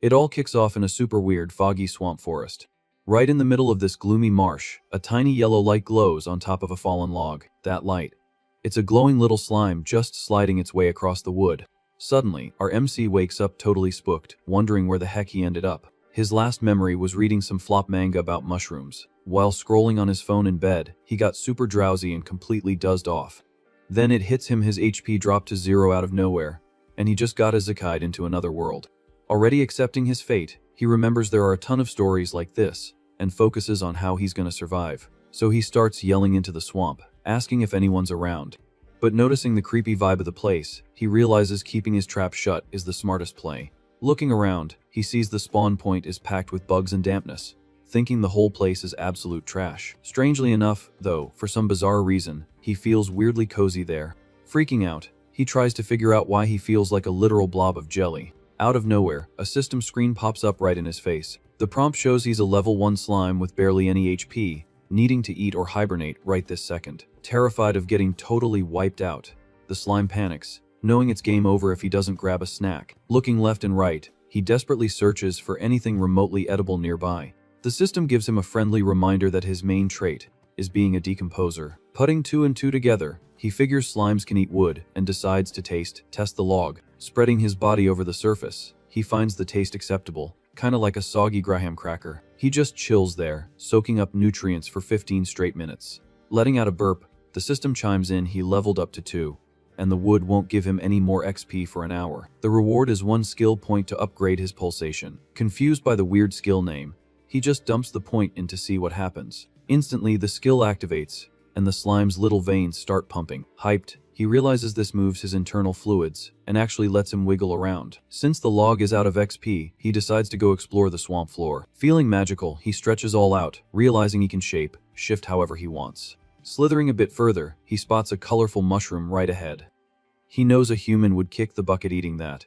It all kicks off in a super weird, foggy swamp forest. Right in the middle of this gloomy marsh, a tiny yellow light glows on top of a fallen log. That light. It's a glowing little slime just sliding its way across the wood. Suddenly, our MC wakes up totally spooked, wondering where the heck he ended up. His last memory was reading some flop manga about mushrooms. While scrolling on his phone in bed, he got super drowsy and completely dozed off. Then it hits him, his HP dropped to 0 out of nowhere, and he just got izakai'd into another world. Already accepting his fate, he remembers there are a ton of stories like this, and focuses on how he's gonna survive. So he starts yelling into the swamp, asking if anyone's around. But noticing the creepy vibe of the place, he realizes keeping his trap shut is the smartest play. Looking around, he sees the spawn point is packed with bugs and dampness, thinking the whole place is absolute trash. Strangely enough, though, for some bizarre reason, he feels weirdly cozy there. Freaking out, he tries to figure out why he feels like a literal blob of jelly. Out of nowhere, a system screen pops up right in his face. The prompt shows he's a level 1 slime with barely any HP, needing to eat or hibernate right this second. Terrified of getting totally wiped out, the slime panics, knowing it's game over if he doesn't grab a snack. Looking left and right, he desperately searches for anything remotely edible nearby. The system gives him a friendly reminder that his main trait is being a decomposer. Putting 2 and 2 together, he figures slimes can eat wood and decides to test the log. Spreading his body over the surface, he finds the taste acceptable, kinda like a soggy graham cracker. He just chills there, soaking up nutrients for 15 straight minutes. Letting out a burp, the system chimes in he leveled up to 2, and the wood won't give him any more XP for an hour. The reward is 1 skill point to upgrade his pulsation. Confused by the weird skill name, he just dumps the point in to see what happens. Instantly, the skill activates, and the slime's little veins start pumping. Hyped, he realizes this moves his internal fluids, and actually lets him wiggle around. Since the log is out of XP, he decides to go explore the swamp floor. Feeling magical, he stretches all out, realizing he can shift however he wants. Slithering a bit further, he spots a colorful mushroom right ahead. He knows a human would kick the bucket eating that,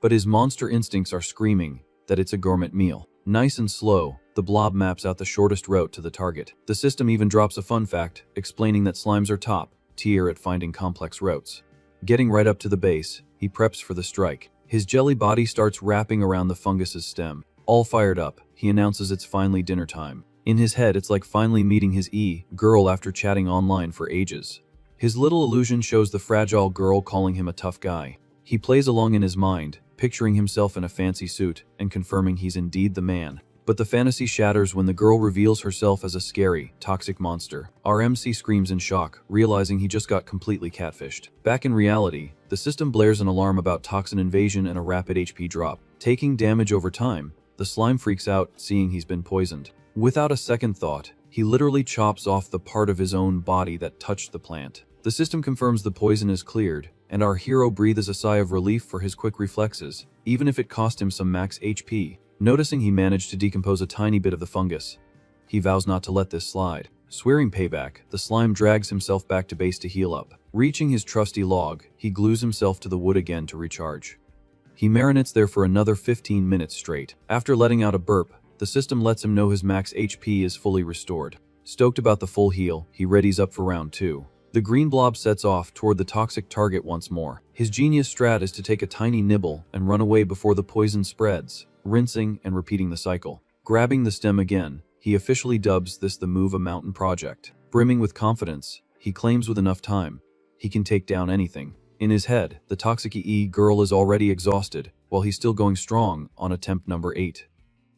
but his monster instincts are screaming that it's a gourmet meal. Nice and slow, the blob maps out the shortest route to the target. The system even drops a fun fact, explaining that slimes are top tier at finding complex routes. Getting right up to the base, he preps for the strike. His jelly body starts wrapping around the fungus's stem. All fired up, he announces it's finally dinner time. In his head, it's like finally meeting his girl after chatting online for ages. His little illusion shows the fragile girl calling him a tough guy. He plays along in his mind, picturing himself in a fancy suit and confirming he's indeed the man. But the fantasy shatters when the girl reveals herself as a scary, toxic monster. Our MC screams in shock, realizing he just got completely catfished. Back in reality, the system blares an alarm about toxin invasion and a rapid HP drop. Taking damage over time, the slime freaks out, seeing he's been poisoned. Without a second thought, he literally chops off the part of his own body that touched the plant. The system confirms the poison is cleared, and our hero breathes a sigh of relief for his quick reflexes, even if it cost him some max HP. Noticing he managed to decompose a tiny bit of the fungus, he vows not to let this slide. Swearing payback, the slime drags himself back to base to heal up. Reaching his trusty log, he glues himself to the wood again to recharge. He marinates there for another 15 minutes straight. After letting out a burp, the system lets him know his max HP is fully restored. Stoked about the full heal, he readies up for round 2. The green blob sets off toward the toxic target once more. His genius strat is to take a tiny nibble and run away before the poison spreads, rinsing and repeating the cycle. Grabbing the stem again, he officially dubs this the Move a Mountain project. Brimming with confidence, he claims with enough time, he can take down anything. In his head, the toxic girl is already exhausted, while he's still going strong on attempt number 8.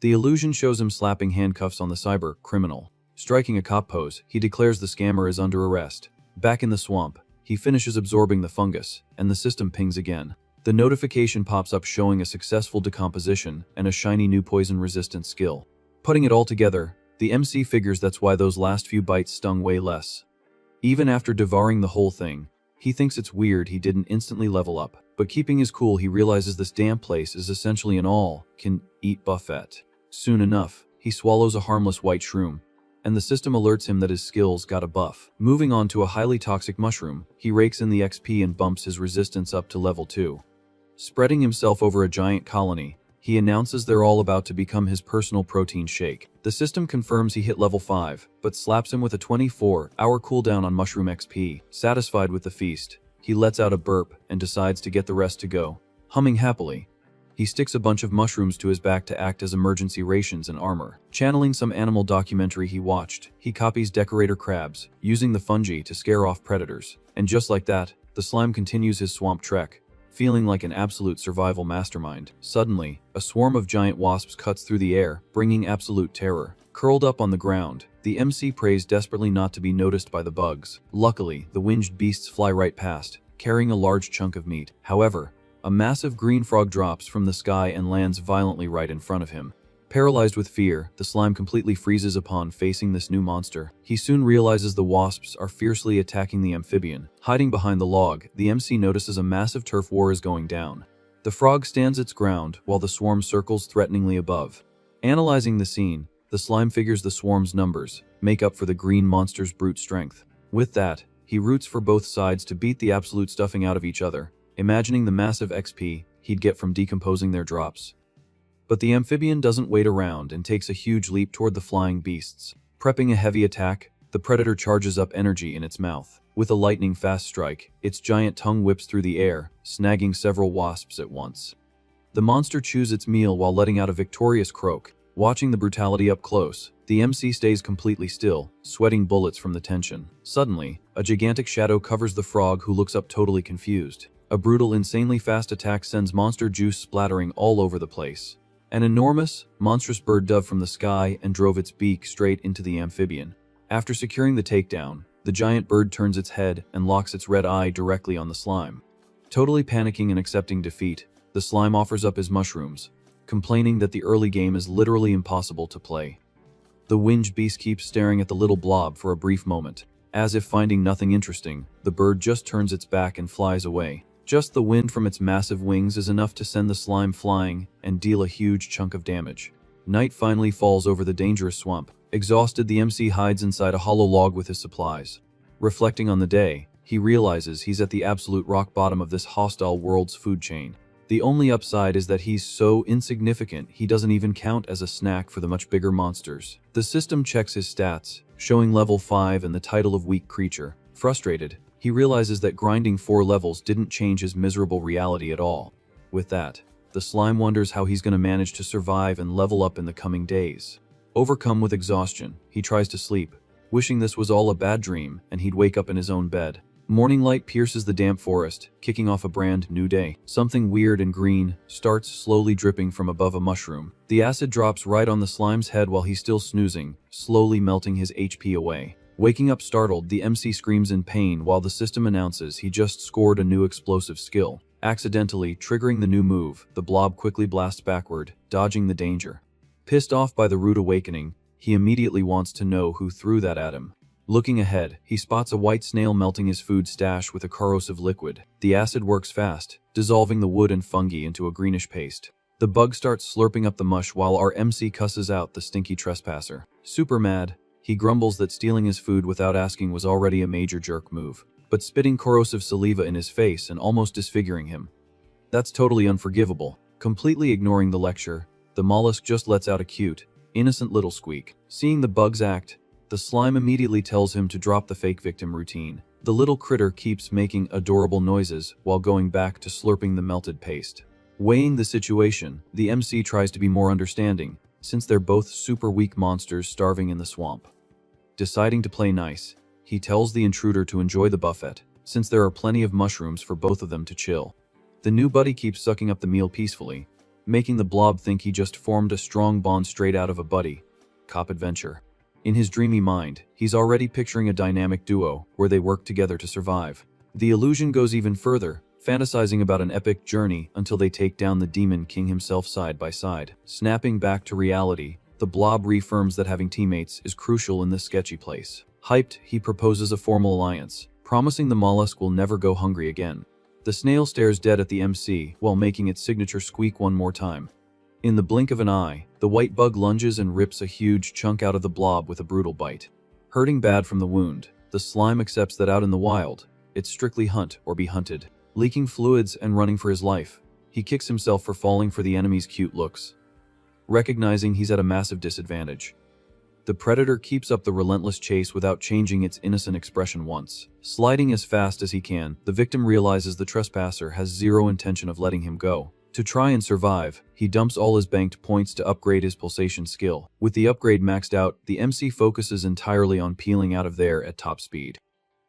The illusion shows him slapping handcuffs on the cyber criminal. Striking a cop pose, he declares the scammer is under arrest. Back in the swamp, he finishes absorbing the fungus, and the system pings again. The notification pops up showing a successful decomposition and a shiny new poison-resistant skill. Putting it all together, the MC figures that's why those last few bites stung way less. Even after devouring the whole thing, he thinks it's weird he didn't instantly level up. But keeping his cool, he realizes this damn place is essentially an all-can-eat buffet. Soon enough, he swallows a harmless white shroom, and the system alerts him that his skills got a buff. Moving on to a highly toxic mushroom, he rakes in the XP and bumps his resistance up to level 2. Spreading himself over a giant colony, he announces they're all about to become his personal protein shake. The system confirms he hit level 5, but slaps him with a 24-hour cooldown on mushroom XP. Satisfied with the feast, he lets out a burp and decides to get the rest to go. Humming happily, He sticks a bunch of mushrooms to his back to act as emergency rations and armor. Channeling some animal documentary he watched, he copies decorator crabs, using the fungi to scare off predators. And just like that, the slime continues his swamp trek, feeling like an absolute survival mastermind. Suddenly, a swarm of giant wasps cuts through the air, bringing absolute terror. Curled up on the ground, the MC prays desperately not to be noticed by the bugs. Luckily, the winged beasts fly right past, carrying a large chunk of meat. However, a massive green frog drops from the sky and lands violently right in front of him. Paralyzed with fear, the slime completely freezes upon facing this new monster. He soon realizes the wasps are fiercely attacking the amphibian. Hiding behind the log, the MC notices a massive turf war is going down. The frog stands its ground while the swarm circles threateningly above. Analyzing the scene, the slime figures the swarm's numbers make up for the green monster's brute strength. With that, he roots for both sides to beat the absolute stuffing out of each other, imagining the massive XP he'd get from decomposing their drops. But the amphibian doesn't wait around and takes a huge leap toward the flying beasts. Prepping a heavy attack, the predator charges up energy in its mouth. With a lightning-fast strike, its giant tongue whips through the air, snagging several wasps at once. The monster chews its meal while letting out a victorious croak. Watching the brutality up close, the MC stays completely still, sweating bullets from the tension. Suddenly, a gigantic shadow covers the frog, who looks up totally confused. A brutal, insanely fast attack sends monster juice splattering all over the place. An enormous, monstrous bird dove from the sky and drove its beak straight into the amphibian. After securing the takedown, the giant bird turns its head and locks its red eye directly on the slime. Totally panicking and accepting defeat, the slime offers up his mushrooms, complaining that the early game is literally impossible to play. The winged beast keeps staring at the little blob for a brief moment. As if finding nothing interesting, the bird just turns its back and flies away. Just the wind from its massive wings is enough to send the slime flying and deal a huge chunk of damage. Night finally falls over the dangerous swamp. Exhausted, the MC hides inside a hollow log with his supplies. Reflecting on the day, he realizes he's at the absolute rock bottom of this hostile world's food chain. The only upside is that he's so insignificant he doesn't even count as a snack for the much bigger monsters. The system checks his stats, showing level 5 and the title of weak creature. Frustrated, he realizes that grinding 4 levels didn't change his miserable reality at all. With that, the slime wonders how he's going to manage to survive and level up in the coming days. Overcome with exhaustion, he tries to sleep, wishing this was all a bad dream and he'd wake up in his own bed. Morning light pierces the damp forest, kicking off a brand new day. Something weird and green starts slowly dripping from above a mushroom. The acid drops right on the slime's head while he's still snoozing, slowly melting his HP away. Waking up startled, the MC screams in pain while the system announces he just scored a new explosive skill. Accidentally triggering the new move, the blob quickly blasts backward, dodging the danger. Pissed off by the rude awakening, he immediately wants to know who threw that at him. Looking ahead, he spots a white snail melting his food stash with a corrosive liquid. The acid works fast, dissolving the wood and fungi into a greenish paste. The bug starts slurping up the mush while our MC cusses out the stinky trespasser. Super mad, he grumbles that stealing his food without asking was already a major jerk move, but spitting corrosive saliva in his face and almost disfiguring him. That's totally unforgivable. Completely ignoring the lecture, the mollusk just lets out a cute, innocent little squeak. Seeing the bug's act, the slime immediately tells him to drop the fake victim routine. The little critter keeps making adorable noises while going back to slurping the melted paste. Weighing the situation, the MC tries to be more understanding, since they're both super weak monsters starving in the swamp. Deciding to play nice, he tells the intruder to enjoy the buffet, since there are plenty of mushrooms for both of them to chill. The new buddy keeps sucking up the meal peacefully, making the blob think he just formed a strong bond straight out of a buddy cop adventure. In his dreamy mind, he's already picturing a dynamic duo where they work together to survive. The illusion goes even further, fantasizing about an epic journey until they take down the demon king himself side by side. Snapping back to reality, the blob reaffirms that having teammates is crucial in this sketchy place. Hyped, he proposes a formal alliance, promising the mollusk will never go hungry again. The snail stares dead at the MC while making its signature squeak one more time. In the blink of an eye, the white bug lunges and rips a huge chunk out of the blob with a brutal bite. Hurting bad from the wound, the slime accepts that out in the wild, it's strictly hunt or be hunted. Leaking fluids and running for his life, he kicks himself for falling for the enemy's cute looks. Recognizing he's at a massive disadvantage, the predator keeps up the relentless chase without changing its innocent expression once. Sliding as fast as he can, the victim realizes the trespasser has zero intention of letting him go. To try and survive, he dumps all his banked points to upgrade his pulsation skill. With the upgrade maxed out, the MC focuses entirely on peeling out of there at top speed.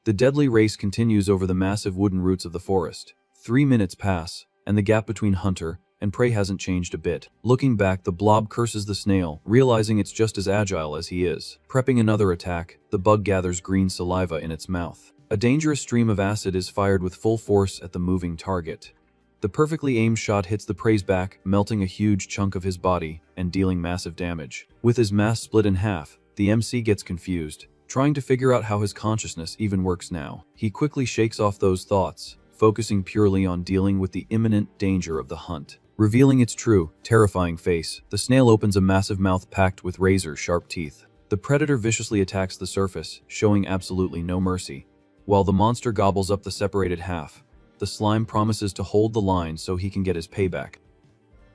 The deadly race continues over the massive wooden roots of the forest. 3 minutes pass, and the gap between hunter and prey hasn't changed a bit. Looking back, the blob curses the snail, realizing it's just as agile as he is. Prepping another attack, the bug gathers green saliva in its mouth. A dangerous stream of acid is fired with full force at the moving target. The perfectly aimed shot hits the prey's back, melting a huge chunk of his body and dealing massive damage. With his mass split in half, the MC gets confused, trying to figure out how his consciousness even works now. He quickly shakes off those thoughts, focusing purely on dealing with the imminent danger of the hunt. Revealing its true, terrifying face, the snail opens a massive mouth packed with razor-sharp teeth. The predator viciously attacks the surface, showing absolutely no mercy. While the monster gobbles up the separated half, the slime promises to hold the line so he can get his payback.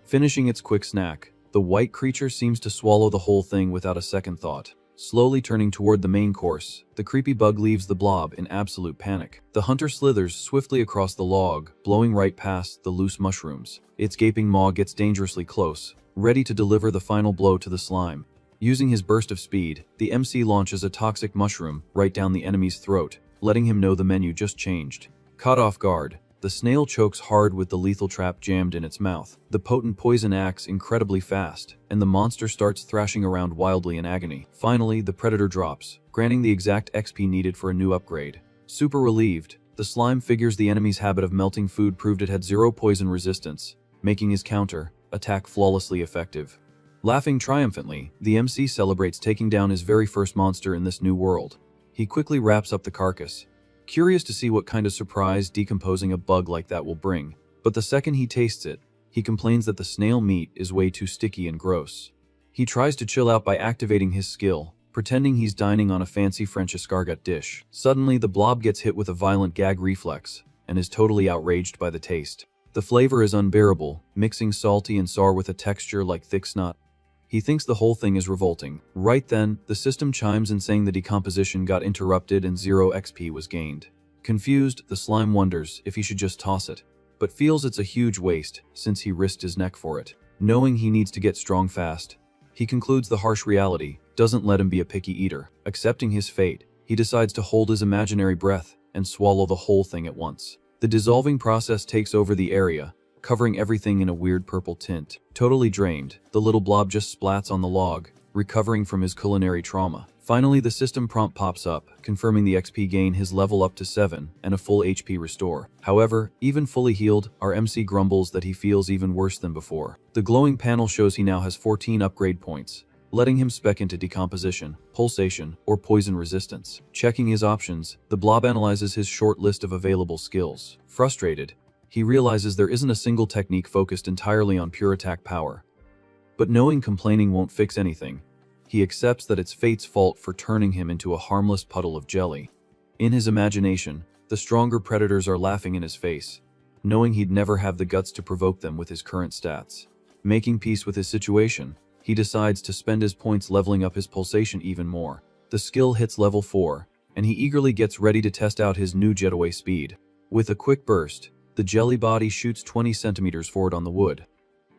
Finishing its quick snack, the white creature seems to swallow the whole thing without a second thought. Slowly turning toward the main course, the creepy bug leaves the blob in absolute panic. The hunter slithers swiftly across the log, blowing right past the loose mushrooms. Its gaping maw gets dangerously close, ready to deliver the final blow to the slime. Using his burst of speed, the MC launches a toxic mushroom right down the enemy's throat, letting him know the menu just changed. Caught off guard, the snail chokes hard with the lethal trap jammed in its mouth. The potent poison acts incredibly fast, and the monster starts thrashing around wildly in agony. Finally, the predator drops, granting the exact XP needed for a new upgrade. Super relieved, the slime figures the enemy's habit of melting food proved it had zero poison resistance, making his counter attack flawlessly effective. Laughing triumphantly, the MC celebrates taking down his very first monster in this new world. He quickly wraps up the carcass, curious to see what kind of surprise decomposing a bug like that will bring. But the second he tastes it, he complains that the snail meat is way too sticky and gross. He tries to chill out by activating his skill, pretending he's dining on a fancy French escargot dish. Suddenly, the blob gets hit with a violent gag reflex, and is totally outraged by the taste. The flavor is unbearable, mixing salty and sour with a texture like thick snot. He thinks the whole thing is revolting. Right then, the system chimes in saying the decomposition got interrupted and 0 XP was gained. Confused, the slime wonders if he should just toss it, but feels it's a huge waste since he risked his neck for it. Knowing he needs to get strong fast, he concludes the harsh reality doesn't let him be a picky eater. Accepting his fate, he decides to hold his imaginary breath and swallow the whole thing at once. The dissolving process takes over the area, covering everything in a weird purple tint. Totally drained, the little blob just splats on the log, recovering from his culinary trauma. Finally, the system prompt pops up, confirming the XP gain his level up to 7 and a full HP restore. However, even fully healed, our MC grumbles that he feels even worse than before. The glowing panel shows he now has 14 upgrade points, letting him spec into decomposition, pulsation, or poison resistance. Checking his options, the blob analyzes his short list of available skills. Frustrated, he realizes there isn't a single technique focused entirely on pure attack power. But knowing complaining won't fix anything, he accepts that it's fate's fault for turning him into a harmless puddle of jelly. In his imagination, the stronger predators are laughing in his face, knowing he'd never have the guts to provoke them with his current stats. Making peace with his situation, he decides to spend his points leveling up his pulsation even more. The skill hits level 4, and he eagerly gets ready to test out his new jetaway speed. With a quick burst, the jelly body shoots 20 centimeters forward on the wood.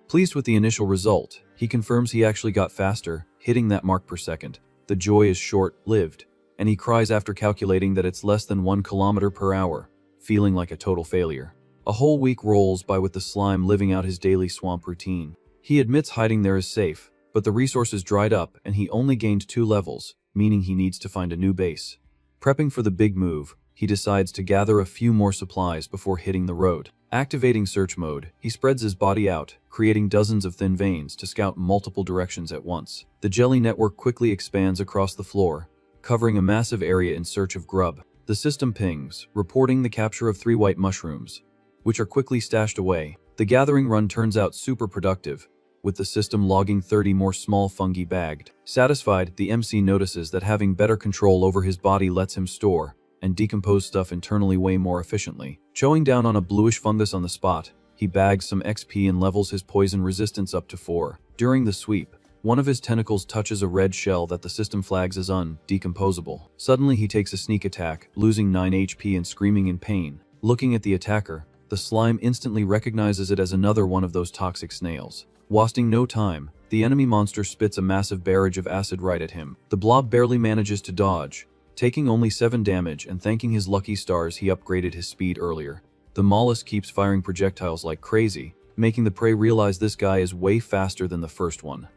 Pleased with the initial result, he confirms he actually got faster, hitting that mark per second. The joy is short-lived, and he cries after calculating that it's less than 1 kilometer per hour, feeling like a total failure. A whole week rolls by with the slime living out his daily swamp routine. He admits hiding there is safe, but the resources dried up and he only gained 2 levels, meaning he needs to find a new base. Prepping for the big move, he decides to gather a few more supplies before hitting the road. Activating search mode, he spreads his body out, creating dozens of thin veins to scout multiple directions at once. The jelly network quickly expands across the floor, covering a massive area in search of grub. The system pings, reporting the capture of 3 white mushrooms, which are quickly stashed away. The gathering run turns out super productive, with the system logging 30 more small fungi bagged. Satisfied, the MC notices that having better control over his body lets him store and decompose stuff internally way more efficiently. Chowing down on a bluish fungus on the spot, he bags some XP and levels his poison resistance up to 4. During the sweep, one of his tentacles touches a red shell that the system flags as undecomposable. Suddenly he takes a sneak attack, losing 9 HP and screaming in pain. Looking at the attacker, The slime instantly recognizes it as another one of those toxic snails. Wasting no time, the enemy monster spits a massive barrage of acid right at him. The blob barely manages to dodge, taking only 7 damage and thanking his lucky stars he upgraded his speed earlier. The mollusk keeps firing projectiles like crazy, making the prey realize this guy is way faster than the first one.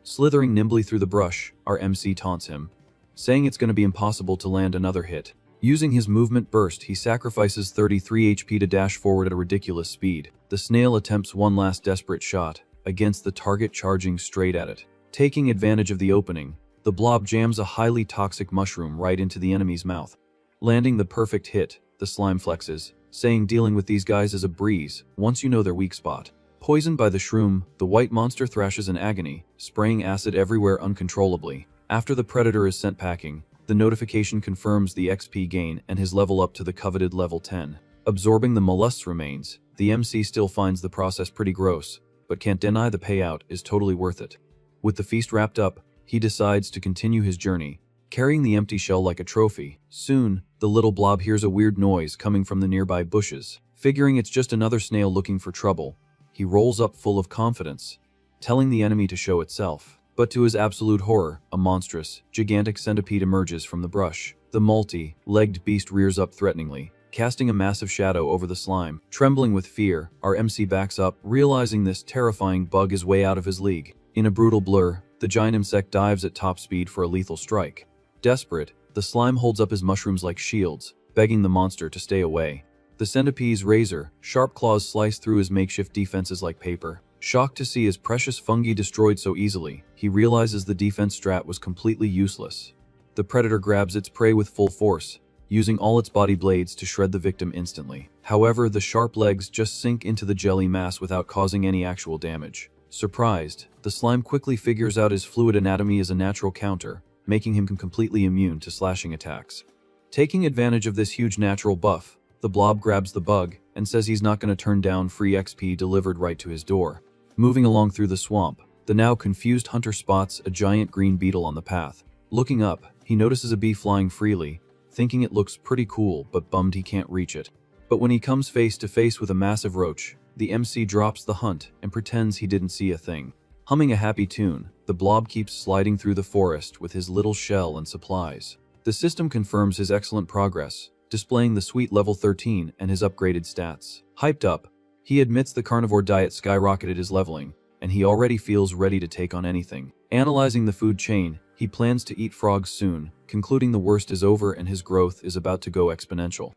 Slithering nimbly through the brush, our MC taunts him, saying it's going to be impossible to land another hit. Using his movement burst, he sacrifices 33 HP to dash forward at a ridiculous speed. The snail attempts one last desperate shot against the target charging straight at it. Taking advantage of the opening, the blob jams a highly toxic mushroom right into the enemy's mouth. Landing the perfect hit, the slime flexes, saying dealing with these guys is a breeze once you know their weak spot. Poisoned by the shroom, the white monster thrashes in agony, spraying acid everywhere uncontrollably. After the predator is sent packing, the notification confirms the XP gain and his level up to the coveted level 10. Absorbing the mollusk's remains, the MC still finds the process pretty gross, but can't deny the payout is totally worth it. With the feast wrapped up, he decides to continue his journey, carrying the empty shell like a trophy. Soon, the little blob hears a weird noise coming from the nearby bushes. Figuring it's just another snail looking for trouble, he rolls up full of confidence, telling the enemy to show itself. But to his absolute horror, a monstrous, gigantic centipede emerges from the brush. The multi-legged beast rears up threateningly, casting a massive shadow over the slime. Trembling with fear, our MC backs up, realizing this terrifying bug is way out of his league. In a brutal blur, the giant insect dives at top speed for a lethal strike. Desperate, the slime holds up his mushrooms like shields, begging the monster to stay away. The centipede's razor, sharp claws slice through his makeshift defenses like paper. Shocked to see his precious fungi destroyed so easily, he realizes the defense strat was completely useless. The predator grabs its prey with full force, using all its body blades to shred the victim instantly. However, the sharp legs just sink into the jelly mass without causing any actual damage. Surprised, the slime quickly figures out his fluid anatomy is a natural counter, making him completely immune to slashing attacks. Taking advantage of this huge natural buff, the blob grabs the bug and says he's not going to turn down free XP delivered right to his door. Moving along through the swamp, the now confused hunter spots a giant green beetle on the path. Looking up, he notices a bee flying freely, thinking it looks pretty cool but bummed he can't reach it. But when he comes face to face with a massive roach, the MC drops the hunt and pretends he didn't see a thing. Humming a happy tune, the blob keeps sliding through the forest with his little shell and supplies. The system confirms his excellent progress, displaying the sweet level 13 and his upgraded stats. Hyped up, he admits the carnivore diet skyrocketed his leveling, and he already feels ready to take on anything. Analyzing the food chain, he plans to eat frogs soon, concluding the worst is over and his growth is about to go exponential.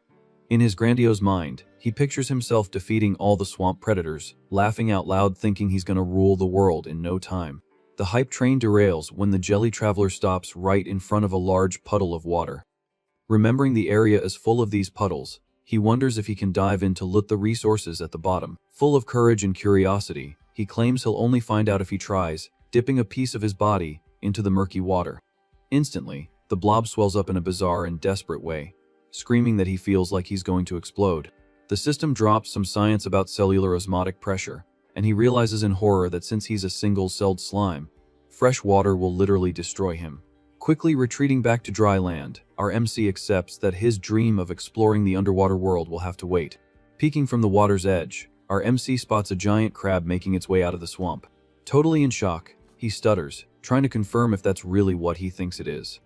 In his grandiose mind, he pictures himself defeating all the swamp predators, laughing out loud thinking he's gonna rule the world in no time. The hype train derails when the jelly traveler stops right in front of a large puddle of water. Remembering the area is full of these puddles, he wonders if he can dive in to loot the resources at the bottom. Full of courage and curiosity, he claims he'll only find out if he tries, dipping a piece of his body into the murky water. Instantly, the blob swells up in a bizarre and desperate way, screaming that he feels like he's going to explode. The system drops some science about cellular osmotic pressure, and he realizes in horror that since he's a single-celled slime, fresh water will literally destroy him. Quickly retreating back to dry land, our MC accepts that his dream of exploring the underwater world will have to wait. Peeking from the water's edge, our MC spots a giant crab making its way out of the swamp. Totally in shock, he stutters, trying to confirm if that's really what he thinks it is.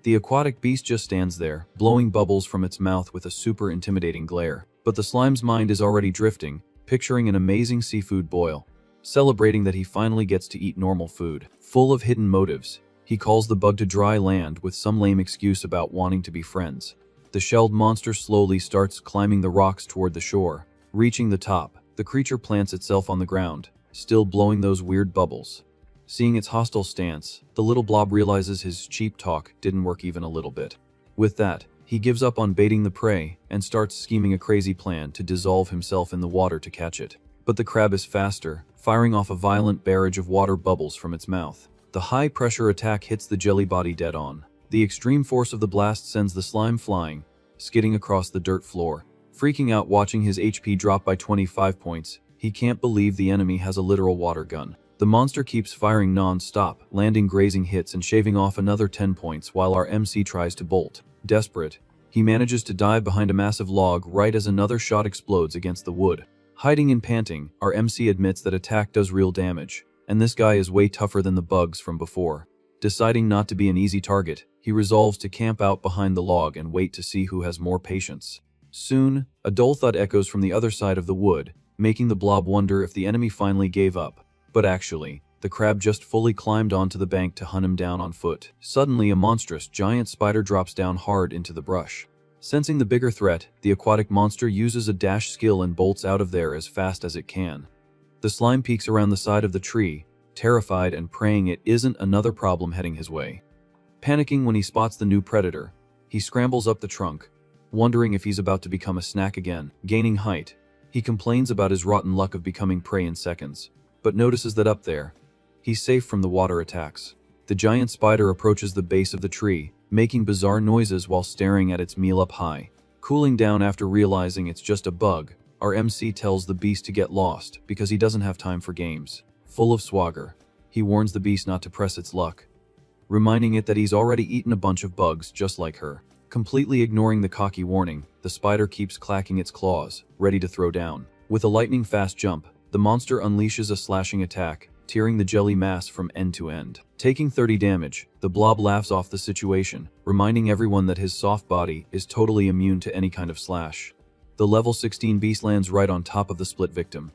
The aquatic beast just stands there, blowing bubbles from its mouth with a super intimidating glare. But the slime's mind is already drifting, picturing an amazing seafood boil. Celebrating that he finally gets to eat normal food. Full of hidden motives, he calls the bug to dry land with some lame excuse about wanting to be friends. The shelled monster slowly starts climbing the rocks toward the shore. Reaching the top, the creature plants itself on the ground, still blowing those weird bubbles. Seeing its hostile stance, the little blob realizes his cheap talk didn't work even a little bit. With that, he gives up on baiting the prey and starts scheming a crazy plan to dissolve himself in the water to catch it. But the crab is faster, firing off a violent barrage of water bubbles from its mouth. The high-pressure attack hits the jelly body dead on. The extreme force of the blast sends the slime flying, skidding across the dirt floor. Freaking out watching his HP drop by 25 points, he can't believe the enemy has a literal water gun. The monster keeps firing non-stop, landing grazing hits and shaving off another 10 points while our MC tries to bolt. Desperate, He manages to dive behind a massive log right as another shot explodes against the wood. Hiding and panting, our MC admits that attack does real damage, and this guy is way tougher than the bugs from before. Deciding not to be an easy target, he resolves to camp out behind the log and wait to see who has more patience. Soon, a dull thud echoes from the other side of the wood, making the blob wonder if the enemy finally gave up. But actually, the crab just fully climbed onto the bank to hunt him down on foot. Suddenly, a monstrous giant spider drops down hard into the brush. Sensing the bigger threat, the aquatic monster uses a dash skill and bolts out of there as fast as it can. The slime peeks around the side of the tree, terrified and praying it isn't another problem heading his way. Panicking when he spots the new predator, he scrambles up the trunk, wondering if he's about to become a snack again. Gaining height, he complains about his rotten luck of becoming prey in seconds, but notices that up there, he's safe from the water attacks. The giant spider approaches the base of the tree, making bizarre noises while staring at its meal up high. Cooling down after realizing it's just a bug, our MC tells the beast to get lost because he doesn't have time for games. Full of swagger, he warns the beast not to press its luck, reminding it that he's already eaten a bunch of bugs just like her. Completely ignoring the cocky warning, the spider keeps clacking its claws, ready to throw down. With a lightning-fast jump, the monster unleashes a slashing attack, tearing the jelly mass from end to end. Taking 30 damage, the blob laughs off the situation, reminding everyone that his soft body is totally immune to any kind of slash. The level 16 beast lands right on top of the split victim,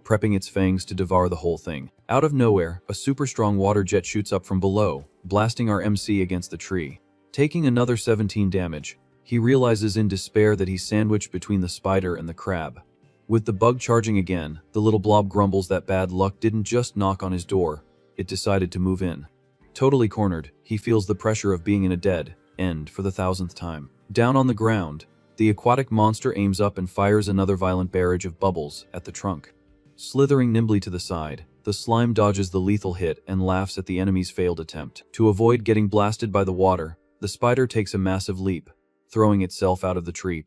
prepping its fangs to devour the whole thing. Out of nowhere, a super strong water jet shoots up from below, blasting our MC against the tree. Taking another 17 damage, he realizes in despair that he's sandwiched between the spider and the crab. With the bug charging again, the little blob grumbles that bad luck didn't just knock on his door, it decided to move in. Totally cornered, he feels the pressure of being in a dead end for the 1000th time. Down on the ground, the aquatic monster aims up and fires another violent barrage of bubbles at the trunk. Slithering nimbly to the side, the slime dodges the lethal hit and laughs at the enemy's failed attempt. To avoid getting blasted by the water, the spider takes a massive leap, throwing itself out of the tree.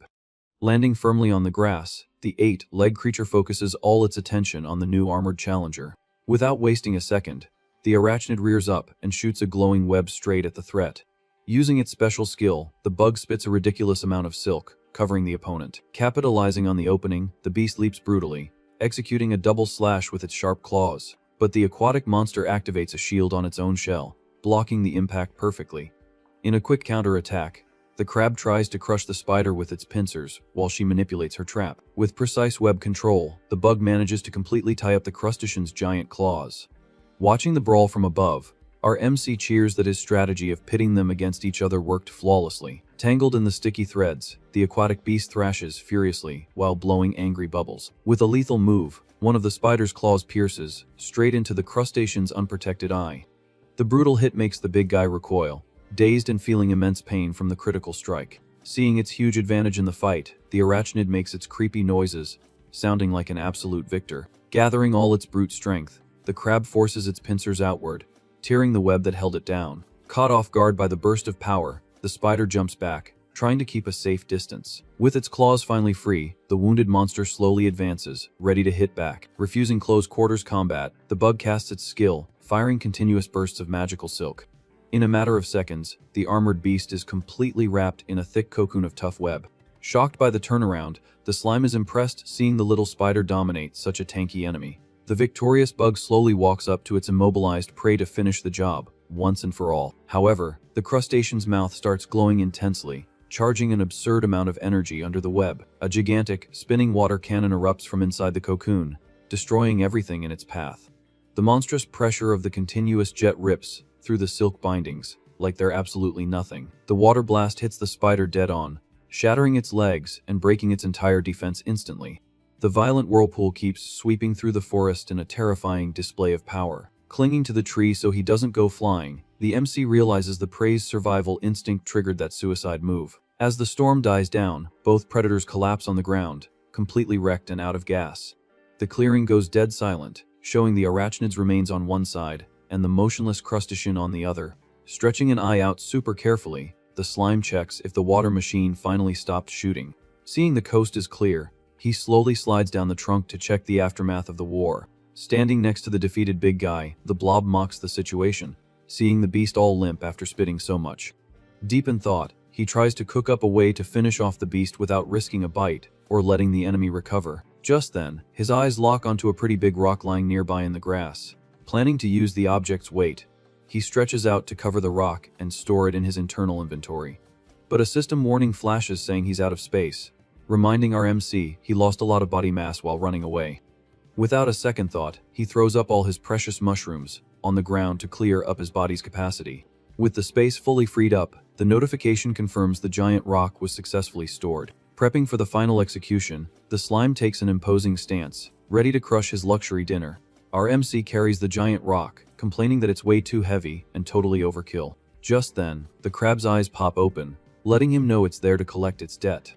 Landing firmly on the grass, the 8-legged creature focuses all its attention on the new armored challenger. Without wasting a second, the arachnid rears up and shoots a glowing web straight at the threat. Using its special skill, the bug spits a ridiculous amount of silk, covering the opponent. Capitalizing on the opening, the beast leaps brutally, executing a double slash with its sharp claws. But the aquatic monster activates a shield on its own shell, blocking the impact perfectly. In a quick counter-attack, the crab tries to crush the spider with its pincers while she manipulates her trap. With precise web control, the bug manages to completely tie up the crustacean's giant claws. Watching the brawl from above, our MC cheers that his strategy of pitting them against each other worked flawlessly. Tangled in the sticky threads, the aquatic beast thrashes furiously while blowing angry bubbles. With a lethal move, one of the spider's claws pierces straight into the crustacean's unprotected eye. The brutal hit makes the big guy recoil, dazed and feeling immense pain from the critical strike. Seeing its huge advantage in the fight, the arachnid makes its creepy noises, sounding like an absolute victor. Gathering all its brute strength, the crab forces its pincers outward, tearing the web that held it down. Caught off guard by the burst of power, the spider jumps back, trying to keep a safe distance. With its claws finally free, the wounded monster slowly advances, ready to hit back. Refusing close quarters combat, the bug casts its skill, firing continuous bursts of magical silk. In a matter of seconds, the armored beast is completely wrapped in a thick cocoon of tough web. Shocked by the turnaround, the slime is impressed seeing the little spider dominate such a tanky enemy. The victorious bug slowly walks up to its immobilized prey to finish the job, once and for all. However, the crustacean's mouth starts glowing intensely, charging an absurd amount of energy under the web. A gigantic, spinning water cannon erupts from inside the cocoon, destroying everything in its path. The monstrous pressure of the continuous jet rips through the silk bindings, like they're absolutely nothing. The water blast hits the spider dead on, shattering its legs and breaking its entire defense instantly. The violent whirlpool keeps sweeping through the forest in a terrifying display of power. Clinging to the tree so he doesn't go flying, the MC realizes the prey's survival instinct triggered that suicide move. As the storm dies down, both predators collapse on the ground, completely wrecked and out of gas. The clearing goes dead silent, showing the arachnid's remains on one side and the motionless crustacean on the other. Stretching an eye out super carefully, the slime checks if the water machine finally stopped shooting. Seeing the coast is clear, he slowly slides down the trunk to check the aftermath of the war. Standing next to the defeated big guy, the blob mocks the situation, seeing the beast all limp after spitting so much. Deep in thought, He tries to cook up a way to finish off the beast without risking a bite or letting the enemy recover. Just then, his eyes lock onto a pretty big rock lying nearby in the grass. Planning to use the object's weight, he stretches out to cover the rock and store it in his internal inventory. But a system warning flashes saying he's out of space, reminding our MC he lost a lot of body mass while running away. Without a second thought, he throws up all his precious mushrooms on the ground to clear up his body's capacity. With the space fully freed up, the notification confirms the giant rock was successfully stored. Prepping for the final execution, the slime takes an imposing stance, ready to crush his luxury dinner. Our MC carries the giant rock, complaining that it's way too heavy and totally overkill. Just then, the crab's eyes pop open, letting him know it's there to collect its debt.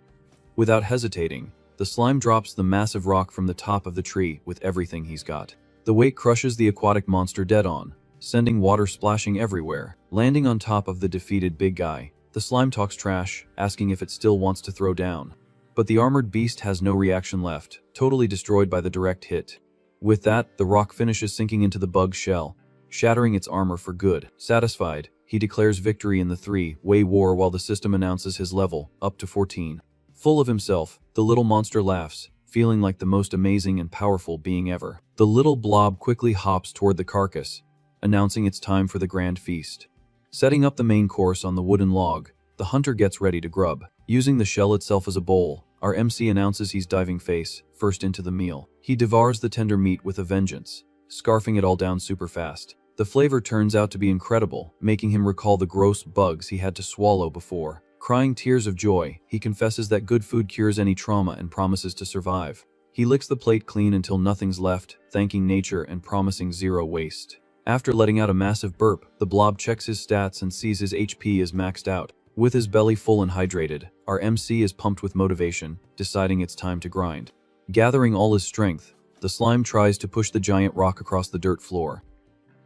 Without hesitating, the slime drops the massive rock from the top of the tree with everything he's got. The weight crushes the aquatic monster dead on, sending water splashing everywhere, landing on top of the defeated big guy. The slime talks trash, asking if it still wants to throw down. But the armored beast has no reaction left, totally destroyed by the direct hit. With that, the rock finishes sinking into the bug's shell, shattering its armor for good. Satisfied, he declares victory in the three-way war while the system announces his level, up to 14. Full of himself, the little monster laughs, feeling like the most amazing and powerful being ever. The little blob quickly hops toward the carcass, announcing it's time for the grand feast. Setting up the main course on the wooden log, the hunter gets ready to grub. Using the shell itself as a bowl, our MC announces he's diving face first into the meal. He devours the tender meat with a vengeance, scarfing it all down super fast. The flavor turns out to be incredible, making him recall the gross bugs he had to swallow before. Crying tears of joy, he confesses that good food cures any trauma and promises to survive. He licks the plate clean until nothing's left, thanking nature and promising zero waste. After letting out a massive burp, the blob checks his stats and sees his HP is maxed out. With his belly full and hydrated, our MC is pumped with motivation, deciding it's time to grind. Gathering all his strength, the slime tries to push the giant rock across the dirt floor.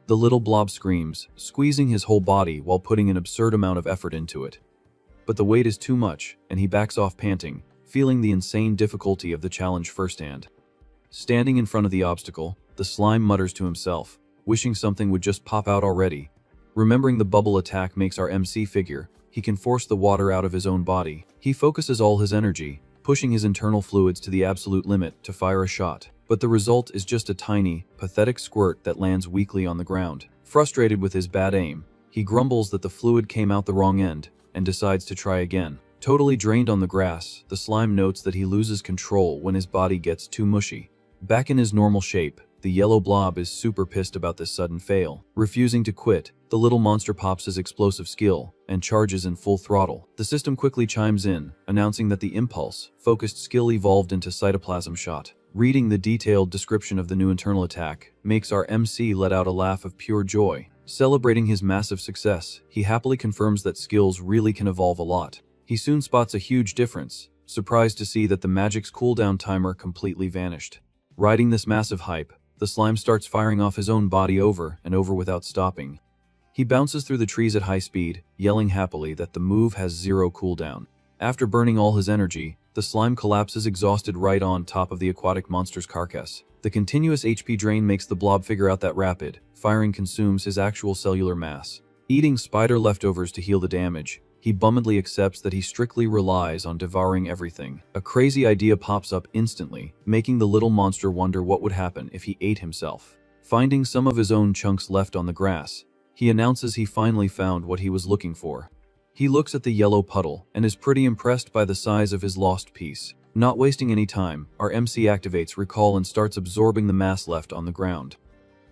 The little blob screams, squeezing his whole body while putting an absurd amount of effort into it. But the weight is too much, and he backs off panting, feeling the insane difficulty of the challenge firsthand. Standing in front of the obstacle, the slime mutters to himself, wishing something would just pop out already. Remembering the bubble attack makes our MC figure he can force the water out of his own body. He focuses all his energy, pushing his internal fluids to the absolute limit to fire a shot. But the result is just a tiny, pathetic squirt that lands weakly on the ground. Frustrated with his bad aim, he grumbles that the fluid came out the wrong end and decides to try again. Totally drained on the grass, the slime notes that he loses control when his body gets too mushy. Back in his normal shape, the yellow blob is super pissed about this sudden fail. Refusing to quit, the little monster pops his explosive skill and charges in full throttle. The system quickly chimes in, announcing that the impulse-focused skill evolved into cytoplasm shot. Reading the detailed description of the new internal attack makes our MC let out a laugh of pure joy. Celebrating his massive success, he happily confirms that skills really can evolve a lot. He soon spots a huge difference, surprised to see that the magic's cooldown timer completely vanished. Riding this massive hype, the slime starts firing off his own body over and over without stopping. He bounces through the trees at high speed, yelling happily that the move has zero cooldown. After burning all his energy, the slime collapses exhausted right on top of the aquatic monster's carcass. The continuous HP drain makes the blob figure out that rapid firing consumes his actual cellular mass. Eating spider leftovers to heal the damage, he bummedly accepts that he strictly relies on devouring everything. A crazy idea pops up instantly, making the little monster wonder what would happen if he ate himself. Finding some of his own chunks left on the grass, he announces he finally found what he was looking for. He looks at the yellow puddle and is pretty impressed by the size of his lost piece. Not wasting any time, our MC activates recall and starts absorbing the mass left on the ground.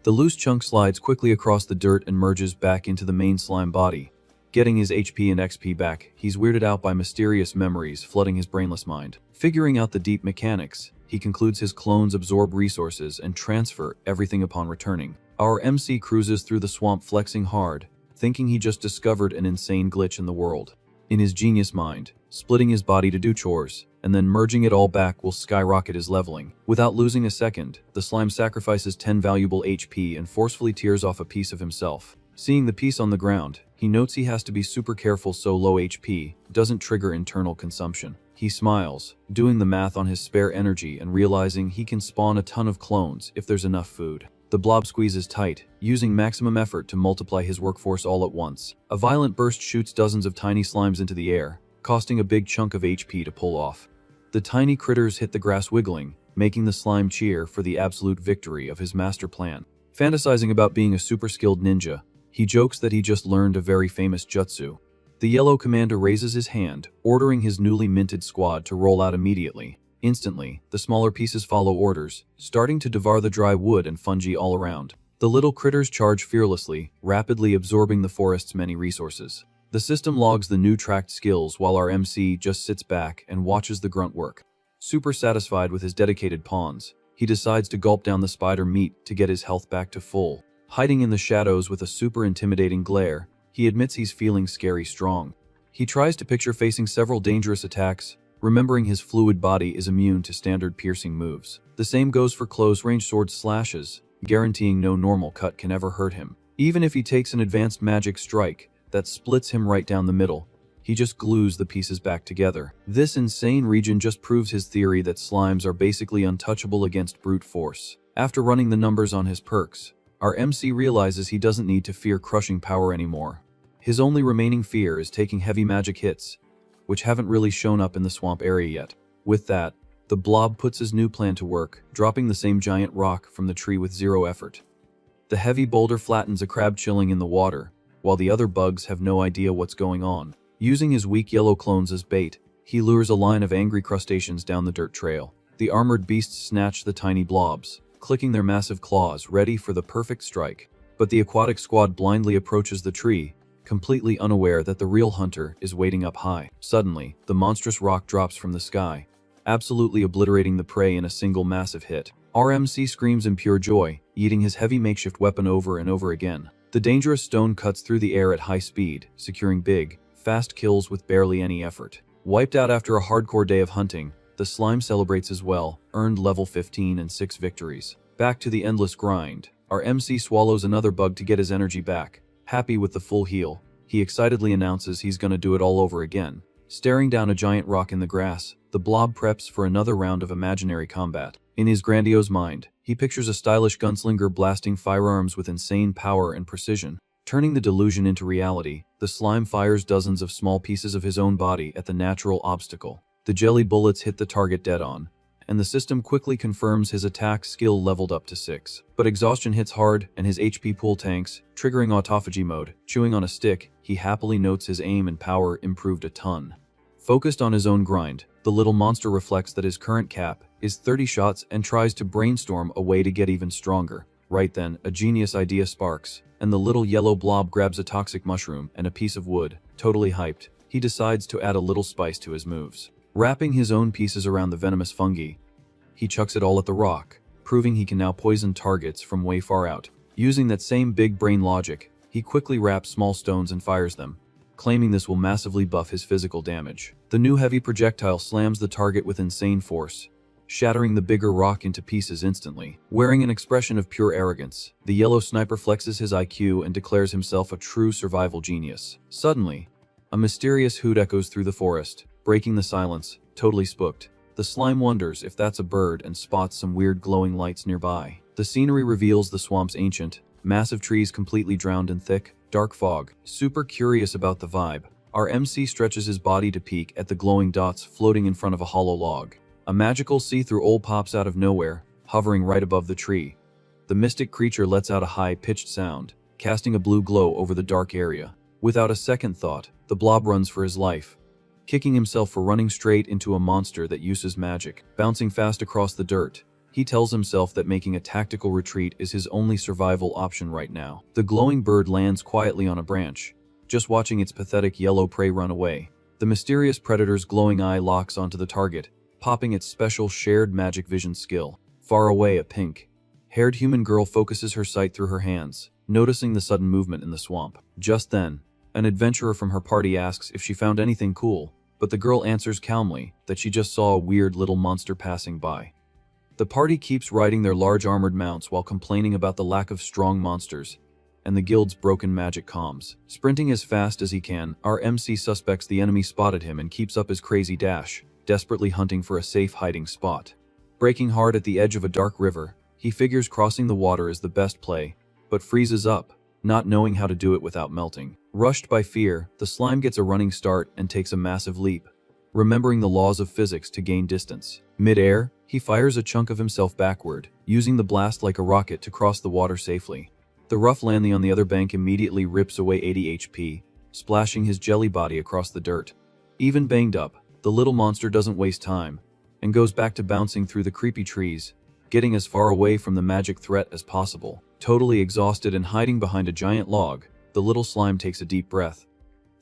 The loose chunk slides quickly across the dirt and merges back into the main slime body. Getting his HP and XP back, he's weirded out by mysterious memories flooding his brainless mind. Figuring out the deep mechanics, he concludes his clones absorb resources and transfer everything upon returning. Our MC cruises through the swamp flexing hard, thinking he just discovered an insane glitch in the world. In his genius mind, splitting his body to do chores, and then merging it all back will skyrocket his leveling. Without losing a second, the slime sacrifices 10 valuable HP and forcefully tears off a piece of himself. Seeing the piece on the ground, he notes he has to be super careful so low HP doesn't trigger internal consumption. He smiles, doing the math on his spare energy and realizing he can spawn a ton of clones if there's enough food. The The blob squeezes tight, using maximum effort to multiply his workforce all at once. A violent burst shoots dozens of tiny slimes into the air, costing a big chunk of HP to pull off. The tiny critters hit the grass wiggling, making the slime cheer for the absolute victory of his master plan. Fantasizing about being a super skilled ninja, he jokes that he just learned a very famous jutsu. The yellow commander raises his hand, ordering his newly minted squad to roll out immediately. Instantly, the smaller pieces follow orders, starting to devour the dry wood and fungi all around. The little critters charge fearlessly, rapidly absorbing the forest's many resources. The system logs the new tracked skills while our MC just sits back and watches the grunt work. Super satisfied with his dedicated pawns, he decides to gulp down the spider meat to get his health back to full. Hiding in the shadows with a super intimidating glare, he admits he's feeling scary strong. He tries to picture facing several dangerous attacks, remembering his fluid body is immune to standard piercing moves. The same goes for close-range sword slashes, guaranteeing no normal cut can ever hurt him. Even if he takes an advanced magic strike that splits him right down the middle, he just glues the pieces back together. This insane region just proves his theory that slimes are basically untouchable against brute force. After running the numbers on his perks, our MC realizes he doesn't need to fear crushing power anymore. His only remaining fear is taking heavy magic hits, which haven't really shown up in the swamp area yet. With that, the blob puts his new plan to work, dropping the same giant rock from the tree with zero effort. The heavy boulder flattens a crab chilling in the water, while the other bugs have no idea what's going on. Using his weak yellow clones as bait, he lures a line of angry crustaceans down the dirt trail. The armored beasts snatch the tiny blobs, clicking their massive claws ready for the perfect strike. But the aquatic squad blindly approaches the tree, completely unaware that the real hunter is waiting up high. Suddenly, the monstrous rock drops from the sky, absolutely obliterating the prey in a single massive hit. RMC screams in pure joy, eating his heavy makeshift weapon over and over again. The dangerous stone cuts through the air at high speed, securing big, fast kills with barely any effort. Wiped out after a hardcore day of hunting, the slime celebrates as well, earned level 15 and 6 victories. Back to the endless grind, our MC swallows another bug to get his energy back. Happy with the full heal, he excitedly announces he's gonna do it all over again. Staring down a giant rock in the grass, the blob preps for another round of imaginary combat. In his grandiose mind, he pictures a stylish gunslinger blasting firearms with insane power and precision. Turning the delusion into reality, the slime fires dozens of small pieces of his own body at the natural obstacle. The jelly bullets hit the target dead on, and the system quickly confirms his attack skill leveled up to 6. But exhaustion hits hard, and his HP pool tanks, triggering autophagy mode. Chewing on a stick, he happily notes his aim and power improved a ton. Focused on his own grind, the little monster reflects that his current cap is 30 shots and tries to brainstorm a way to get even stronger. Right then, a genius idea sparks, and the little yellow blob grabs a toxic mushroom and a piece of wood. Totally hyped, he decides to add a little spice to his moves. Wrapping his own pieces around the venomous fungi, he chucks it all at the rock, proving he can now poison targets from way far out. Using that same big brain logic, he quickly wraps small stones and fires them, claiming this will massively buff his physical damage. The new heavy projectile slams the target with insane force, shattering the bigger rock into pieces instantly. Wearing an expression of pure arrogance, the yellow sniper flexes his IQ and declares himself a true survival genius. Suddenly, a mysterious hoot echoes through the forest, breaking the silence. Totally spooked, the slime wonders if that's a bird and spots some weird glowing lights nearby. The scenery reveals the swamp's ancient, massive trees completely drowned in thick, dark fog. Super curious about the vibe, our MC stretches his body to peek at the glowing dots floating in front of a hollow log. A magical see-through owl pops out of nowhere, hovering right above the tree. The mystic creature lets out a high-pitched sound, casting a blue glow over the dark area. Without a second thought, the blob runs for his life, kicking himself for running straight into a monster that uses magic. Bouncing fast across the dirt, he tells himself that making a tactical retreat is his only survival option right now. The glowing bird lands quietly on a branch, just watching its pathetic yellow prey run away. The mysterious predator's glowing eye locks onto the target, popping its special shared magic vision skill. Far away, a pink-haired human girl focuses her sight through her hands, noticing the sudden movement in the swamp. Just then, an adventurer from her party asks if she found anything cool, but the girl answers calmly that she just saw a weird little monster passing by. The party keeps riding their large armored mounts while complaining about the lack of strong monsters and the guild's broken magic comms. Sprinting as fast as he can, our MC suspects the enemy spotted him and keeps up his crazy dash, desperately hunting for a safe hiding spot. Braking hard at the edge of a dark river, He figures crossing the water is the best play, but freezes up, not knowing how to do it without melting. Rushed by fear, the slime gets a running start and takes a massive leap, remembering the laws of physics to gain distance. Mid-air, he fires a chunk of himself backward, using the blast like a rocket to cross the water safely. The rough landing on the other bank immediately rips away 80 HP, splashing his jelly body across the dirt. Even banged up, the little monster doesn't waste time, and goes back to bouncing through the creepy trees, getting as far away from the magic threat as possible. Totally exhausted and hiding behind a giant log, the little slime takes a deep breath.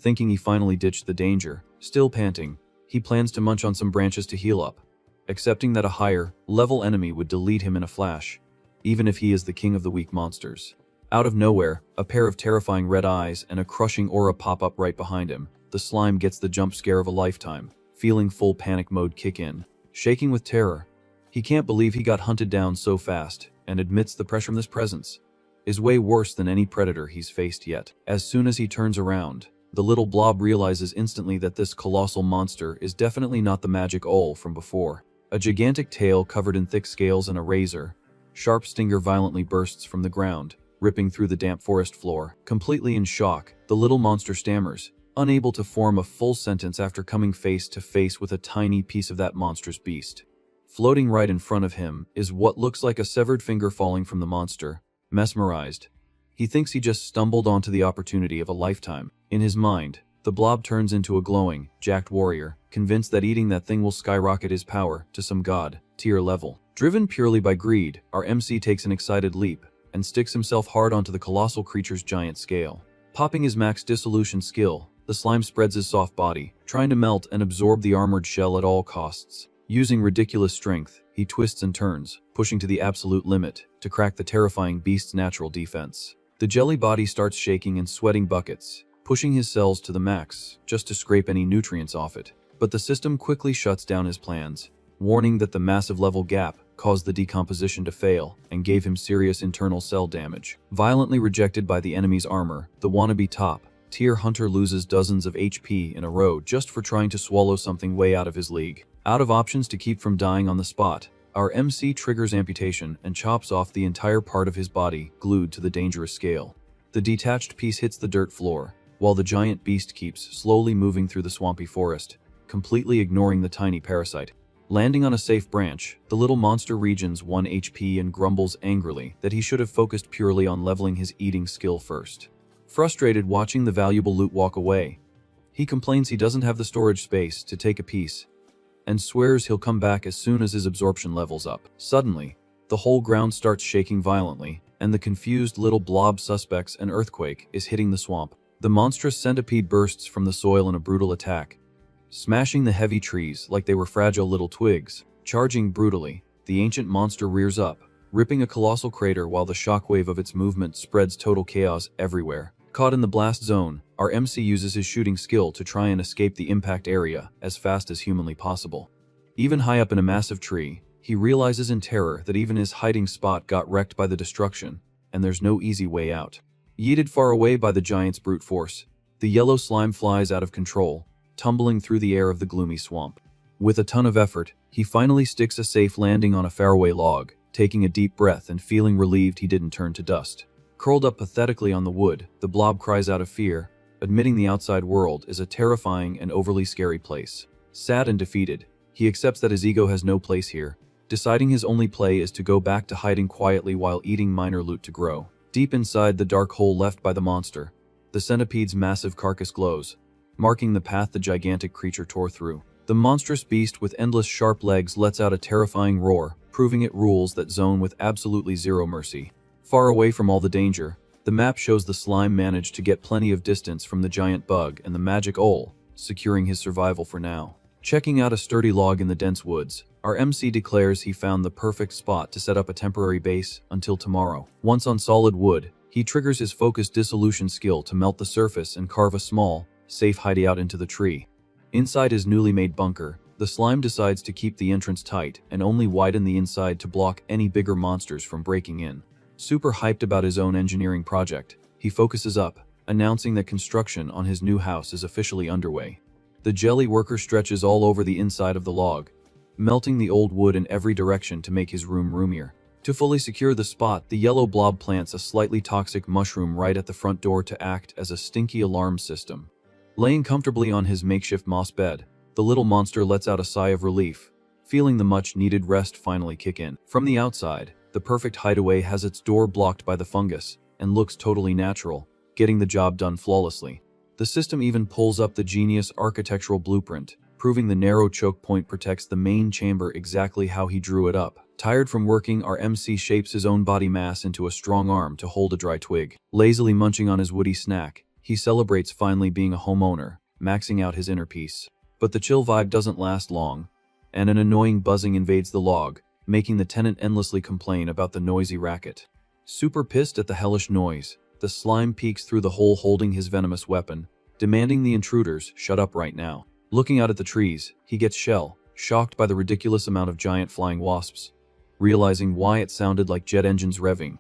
Thinking he finally ditched the danger, still panting, he plans to munch on some branches to heal up, accepting that a higher level enemy would delete him in a flash, even if he is the king of the weak monsters. Out of nowhere, a pair of terrifying red eyes and a crushing aura pop up right behind him. The slime gets the jump scare of a lifetime, feeling full panic mode kick in. Shaking with terror, he can't believe he got hunted down so fast, and admits the pressure from this presence is way worse than any predator he's faced yet. As soon as he turns around, the little blob realizes instantly that this colossal monster is definitely not the magic owl from before. A gigantic tail covered in thick scales and a razor, sharp stinger violently bursts from the ground, ripping through the damp forest floor. Completely in shock, the little monster stammers, unable to form a full sentence after coming face to face with a tiny piece of that monstrous beast. Floating right in front of him is what looks like a severed finger falling from the monster. Mesmerized, he thinks he just stumbled onto the opportunity of a lifetime. In his mind, the blob turns into a glowing, jacked warrior, convinced that eating that thing will skyrocket his power to some god-tier level. Driven purely by greed, our MC takes an excited leap and sticks himself hard onto the colossal creature's giant scale. Popping his max dissolution skill, the slime spreads his soft body, trying to melt and absorb the armored shell at all costs. Using ridiculous strength, he twists and turns, pushing to the absolute limit to crack the terrifying beast's natural defense. The jelly body starts shaking and sweating buckets, pushing his cells to the max just to scrape any nutrients off it. But the system quickly shuts down his plans, warning that the massive level gap caused the decomposition to fail and gave him serious internal cell damage. Violently rejected by the enemy's armor, the wannabe top-tier hunter loses dozens of HP in a row just for trying to swallow something way out of his league. Out of options to keep from dying on the spot, our MC triggers amputation and chops off the entire part of his body glued to the dangerous scale. The detached piece hits the dirt floor, while the giant beast keeps slowly moving through the swampy forest, completely ignoring the tiny parasite. Landing on a safe branch, the little monster regens 1 HP and grumbles angrily that he should have focused purely on leveling his eating skill first. Frustrated watching the valuable loot walk away, he complains he doesn't have the storage space to take a piece, and swears he'll come back as soon as his absorption levels up. Suddenly, the whole ground starts shaking violently, and the confused little blob suspects an earthquake is hitting the swamp. The monstrous centipede bursts from the soil in a brutal attack, smashing the heavy trees like they were fragile little twigs. Charging brutally, the ancient monster rears up, ripping a colossal crater while the shockwave of its movement spreads total chaos everywhere. Caught in the blast zone, our MC uses his shooting skill to try and escape the impact area as fast as humanly possible. Even high up in a massive tree, he realizes in terror that even his hiding spot got wrecked by the destruction, and there's no easy way out. Yeeted far away by the giant's brute force, the yellow slime flies out of control, tumbling through the air of the gloomy swamp. With a ton of effort, he finally sticks a safe landing on a faraway log, taking a deep breath and feeling relieved he didn't turn to dust. Curled up pathetically on the wood, the blob cries out of fear, admitting the outside world is a terrifying and overly scary place. Sad and defeated, he accepts that his ego has no place here, deciding his only play is to go back to hiding quietly while eating minor loot to grow. Deep inside the dark hole left by the monster, the centipede's massive carcass glows, marking the path the gigantic creature tore through. The monstrous beast with endless sharp legs lets out a terrifying roar, proving it rules that zone with absolutely zero mercy. Far away from all the danger, the map shows the slime managed to get plenty of distance from the giant bug and the magic owl, securing his survival for now. Checking out a sturdy log in the dense woods, our MC declares he found the perfect spot to set up a temporary base until tomorrow. Once on solid wood, he triggers his focused dissolution skill to melt the surface and carve a small, safe hideout into the tree. Inside his newly made bunker, the slime decides to keep the entrance tight and only widen the inside to block any bigger monsters from breaking in. Super hyped about his own engineering project, he focuses up, announcing that construction on his new house is officially underway. The jelly worker stretches all over the inside of the log, melting the old wood in every direction to make his room roomier. To fully secure the spot, the yellow blob plants a slightly toxic mushroom right at the front door to act as a stinky alarm system. Laying comfortably on his makeshift moss bed, the little monster lets out a sigh of relief, feeling the much-needed rest finally kick in. From the outside, the perfect hideaway has its door blocked by the fungus and looks totally natural, getting the job done flawlessly. The system even pulls up the genius architectural blueprint, proving the narrow choke point protects the main chamber exactly how he drew it up. Tired from working, our MC shapes his own body mass into a strong arm to hold a dry twig. Lazily munching on his woody snack, he celebrates finally being a homeowner, maxing out his inner peace. But the chill vibe doesn't last long, and an annoying buzzing invades the log, making the tenant endlessly complain about the noisy racket. Super pissed at the hellish noise, the slime peeks through the hole holding his venomous weapon, demanding the intruders shut up right now. Looking out at the trees, he gets shocked by the ridiculous amount of giant flying wasps, realizing why it sounded like jet engines revving.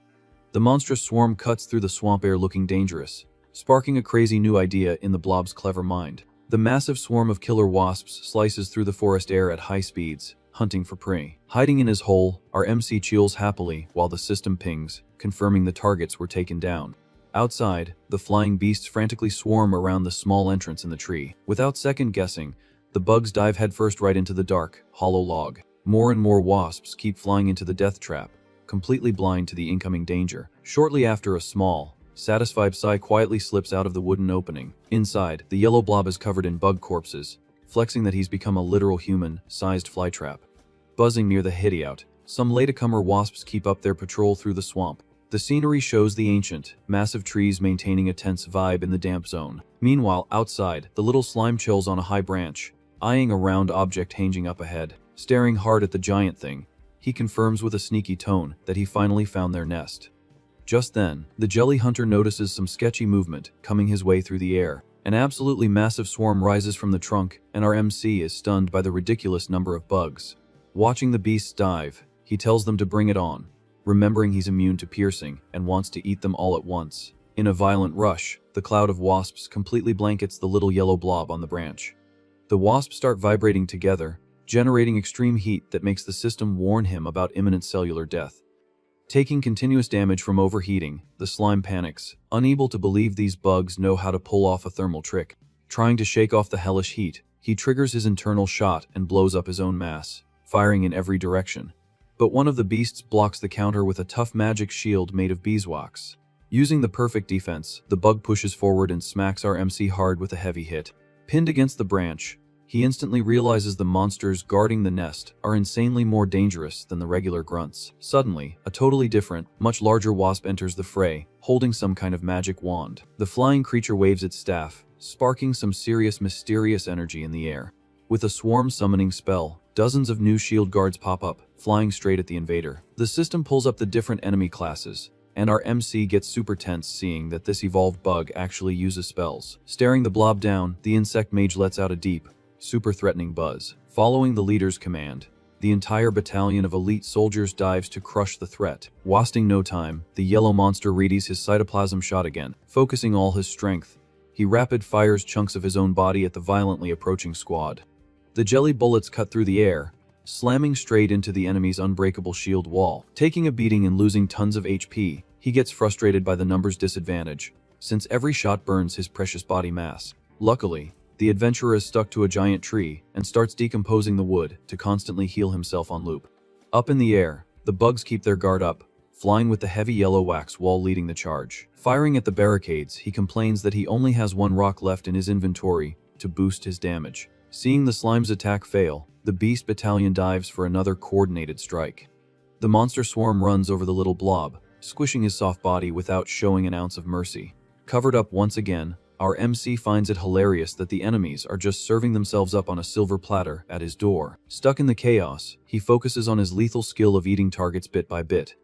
The monstrous swarm cuts through the swamp air looking dangerous, sparking a crazy new idea in the blob's clever mind. The massive swarm of killer wasps slices through the forest air at high speeds, hunting for prey. Hiding in his hole, our MC chills happily while the system pings, confirming the targets were taken down. Outside, the flying beasts frantically swarm around the small entrance in the tree. Without second guessing, the bugs dive headfirst right into the dark, hollow log. More and more wasps keep flying into the death trap, completely blind to the incoming danger. Shortly after, a small, satisfied sigh quietly slips out of the wooden opening. Inside, the yellow blob is covered in bug corpses, flexing that he's become a literal human-sized flytrap. Buzzing near the hideout, some latecomer wasps keep up their patrol through the swamp. The scenery shows the ancient, massive trees maintaining a tense vibe in the damp zone. Meanwhile, outside, the little slime chills on a high branch, eyeing a round object hanging up ahead. Staring hard at the giant thing, he confirms with a sneaky tone that he finally found their nest. Just then, the jelly hunter notices some sketchy movement coming his way through the air. An absolutely massive swarm rises from the trunk, and our MC is stunned by the ridiculous number of bugs. Watching the beasts dive, he tells them to bring it on, remembering he's immune to piercing and wants to eat them all at once. In a violent rush, the cloud of wasps completely blankets the little yellow blob on the branch. The wasps start vibrating together, generating extreme heat that makes the system warn him about imminent cellular death. Taking continuous damage from overheating, the slime panics, unable to believe these bugs know how to pull off a thermal trick. Trying to shake off the hellish heat, he triggers his internal shot and blows up his own mass, firing in every direction. But one of the beasts blocks the counter with a tough magic shield made of beeswax. Using the perfect defense, the bug pushes forward and smacks our MC hard with a heavy hit. Pinned against the branch, he instantly realizes the monsters guarding the nest are insanely more dangerous than the regular grunts. Suddenly, a totally different, much larger wasp enters the fray, holding some kind of magic wand. The flying creature waves its staff, sparking some serious mysterious energy in the air. With a swarm summoning spell, dozens of new shield guards pop up, flying straight at the invader. The system pulls up the different enemy classes, and our MC gets super tense seeing that this evolved bug actually uses spells. Staring the blob down, the insect mage lets out a deep, super threatening buzz. Following the leader's command, the entire battalion of elite soldiers dives to crush the threat. Wasting no time, the yellow monster readies his cytoplasm shot again. Focusing all his strength, he rapid fires chunks of his own body at the violently approaching squad. The jelly bullets cut through the air, slamming straight into the enemy's unbreakable shield wall. Taking a beating and losing tons of HP, he gets frustrated by the numbers disadvantage, since every shot burns his precious body mass. Luckily, the adventurer is stuck to a giant tree and starts decomposing the wood to constantly heal himself on loop. Up in the air, the bugs keep their guard up, flying with the heavy yellow wax wall leading the charge. Firing at the barricades, he complains that he only has one rock left in his inventory to boost his damage. Seeing the slime's attack fail, the beast battalion dives for another coordinated strike. The monster swarm runs over the little blob, squishing his soft body without showing an ounce of mercy. Covered up once again, our MC finds it hilarious that the enemies are just serving themselves up on a silver platter at his door. Stuck in the chaos, he focuses on his lethal skill of eating targets bit by bit.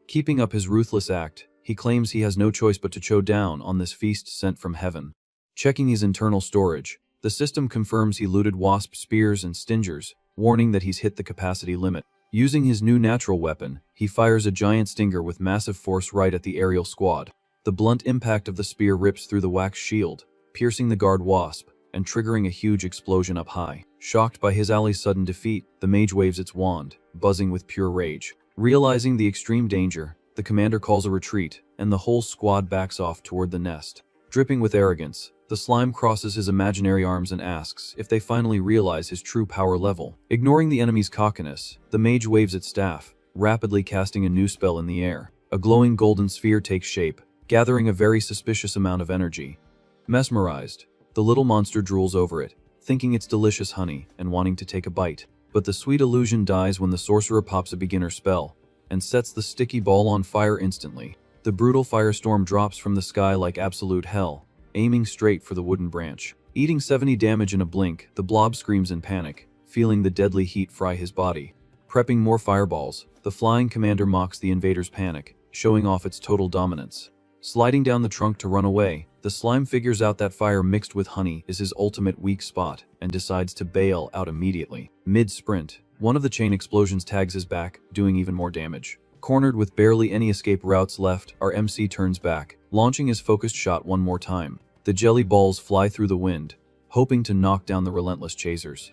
Keeping up his ruthless act, he claims he has no choice but to chow down on this feast sent from heaven. Checking his internal storage, the system confirms he looted wasp spears and stingers, warning that he's hit the capacity limit. Using his new natural weapon, he fires a giant stinger with massive force right at the aerial squad. The blunt impact of the spear rips through the wax shield, piercing the guard wasp and triggering a huge explosion up high. Shocked by his ally's sudden defeat, the mage waves its wand, buzzing with pure rage. Realizing the extreme danger, the commander calls a retreat, and the whole squad backs off toward the nest. Dripping with arrogance, the slime crosses his imaginary arms and asks if they finally realize his true power level. Ignoring the enemy's cockiness, the mage waves its staff, rapidly casting a new spell in the air. A glowing golden sphere takes shape, gathering a very suspicious amount of energy. Mesmerized, the little monster drools over it, thinking it's delicious honey and wanting to take a bite. But the sweet illusion dies when the sorcerer pops a beginner spell and sets the sticky ball on fire instantly. The brutal firestorm drops from the sky like absolute hell, aiming straight for the wooden branch. Eating 70 damage in a blink, the blob screams in panic, feeling the deadly heat fry his body. Prepping more fireballs, the flying commander mocks the invader's panic, showing off its total dominance. Sliding down the trunk to run away, the slime figures out that fire mixed with honey is his ultimate weak spot and decides to bail out immediately. Mid-sprint, one of the chain explosions tags his back, doing even more damage. Cornered with barely any escape routes left, our MC turns back, launching his focused shot one more time. The jelly balls fly through the wind, hoping to knock down the relentless chasers.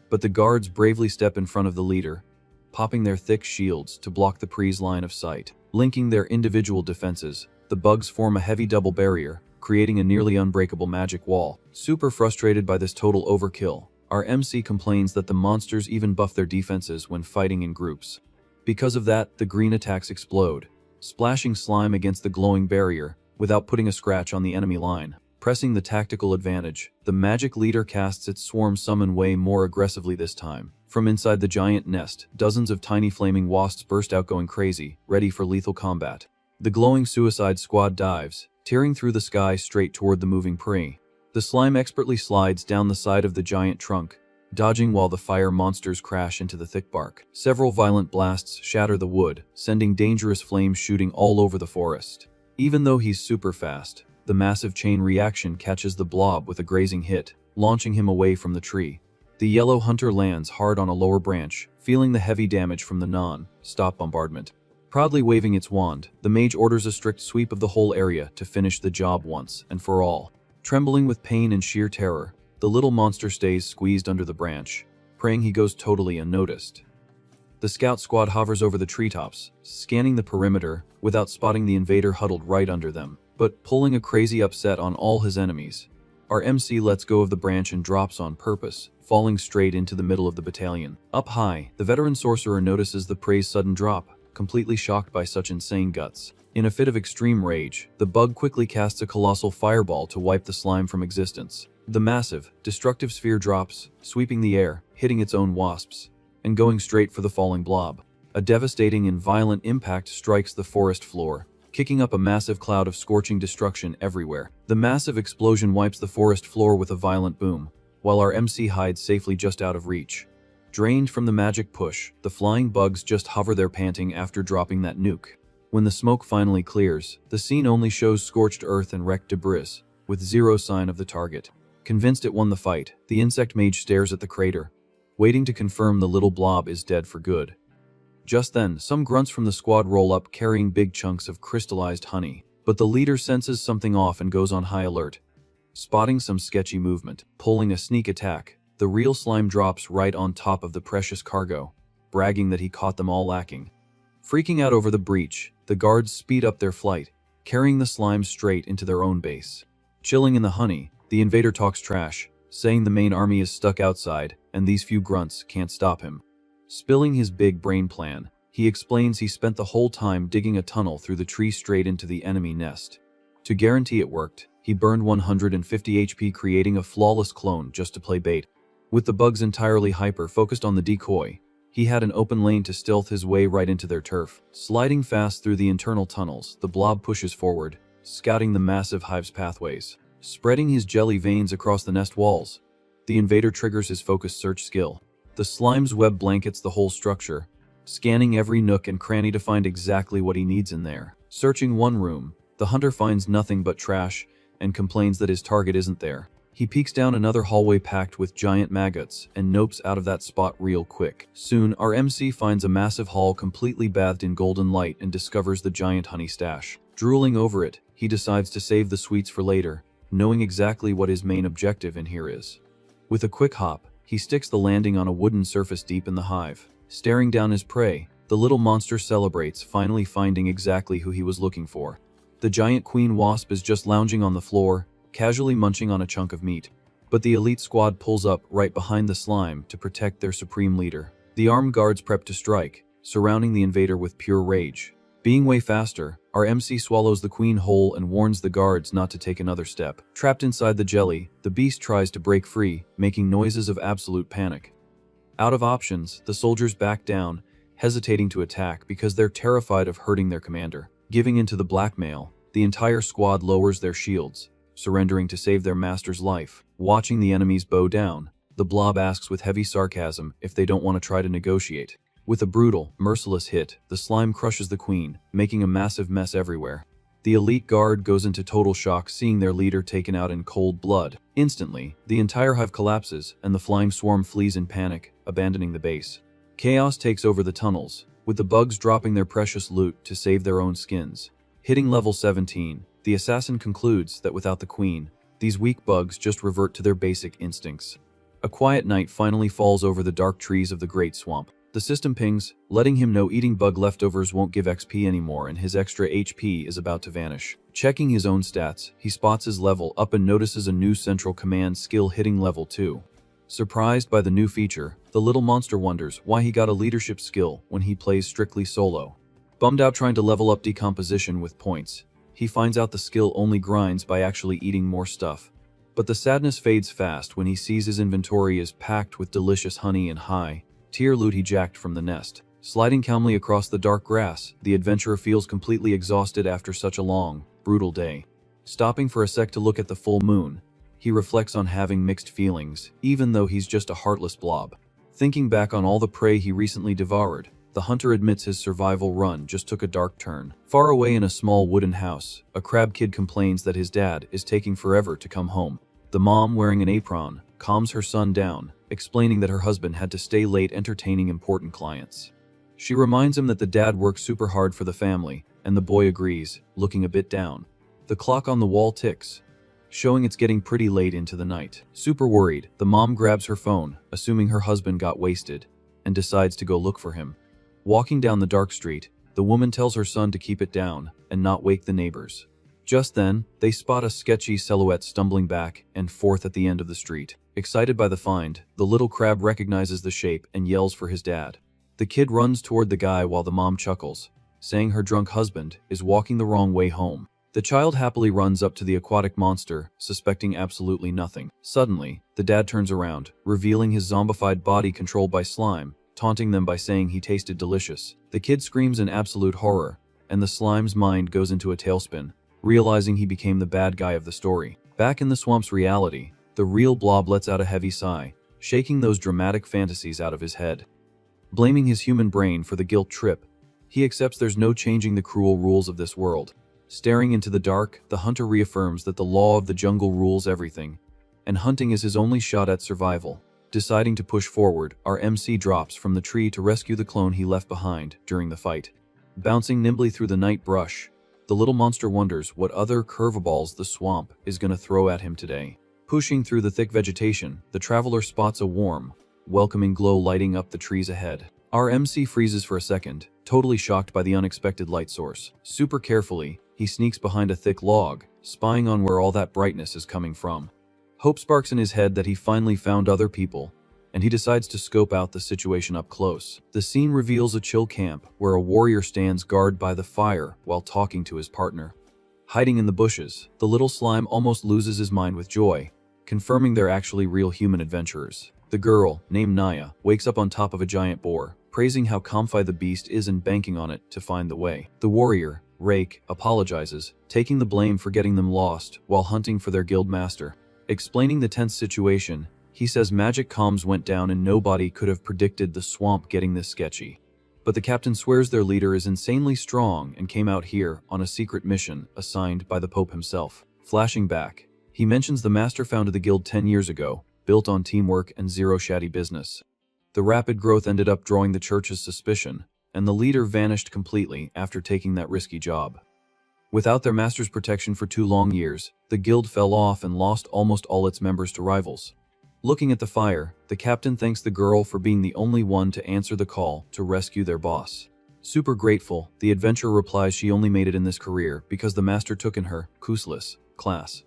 But the guards bravely step in front of the leader, popping their thick shields to block the Pre's line of sight. Linking their individual defenses, the bugs form a heavy double barrier, creating a nearly unbreakable magic wall. Super frustrated by this total overkill, our MC complains that the monsters even buff their defenses when fighting in groups. Because of that, the green attacks explode, splashing slime against the glowing barrier without putting a scratch on the enemy line. Pressing the tactical advantage, the magic leader casts its swarm summon way more aggressively this time. From inside the giant nest, dozens of tiny flaming wasps burst out going crazy, ready for lethal combat. The glowing suicide squad dives, tearing through the sky straight toward the moving prey. The slime expertly slides down the side of the giant trunk, dodging while the fire monsters crash into the thick bark. Several violent blasts shatter the wood, sending dangerous flames shooting all over the forest. Even though he's super fast, the massive chain reaction catches the blob with a grazing hit, launching him away from the tree. The yellow hunter lands hard on a lower branch, feeling the heavy damage from the non-stop bombardment. Proudly waving its wand, the mage orders a strict sweep of the whole area to finish the job once and for all. Trembling with pain and sheer terror, the little monster stays squeezed under the branch, praying he goes totally unnoticed. The scout squad hovers over the treetops, scanning the perimeter without spotting the invader huddled right under them, but pulling a crazy upset on all his enemies. Our MC lets go of the branch and drops on purpose, falling straight into the middle of the battalion. Up high, the veteran sorcerer notices the prey's sudden drop, completely shocked by such insane guts. In a fit of extreme rage, the bug quickly casts a colossal fireball to wipe the slime from existence. The massive, destructive sphere drops, sweeping the air, hitting its own wasps, and going straight for the falling blob. A devastating and violent impact strikes the forest floor, kicking up a massive cloud of scorching destruction everywhere. The massive explosion wipes the forest floor with a violent boom, while our MC hides safely just out of reach. Drained from the magic push, the flying bugs just hover there panting after dropping that nuke. When the smoke finally clears, the scene only shows scorched earth and wrecked debris, with zero sign of the target. Convinced it won the fight, the insect mage stares at the crater, waiting to confirm the little blob is dead for good. Just then, some grunts from the squad roll up carrying big chunks of crystallized honey, but the leader senses something off and goes on high alert. Spotting some sketchy movement, pulling a sneak attack, the real slime drops right on top of the precious cargo, bragging that he caught them all lacking. Freaking out over the breach, the guards speed up their flight, carrying the slime straight into their own base. Chilling in the honey, the invader talks trash, saying the main army is stuck outside, and these few grunts can't stop him. Spilling his big brain plan, he explains he spent the whole time digging a tunnel through the tree straight into the enemy nest. To guarantee it worked, he burned 150 HP creating a flawless clone just to play bait. With the bugs entirely hyper-focused on the decoy, he had an open lane to stealth his way right into their turf. Sliding fast through the internal tunnels, the blob pushes forward, scouting the massive hive's pathways. Spreading his jelly veins across the nest walls, the invader triggers his focused search skill. The slime's web blankets the whole structure, scanning every nook and cranny to find exactly what he needs in there. Searching one room, the hunter finds nothing but trash and complains that his target isn't there. He peeks down another hallway packed with giant maggots and nopes out of that spot real quick. Soon, our MC finds a massive hall completely bathed in golden light and discovers the giant honey stash. Drooling over it, he decides to save the sweets for later, knowing exactly what his main objective in here is. With a quick hop, he sticks the landing on a wooden surface deep in the hive. Staring down his prey, The little monster celebrates, finally finding exactly who he was looking for. The giant queen wasp is just lounging on the floor, casually munching on a chunk of meat. But the elite squad pulls up right behind the slime to protect their supreme leader. The armed guards prep to strike, surrounding the invader with pure rage. Being way faster, our MC swallows the queen whole and warns the guards not to take another step. Trapped inside the jelly, the beast tries to break free, making noises of absolute panic. Out of options, the soldiers back down, hesitating to attack because they're terrified of hurting their commander. Giving into the blackmail, the entire squad lowers their shields, surrendering to save their master's life. Watching the enemies bow down, the blob asks with heavy sarcasm if they don't want to try to negotiate. With a brutal, merciless hit, the slime crushes the queen, making a massive mess everywhere. The elite guard goes into total shock seeing their leader taken out in cold blood. Instantly, the entire hive collapses and the flying swarm flees in panic, abandoning the base. Chaos takes over the tunnels, with the bugs dropping their precious loot to save their own skins. Hitting level 17, the assassin concludes that without the queen, these weak bugs just revert to their basic instincts. A quiet night finally falls over the dark trees of the Great Swamp. The system pings, letting him know eating bug leftovers won't give XP anymore and his extra HP is about to vanish. Checking his own stats, he spots his level up and notices a new central command skill hitting level 2. Surprised by the new feature, the little monster wonders why he got a leadership skill when he plays strictly solo. Bummed out trying to level up decomposition with points, he finds out the skill only grinds by actually eating more stuff. But the sadness fades fast when he sees his inventory is packed with delicious honey and high-tier loot he jacked from the nest. Sliding calmly across the dark grass, the adventurer feels completely exhausted after such a long, brutal day. Stopping for a sec to look at the full moon, he reflects on having mixed feelings, even though he's just a heartless blob. Thinking back on all the prey he recently devoured, the hunter admits his survival run just took a dark turn. Far away in a small wooden house, a crab kid complains that his dad is taking forever to come home. The mom, wearing an apron, calms her son down, explaining that her husband had to stay late entertaining important clients. She reminds him that the dad works super hard for the family, and the boy agrees, looking a bit down. The clock on the wall ticks, showing it's getting pretty late into the night. Super worried, the mom grabs her phone, assuming her husband got wasted, and decides to go look for him. Walking down the dark street, the woman tells her son to keep it down and not wake the neighbors. Just then, they spot a sketchy silhouette stumbling back and forth at the end of the street. Excited by the find, the little crab recognizes the shape and yells for his dad. The kid runs toward the guy while the mom chuckles, saying her drunk husband is walking the wrong way home. The child happily runs up to the aquatic monster, suspecting absolutely nothing. Suddenly, the dad turns around, revealing his zombified body controlled by slime, taunting them by saying he tasted delicious. The kid screams in absolute horror, and the slime's mind goes into a tailspin, realizing he became the bad guy of the story. Back in the swamp's reality, the real blob lets out a heavy sigh, shaking those dramatic fantasies out of his head. Blaming his human brain for the guilt trip, he accepts there's no changing the cruel rules of this world. Staring into the dark, the hunter reaffirms that the law of the jungle rules everything, and hunting is his only shot at survival. Deciding to push forward, our MC drops from the tree to rescue the clone he left behind during the fight. Bouncing nimbly through the night brush, the little monster wonders what other curveballs the swamp is going to throw at him today. Pushing through the thick vegetation, the traveler spots a warm, welcoming glow lighting up the trees ahead. Our MC freezes for a second, totally shocked by the unexpected light source. Super carefully, he sneaks behind a thick log, spying on where all that brightness is coming from. Hope sparks in his head that he finally found other people, and he decides to scope out the situation up close. The scene reveals a chill camp where a warrior stands guard by the fire while talking to his partner. Hiding in the bushes, the little slime almost loses his mind with joy, confirming they're actually real human adventurers. The girl, named Naya, wakes up on top of a giant boar, praising how comfy the beast is and banking on it to find the way. The warrior, Rake, apologizes, taking the blame for getting them lost while hunting for their guild master. Explaining the tense situation, he says magic comms went down and nobody could have predicted the swamp getting this sketchy. But the captain swears their leader is insanely strong and came out here on a secret mission assigned by the Pope himself. Flashing back, he mentions the master founded the guild 10 years ago, built on teamwork and zero shady business. The rapid growth ended up drawing the church's suspicion, and the leader vanished completely after taking that risky job. Without their master's protection for 2 long years, the guild fell off and lost almost all its members to rivals. Looking at the fire, the captain thanks the girl for being the only one to answer the call to rescue their boss. Super grateful, the adventurer replies she only made it in this career because the master took in her useless class.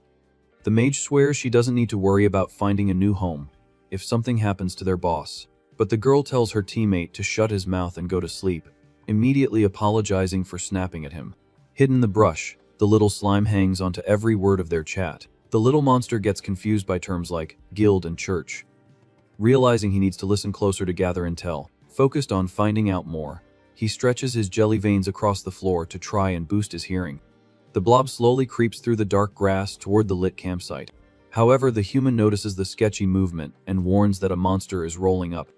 The mage swears she doesn't need to worry about finding a new home if something happens to their boss. But the girl tells her teammate to shut his mouth and go to sleep, immediately apologizing for snapping at him. Hidden in the brush, the little slime hangs onto every word of their chat. The little monster gets confused by terms like guild and church. Realizing he needs to listen closer to gather intel, focused on finding out more, he stretches his jelly veins across the floor to try and boost his hearing. The blob slowly creeps through the dark grass toward the lit campsite. However, the human notices the sketchy movement and warns that a monster is rolling up.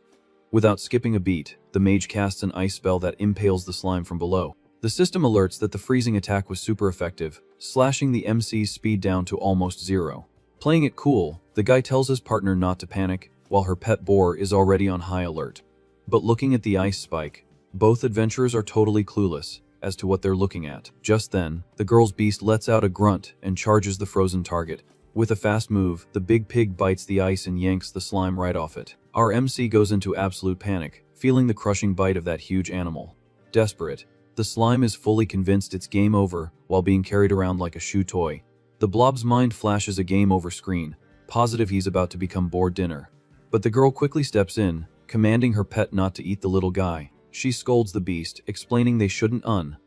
Without skipping a beat, the mage casts an ice spell that impales the slime from below. The system alerts that the freezing attack was super effective, slashing the MC's speed down to almost zero. Playing it cool, the guy tells his partner not to panic, while her pet boar is already on high alert. But looking at the ice spike, both adventurers are totally clueless as to what they're looking at. Just then, the girl's beast lets out a grunt and charges the frozen target. With a fast move, the big pig bites the ice and yanks the slime right off it. Our MC goes into absolute panic, feeling the crushing bite of that huge animal. Desperate, the slime is fully convinced it's game over while being carried around like a shoe toy. The blob's mind flashes a game over screen, positive he's about to become bored dinner. But the girl quickly steps in, commanding her pet not to eat the little guy. She scolds the beast, explaining they shouldn't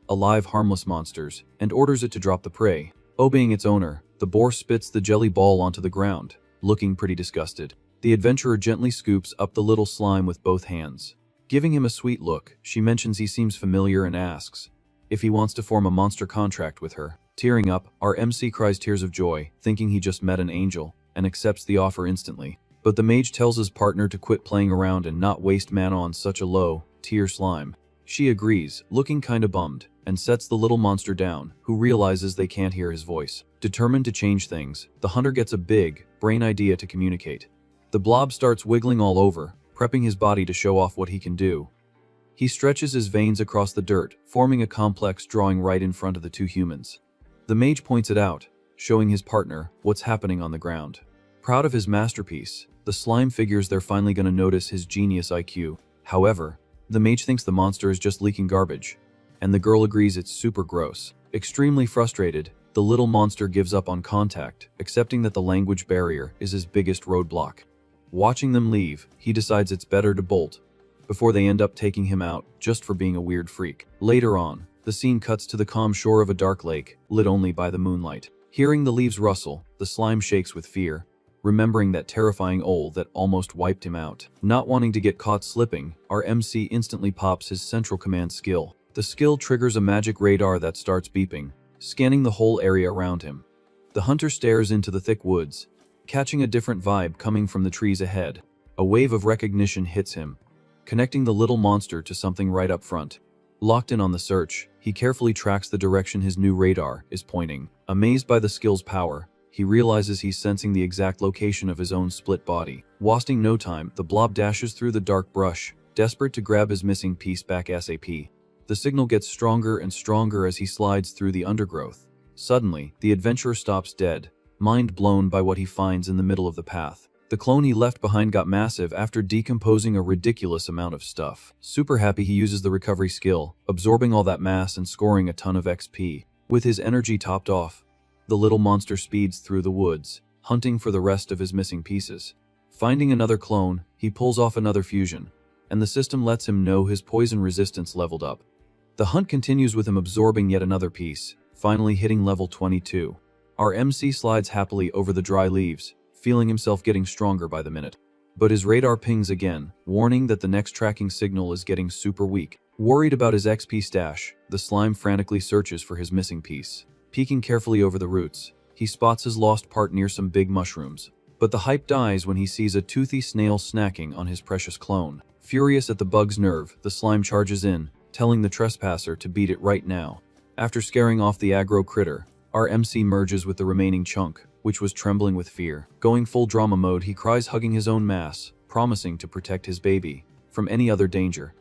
alive harmless monsters, and orders it to drop the prey. Obeying its owner, the boar spits the jelly ball onto the ground, looking pretty disgusted. The adventurer gently scoops up the little slime with both hands. Giving him a sweet look, she mentions he seems familiar and asks if he wants to form a monster contract with her. Tearing up, our MC cries tears of joy, thinking he just met an angel, and accepts the offer instantly. But the mage tells his partner to quit playing around and not waste mana on such a low-tier slime. She agrees, looking kinda bummed, and sets the little monster down, who realizes they can't hear his voice. Determined to change things, the hunter gets a big, brain idea to communicate. The blob starts wiggling all over, prepping his body to show off what he can do. He stretches his veins across the dirt, forming a complex drawing right in front of the two humans. The mage points it out, showing his partner what's happening on the ground. Proud of his masterpiece, the slime figures they're finally gonna notice his genius IQ. However, the mage thinks the monster is just leaking garbage, and the girl agrees it's super gross. Extremely frustrated, the little monster gives up on contact, accepting that the language barrier is his biggest roadblock. Watching them leave, he decides it's better to bolt, before they end up taking him out just for being a weird freak. Later on, the scene cuts to the calm shore of a dark lake, lit only by the moonlight. Hearing the leaves rustle, the slime shakes with fear, remembering that terrifying owl that almost wiped him out. Not wanting to get caught slipping, our MC instantly pops his central command skill. The skill triggers a magic radar that starts beeping, scanning the whole area around him. The hunter stares into the thick woods, catching a different vibe coming from the trees ahead. A wave of recognition hits him, connecting the little monster to something right up front. Locked in on the search, he carefully tracks the direction his new radar is pointing. Amazed by the skill's power, he realizes he's sensing the exact location of his own split body. Wasting no time, the blob dashes through the dark brush, desperate to grab his missing piece back ASAP. The signal gets stronger and stronger as he slides through the undergrowth. Suddenly, the adventurer stops dead, mind blown by what he finds in the middle of the path. The clone he left behind got massive after decomposing a ridiculous amount of stuff. Super happy, he uses the recovery skill, absorbing all that mass and scoring a ton of XP. With his energy topped off, the little monster speeds through the woods, hunting for the rest of his missing pieces. Finding another clone, he pulls off another fusion, and the system lets him know his poison resistance leveled up. The hunt continues with him absorbing yet another piece, finally hitting level 22. Our MC slides happily over the dry leaves, feeling himself getting stronger by the minute. But his radar pings again, warning that the next tracking signal is getting super weak. Worried about his XP stash, the slime frantically searches for his missing piece. Peeking carefully over the roots, he spots his lost part near some big mushrooms. But the hype dies when he sees a toothy snail snacking on his precious clone. Furious at the bug's nerve, the slime charges in, telling the trespasser to beat it right now. After scaring off the aggro critter, our MC merges with the remaining chunk, which was trembling with fear. Going full drama mode, he cries, hugging his own mass, promising to protect his baby from any other danger.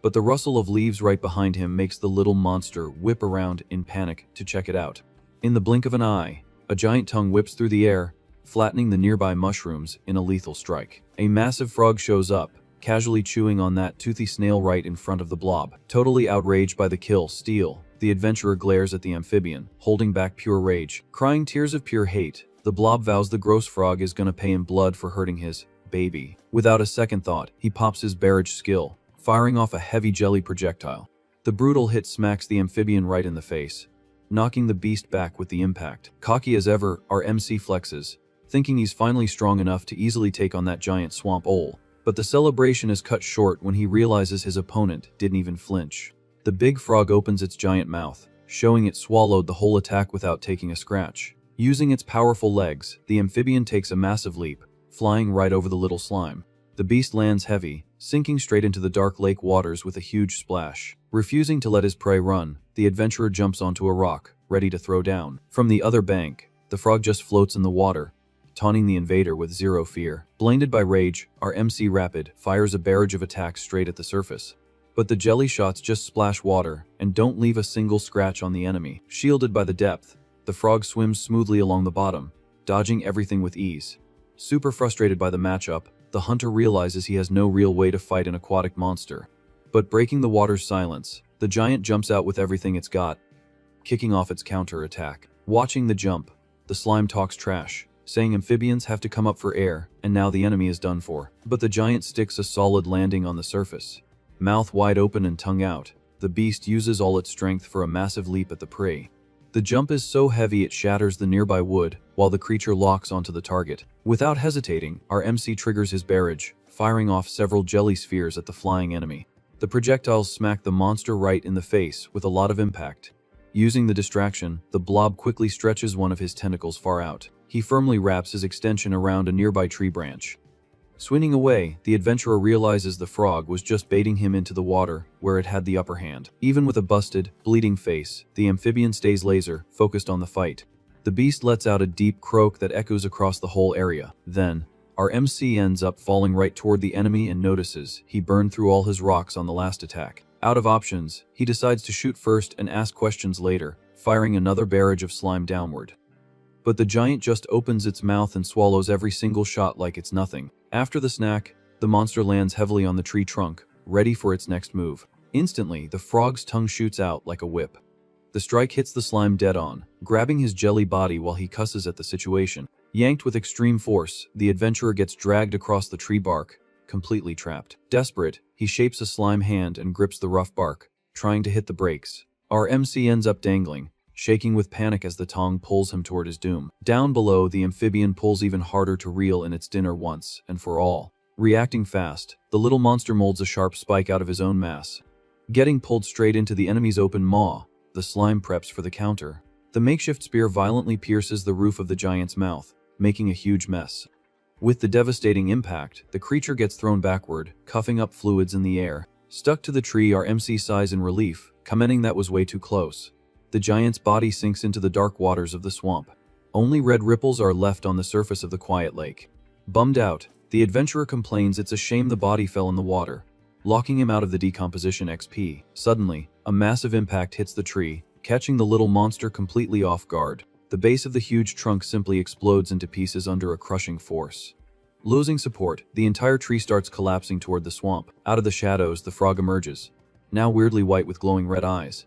But the rustle of leaves right behind him makes the little monster whip around in panic to check it out. In the blink of an eye, a giant tongue whips through the air, flattening the nearby mushrooms in a lethal strike. A massive frog shows up, casually chewing on that toothy snail right in front of the blob. Totally outraged by the kill steal, the adventurer glares at the amphibian, holding back pure rage. Crying tears of pure hate, the blob vows the gross frog is gonna pay in blood for hurting his baby. Without a second thought, he pops his barrage skill, firing off a heavy jelly projectile. The brutal hit smacks the amphibian right in the face, knocking the beast back with the impact. Cocky as ever, our MC flexes, thinking he's finally strong enough to easily take on that giant swamp owl. But the celebration is cut short when he realizes his opponent didn't even flinch. The big frog opens its giant mouth, showing it swallowed the whole attack without taking a scratch. Using its powerful legs, the amphibian takes a massive leap, flying right over the little slime. The beast lands heavy, sinking straight into the dark lake waters with a huge splash. Refusing to let his prey run, the adventurer jumps onto a rock, ready to throw down. From the other bank, the frog just floats in the water, taunting the invader with zero fear. Blinded by rage, our MC Rapid fires a barrage of attacks straight at the surface. But the jelly shots just splash water and don't leave a single scratch on the enemy. Shielded by the depth, the frog swims smoothly along the bottom, dodging everything with ease. Super frustrated by the matchup, the hunter realizes he has no real way to fight an aquatic monster. But breaking the water's silence, the giant jumps out with everything it's got, kicking off its counter-attack. Watching the jump, the slime talks trash, saying amphibians have to come up for air, and now the enemy is done for. But the giant sticks a solid landing on the surface. Mouth wide open and tongue out, the beast uses all its strength for a massive leap at the prey. The jump is so heavy it shatters the nearby wood, while the creature locks onto the target. Without hesitating, our MC triggers his barrage, firing off several jelly spheres at the flying enemy. The projectiles smack the monster right in the face with a lot of impact. Using the distraction, the blob quickly stretches one of his tentacles far out. He firmly wraps his extension around a nearby tree branch. Swinging away, the adventurer realizes the frog was just baiting him into the water, where it had the upper hand. Even with a busted, bleeding face, the amphibian stays laser, focused on the fight. The beast lets out a deep croak that echoes across the whole area. Then, our MC ends up falling right toward the enemy and notices he burned through all his rocks on the last attack. Out of options, he decides to shoot first and ask questions later, firing another barrage of slime downward. But the giant just opens its mouth and swallows every single shot like it's nothing. After the snack, the monster lands heavily on the tree trunk, ready for its next move. Instantly, the frog's tongue shoots out like a whip. The strike hits the slime dead on, grabbing his jelly body while he cusses at the situation. Yanked with extreme force, the adventurer gets dragged across the tree bark, completely trapped. Desperate, he shapes a slime hand and grips the rough bark, trying to hit the brakes. Our MC ends up dangling, shaking with panic as the tongue pulls him toward his doom. Down below, the amphibian pulls even harder to reel in its dinner once and for all. Reacting fast, the little monster molds a sharp spike out of his own mass. Getting pulled straight into the enemy's open maw, the slime preps for the counter. The makeshift spear violently pierces the roof of the giant's mouth, making a huge mess. With the devastating impact, the creature gets thrown backward, coughing up fluids in the air. Stuck to the tree, our MC sighs in relief, commenting that was way too close. The giant's body sinks into the dark waters of the swamp. Only red ripples are left on the surface of the quiet lake. Bummed out, the adventurer complains it's a shame the body fell in the water, locking him out of the decomposition XP. Suddenly, a massive impact hits the tree, catching the little monster completely off guard. The base of the huge trunk simply explodes into pieces under a crushing force. Losing support, the entire tree starts collapsing toward the swamp. Out of the shadows, the frog emerges, now weirdly white with glowing red eyes.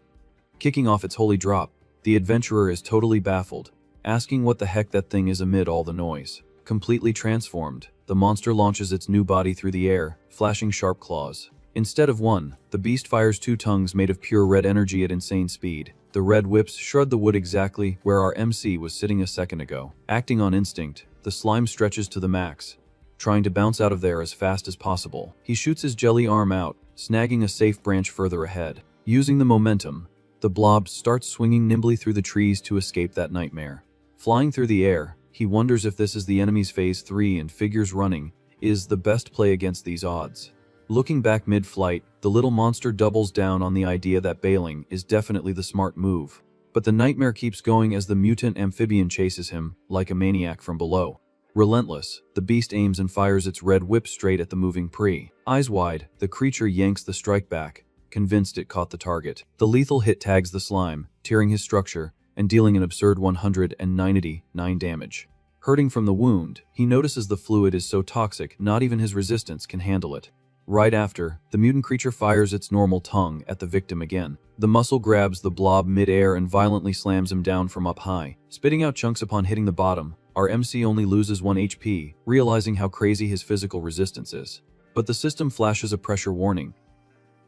Kicking off its holy drop, the adventurer is totally baffled, asking what the heck that thing is amid all the noise. Completely transformed, the monster launches its new body through the air, flashing sharp claws. Instead of one, the beast fires two tongues made of pure red energy at insane speed. The red whips shred the wood exactly where our MC was sitting a second ago. Acting on instinct, the slime stretches to the max, trying to bounce out of there as fast as possible. He shoots his jelly arm out, snagging a safe branch further ahead. Using the momentum, the blob starts swinging nimbly through the trees to escape that nightmare. Flying through the air, he wonders if this is the enemy's phase 3 and figures running is the best play against these odds. Looking back mid-flight, the little monster doubles down on the idea that bailing is definitely the smart move. But the nightmare keeps going as the mutant amphibian chases him, like a maniac from below. Relentless, the beast aims and fires its red whip straight at the moving prey. Eyes wide, the creature yanks the strike back, convinced it caught the target. The lethal hit tags the slime, tearing his structure and dealing an absurd 199 damage. Hurting from the wound, he notices the fluid is so toxic not even his resistance can handle it. Right after, the mutant creature fires its normal tongue at the victim again. The muscle grabs the blob mid-air and violently slams him down from up high, spitting out chunks upon hitting the bottom. Our MC only loses 1 HP, realizing how crazy his physical resistance is. But the system flashes a pressure warning,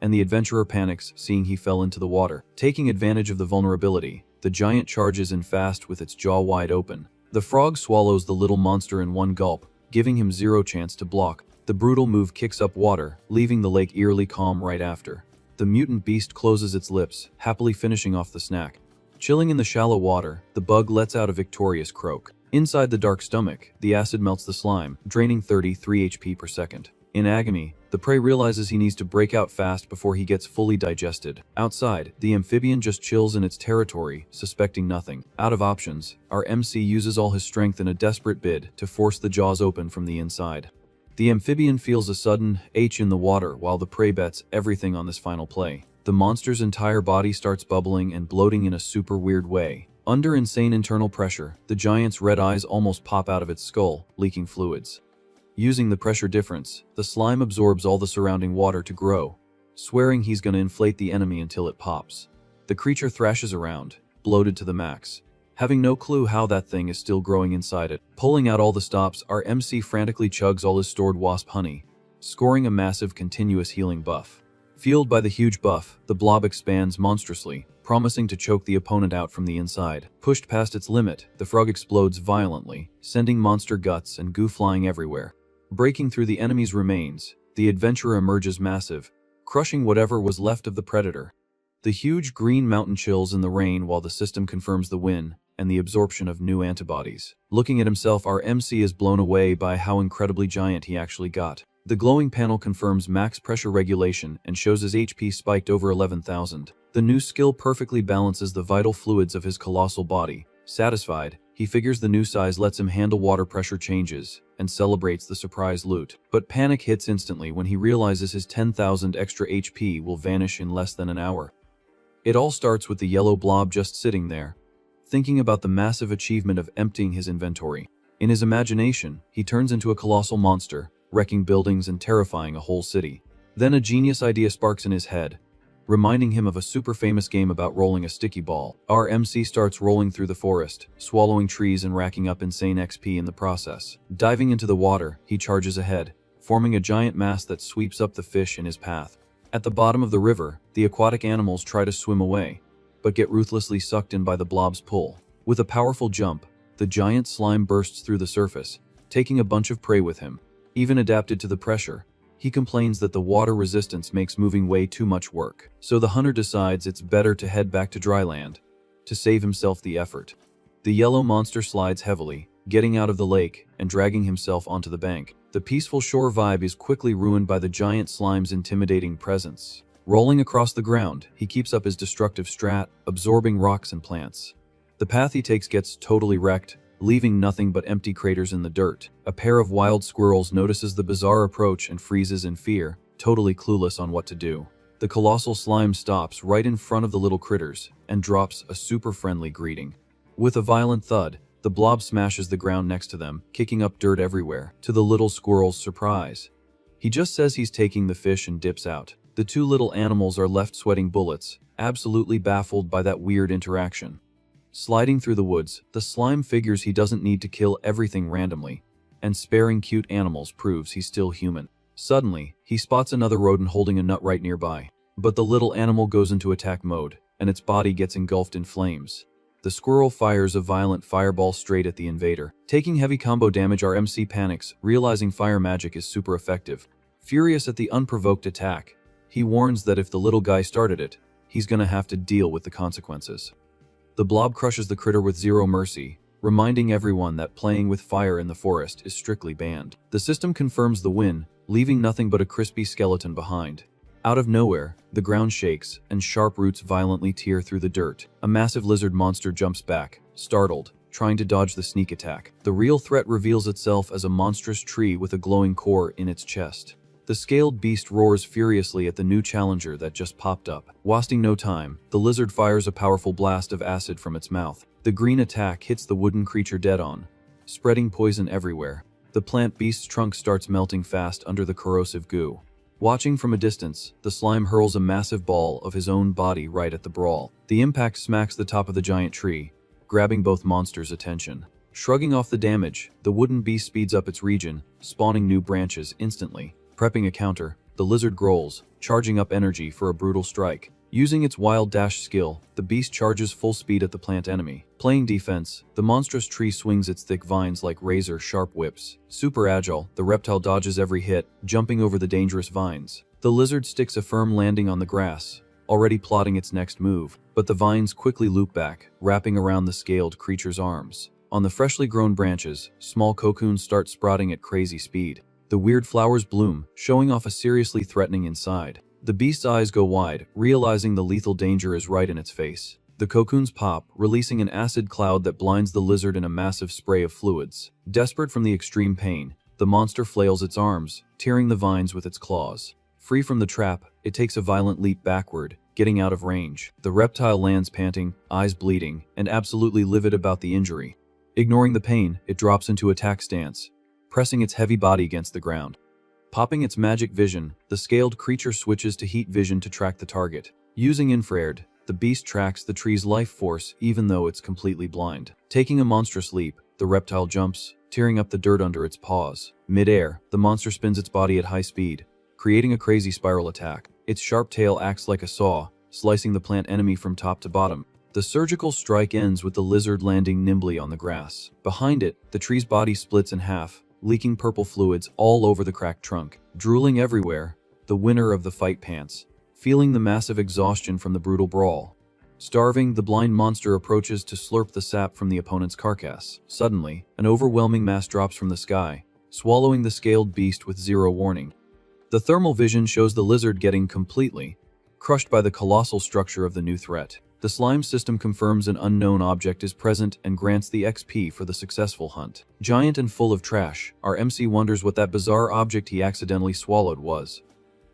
and the adventurer panics, seeing he fell into the water. Taking advantage of the vulnerability, the giant charges in fast with its jaw wide open. The frog swallows the little monster in one gulp, giving him zero chance to block. The brutal move kicks up water, leaving the lake eerily calm right after. The mutant beast closes its lips, happily finishing off the snack. Chilling in the shallow water, the bug lets out a victorious croak. Inside the dark stomach, the acid melts the slime, draining 33 HP per second. In agony, the prey realizes he needs to break out fast before he gets fully digested. Outside, the amphibian just chills in its territory, suspecting nothing. Out of options, our MC uses all his strength in a desperate bid to force the jaws open from the inside. The amphibian feels a sudden H in the water while the prey bets everything on this final play. The monster's entire body starts bubbling and bloating in a super weird way. Under insane internal pressure, the giant's red eyes almost pop out of its skull, leaking fluids. Using the pressure difference, the slime absorbs all the surrounding water to grow, swearing he's gonna inflate the enemy until it pops. The creature thrashes around, bloated to the max, having no clue how that thing is still growing inside it. Pulling out all the stops, our MC frantically chugs all his stored wasp honey, scoring a massive continuous healing buff. Fueled by the huge buff, the blob expands monstrously, promising to choke the opponent out from the inside. Pushed past its limit, the frog explodes violently, sending monster guts and goo flying everywhere. Breaking through the enemy's remains, the adventurer emerges massive, crushing whatever was left of the predator. The huge green mountain chills in the rain while the system confirms the win and the absorption of new antibodies. Looking at himself, our MC is blown away by how incredibly giant he actually got. The glowing panel confirms max pressure regulation and shows his HP spiked over 11,000. The new skill perfectly balances the vital fluids of his colossal body. Satisfied, he figures the new size lets him handle water pressure changes and celebrates the surprise loot. But panic hits instantly when he realizes his 10,000 extra HP will vanish in less than an hour. It all starts with the yellow blob just sitting there, thinking about the massive achievement of emptying his inventory. In his imagination, he turns into a colossal monster, wrecking buildings and terrifying a whole city. Then a genius idea sparks in his head, reminding him of a super famous game about rolling a sticky ball. Our MC starts rolling through the forest, swallowing trees and racking up insane XP in the process. Diving into the water, he charges ahead, forming a giant mass that sweeps up the fish in his path. At the bottom of the river, the aquatic animals try to swim away, but get ruthlessly sucked in by the blob's pull. With a powerful jump, the giant slime bursts through the surface, taking a bunch of prey with him. Even adapted to the pressure, he complains that the water resistance makes moving way too much work. So the hunter decides it's better to head back to dry land, to save himself the effort. The yellow monster slides heavily, getting out of the lake and dragging himself onto the bank. The peaceful shore vibe is quickly ruined by the giant slime's intimidating presence. Rolling across the ground, he keeps up his destructive strat, absorbing rocks and plants. The path he takes gets totally wrecked, leaving nothing but empty craters in the dirt. A pair of wild squirrels notices the bizarre approach and freezes in fear, totally clueless on what to do. The colossal slime stops right in front of the little critters and drops a super friendly greeting. With a violent thud, the blob smashes the ground next to them, kicking up dirt everywhere, to the little squirrel's surprise. He just says he's taking the fish and dips out. The two little animals are left sweating bullets, absolutely baffled by that weird interaction. Sliding through the woods, the slime figures he doesn't need to kill everything randomly, and sparing cute animals proves he's still human. Suddenly, he spots another rodent holding a nut right nearby. But the little animal goes into attack mode, and its body gets engulfed in flames. The squirrel fires a violent fireball straight at the invader. Taking heavy combo damage, our MC panics, realizing fire magic is super effective. Furious at the unprovoked attack, he warns that if the little guy started it, he's gonna have to deal with the consequences. The blob crushes the critter with zero mercy, reminding everyone that playing with fire in the forest is strictly banned. The system confirms the win, leaving nothing but a crispy skeleton behind. Out of nowhere, the ground shakes, and sharp roots violently tear through the dirt. A massive lizard monster jumps back, startled, trying to dodge the sneak attack. The real threat reveals itself as a monstrous tree with a glowing core in its chest. The scaled beast roars furiously at the new challenger that just popped up. Wasting no time, the lizard fires a powerful blast of acid from its mouth. The green attack hits the wooden creature dead on, spreading poison everywhere. The plant beast's trunk starts melting fast under the corrosive goo. Watching from a distance, the slime hurls a massive ball of his own body right at the brawl. The impact smacks the top of the giant tree, grabbing both monsters' attention. Shrugging off the damage, the wooden beast speeds up its region, spawning new branches instantly. Prepping a counter, the lizard growls, charging up energy for a brutal strike. Using its wild dash skill, the beast charges full speed at the plant enemy. Playing defense, the monstrous tree swings its thick vines like razor-sharp whips. Super agile, the reptile dodges every hit, jumping over the dangerous vines. The lizard sticks a firm landing on the grass, already plotting its next move, but the vines quickly loop back, wrapping around the scaled creature's arms. On the freshly grown branches, small cocoons start sprouting at crazy speed. The weird flowers bloom, showing off a seriously threatening inside. The beast's eyes go wide, realizing the lethal danger is right in its face. The cocoons pop, releasing an acid cloud that blinds the lizard in a massive spray of fluids. Desperate from the extreme pain, the monster flails its arms, tearing the vines with its claws. Free from the trap, it takes a violent leap backward, getting out of range. The reptile lands panting, eyes bleeding, and absolutely livid about the injury. Ignoring the pain, it drops into attack stance, pressing its heavy body against the ground. Popping its magic vision, the scaled creature switches to heat vision to track the target. Using infrared, the beast tracks the tree's life force even though it's completely blind. Taking a monstrous leap, the reptile jumps, tearing up the dirt under its paws. Mid-air, the monster spins its body at high speed, creating a crazy spiral attack. Its sharp tail acts like a saw, slicing the plant enemy from top to bottom. The surgical strike ends with the lizard landing nimbly on the grass. Behind it, the tree's body splits in half, leaking purple fluids all over the cracked trunk. Drooling everywhere, the winner of the fight pants, feeling the massive exhaustion from the brutal brawl. Starving, the blind monster approaches to slurp the sap from the opponent's carcass. Suddenly, an overwhelming mass drops from the sky, swallowing the scaled beast with zero warning. The thermal vision shows the lizard getting completely crushed by the colossal structure of the new threat. The slime system confirms an unknown object is present and grants the XP for the successful hunt. Giant and full of trash, our MC wonders what that bizarre object he accidentally swallowed was.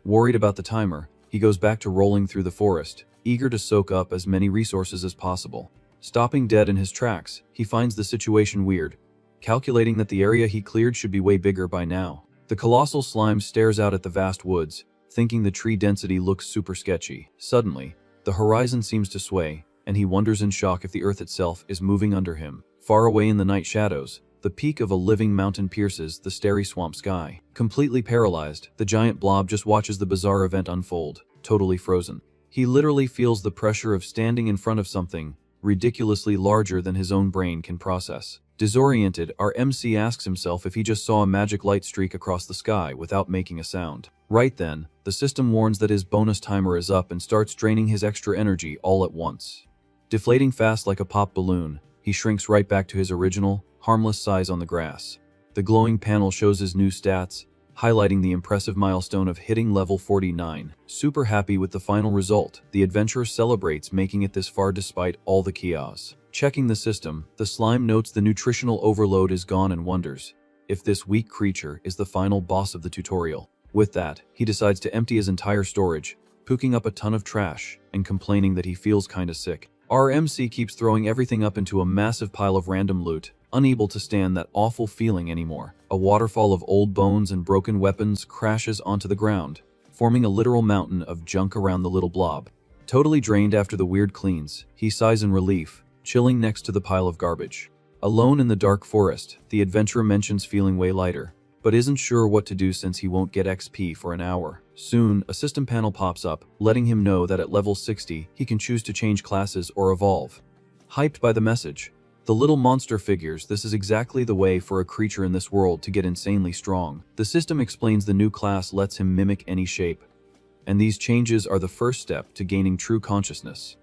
Worried about the timer, he goes back to rolling through the forest, eager to soak up as many resources as possible. Stopping dead in his tracks, he finds the situation weird, calculating that the area he cleared should be way bigger by now. The colossal slime stares out at the vast woods, thinking the tree density looks super sketchy. Suddenly, the horizon seems to sway, and he wonders in shock if the earth itself is moving under him. Far away in the night shadows, the peak of a living mountain pierces the starry swamp sky. Completely paralyzed, the giant blob just watches the bizarre event unfold, totally frozen. He literally feels the pressure of standing in front of something ridiculously larger than his own brain can process. Disoriented, our MC asks himself if he just saw a magic light streak across the sky without making a sound. Right then, the system warns that his bonus timer is up and starts draining his extra energy all at once. Deflating fast like a pop balloon, he shrinks right back to his original, harmless size on the grass. The glowing panel shows his new stats, highlighting the impressive milestone of hitting level 49. Super happy with the final result, the adventurer celebrates making it this far despite all the chaos. Checking the system, the slime notes the nutritional overload is gone and wonders if this weak creature is the final boss of the tutorial. With that, he decides to empty his entire storage, puking up a ton of trash and complaining that he feels kinda sick. Our MC keeps throwing everything up into a massive pile of random loot, unable to stand that awful feeling anymore. A waterfall of old bones and broken weapons crashes onto the ground, forming a literal mountain of junk around the little blob. Totally drained after the weird cleans, he sighs in relief, chilling next to the pile of garbage. Alone in the dark forest, the adventurer mentions feeling way lighter, but isn't sure what to do since he won't get XP for an hour. Soon, a system panel pops up, letting him know that at level 60, he can choose to change classes or evolve. Hyped by the message, the little monster figures this is exactly the way for a creature in this world to get insanely strong. The system explains the new class lets him mimic any shape, and these changes are the first step to gaining true consciousness.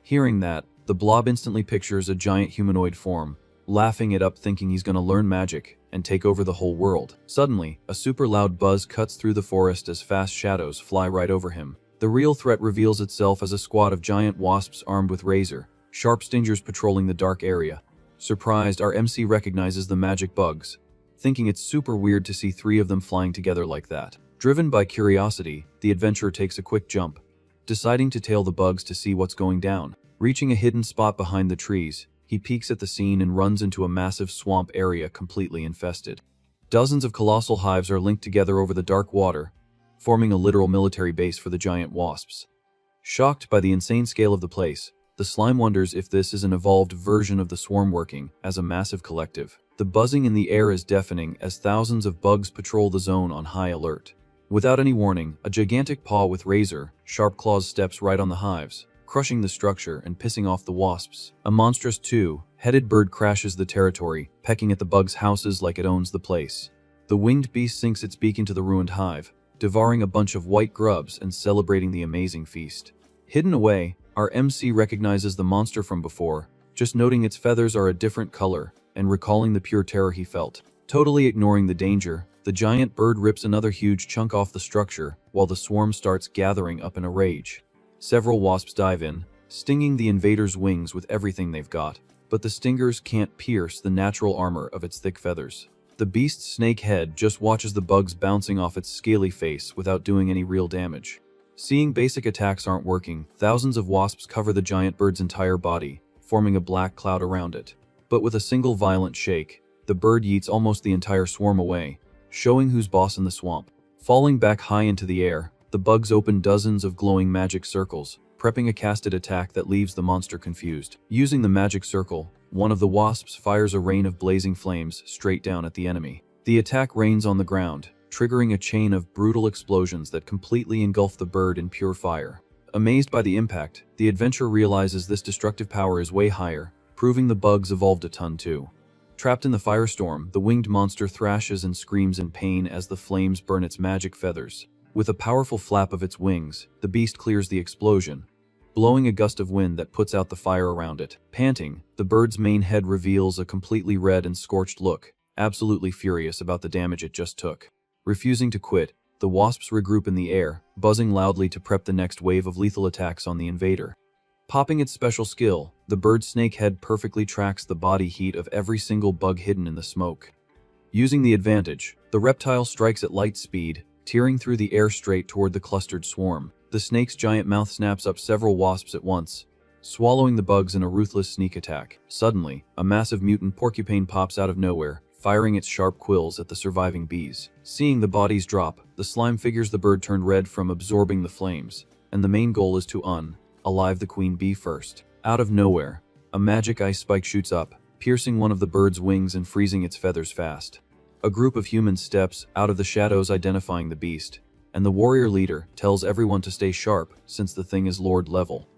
Hearing that, the blob instantly pictures a giant humanoid form, laughing it up thinking he's gonna learn magic and take over the whole world. Suddenly, a super loud buzz cuts through the forest as fast shadows fly right over him. The real threat reveals itself as a squad of giant wasps armed with razor-sharp stingers patrolling the dark area. Surprised, our MC recognizes the magic bugs, thinking it's super weird to see 3 of them flying together like that. Driven by curiosity, the adventurer takes a quick jump, deciding to tail the bugs to see what's going down. Reaching a hidden spot behind the trees, he peeks at the scene and runs into a massive swamp area completely infested. Dozens of colossal hives are linked together over the dark water, forming a literal military base for the giant wasps. Shocked by the insane scale of the place, the slime wonders if this is an evolved version of the swarm working as a massive collective. The buzzing in the air is deafening as thousands of bugs patrol the zone on high alert. Without any warning, a gigantic paw with razor-sharp claws steps right on the hives, crushing the structure and pissing off the wasps. A monstrous two-headed bird crashes the territory, pecking at the bugs' houses like it owns the place. The winged beast sinks its beak into the ruined hive, devouring a bunch of white grubs and celebrating the amazing feast. Hidden away, our MC recognizes the monster from before, just noting its feathers are a different color and recalling the pure terror he felt. Totally ignoring the danger, the giant bird rips another huge chunk off the structure while the swarm starts gathering up in a rage. Several wasps dive in, stinging the invader's wings with everything they've got, but the stingers can't pierce the natural armor of its thick feathers. The beast's snake head just watches the bugs bouncing off its scaly face without doing any real damage. Seeing basic attacks aren't working, thousands of wasps cover the giant bird's entire body, forming a black cloud around it. But with a single violent shake, the bird yeets almost the entire swarm away, showing who's boss in the swamp. Falling back high into the air, the bugs open dozens of glowing magic circles, prepping a casted attack that leaves the monster confused. Using the magic circle, one of the wasps fires a rain of blazing flames straight down at the enemy. The attack rains on the ground, triggering a chain of brutal explosions that completely engulf the bird in pure fire. Amazed by the impact, the adventurer realizes this destructive power is way higher, proving the bugs evolved a ton too. Trapped in the firestorm, the winged monster thrashes and screams in pain as the flames burn its magic feathers. With a powerful flap of its wings, the beast clears the explosion, blowing a gust of wind that puts out the fire around it. Panting, the bird's main head reveals a completely red and scorched look, absolutely furious about the damage it just took. Refusing to quit, the wasps regroup in the air, buzzing loudly to prep the next wave of lethal attacks on the invader. Popping its special skill, the bird's snake head perfectly tracks the body heat of every single bug hidden in the smoke. Using the advantage, the reptile strikes at light speed, tearing through the air straight toward the clustered swarm. The snake's giant mouth snaps up several wasps at once, swallowing the bugs in a ruthless sneak attack. Suddenly, a massive mutant porcupine pops out of nowhere, firing its sharp quills at the surviving bees. Seeing the bodies drop, the slime figures the bird turned red from absorbing the flames, and the main goal is to alive the queen bee first. Out of nowhere, a magic ice spike shoots up, piercing one of the bird's wings and freezing its feathers fast. A group of humans steps out of the shadows identifying the beast, and the warrior leader tells everyone to stay sharp since the thing is lord level.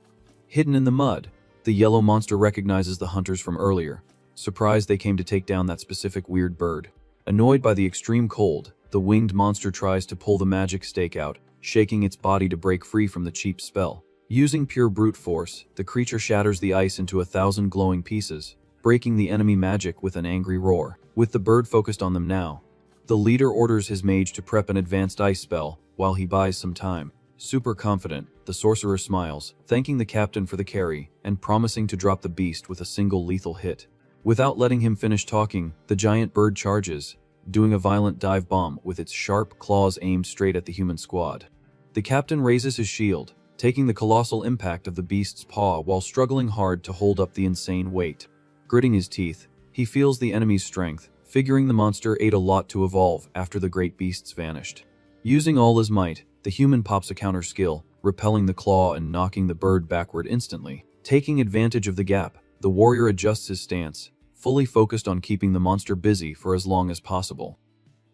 Hidden in the mud, the yellow monster recognizes the hunters from earlier, surprised they came to take down that specific weird bird. Annoyed by the extreme cold, the winged monster tries to pull the magic stake out, shaking its body to break free from the cheap spell. Using pure brute force, the creature shatters the ice into 1,000 glowing pieces, breaking the enemy magic with an angry roar. With the bird focused on them now, the leader orders his mage to prep an advanced ice spell while he buys some time. Super confident, the sorcerer smiles, thanking the captain for the carry and promising to drop the beast with a single lethal hit. Without letting him finish talking, the giant bird charges, doing a violent dive bomb with its sharp claws aimed straight at the human squad. The captain raises his shield, taking the colossal impact of the beast's paw while struggling hard to hold up the insane weight. Gritting his teeth, he feels the enemy's strength, figuring the monster ate a lot to evolve after the great beasts vanished. Using all his might, the human pops a counter skill, repelling the claw and knocking the bird backward instantly. Taking advantage of the gap, the warrior adjusts his stance, fully focused on keeping the monster busy for as long as possible.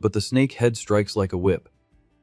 But the snake head strikes like a whip,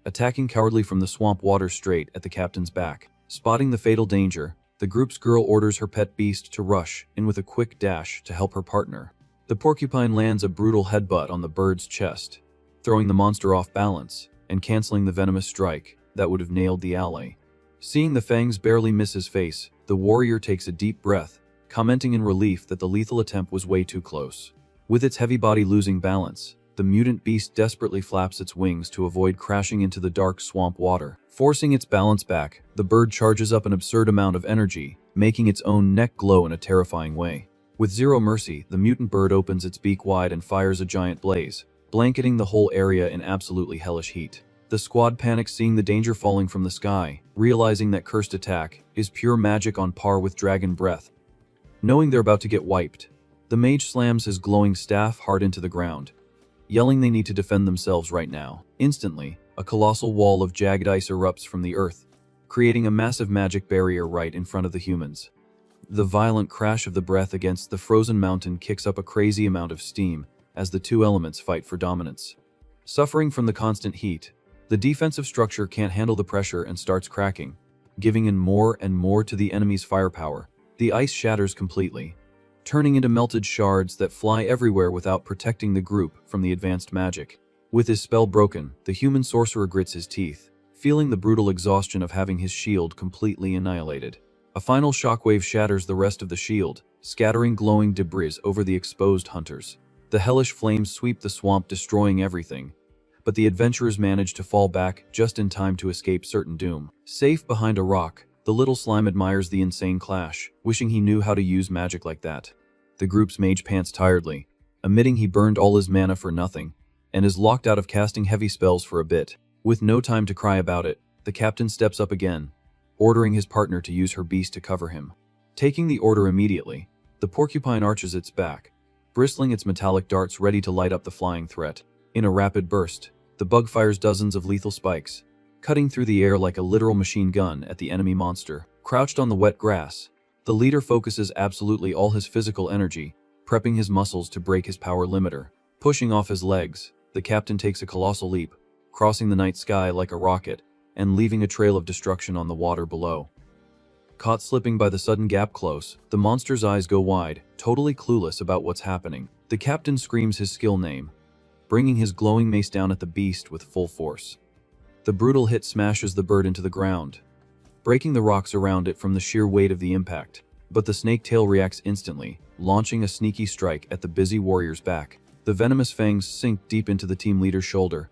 attacking cowardly from the swamp water straight at the captain's back. Spotting the fatal danger, the group's girl orders her pet beast to rush in with a quick dash to help her partner. The porcupine lands a brutal headbutt on the bird's chest, throwing the monster off balance and canceling the venomous strike that would have nailed the ally. Seeing the fangs barely miss his face, the warrior takes a deep breath, commenting in relief that the lethal attempt was way too close. With its heavy body losing balance, the mutant beast desperately flaps its wings to avoid crashing into the dark swamp water. Forcing its balance back, the bird charges up an absurd amount of energy, making its own neck glow in a terrifying way. With zero mercy, the mutant bird opens its beak wide and fires a giant blaze, blanketing the whole area in absolutely hellish heat. The squad panics seeing the danger falling from the sky, realizing that cursed attack is pure magic on par with dragon breath. Knowing they're about to get wiped, the mage slams his glowing staff hard into the ground, yelling they need to defend themselves right now. Instantly, a colossal wall of jagged ice erupts from the earth, creating a massive magic barrier right in front of the humans. The violent crash of the breath against the frozen mountain kicks up a crazy amount of steam as the two elements fight for dominance. Suffering from the constant heat, the defensive structure can't handle the pressure and starts cracking, giving in more and more to the enemy's firepower. The ice shatters completely, turning into melted shards that fly everywhere without protecting the group from the advanced magic. With his spell broken, the human sorcerer grits his teeth, feeling the brutal exhaustion of having his shield completely annihilated. A final shockwave shatters the rest of the shield, scattering glowing debris over the exposed hunters. The hellish flames sweep the swamp, destroying everything, but the adventurers manage to fall back just in time to escape certain doom. Safe behind a rock, the little slime admires the insane clash, wishing he knew how to use magic like that. The group's mage pants tiredly, admitting he burned all his mana for nothing, and is locked out of casting heavy spells for a bit. With no time to cry about it, the captain steps up again, ordering his partner to use her beast to cover him. Taking the order immediately, the porcupine arches its back, bristling its metallic darts ready to light up the flying threat. In a rapid burst, the bug fires dozens of lethal spikes, cutting through the air like a literal machine gun at the enemy monster. Crouched on the wet grass, the leader focuses absolutely all his physical energy, prepping his muscles to break his power limiter. Pushing off his legs, the captain takes a colossal leap, crossing the night sky like a rocket, and leaving a trail of destruction on the water below. Caught slipping by the sudden gap close, the monster's eyes go wide, totally clueless about what's happening. The captain screams his skill name, bringing his glowing mace down at the beast with full force. The brutal hit smashes the bird into the ground, breaking the rocks around it from the sheer weight of the impact. But the snake tail reacts instantly, launching a sneaky strike at the busy warrior's back. The venomous fangs sink deep into the team leader's shoulder,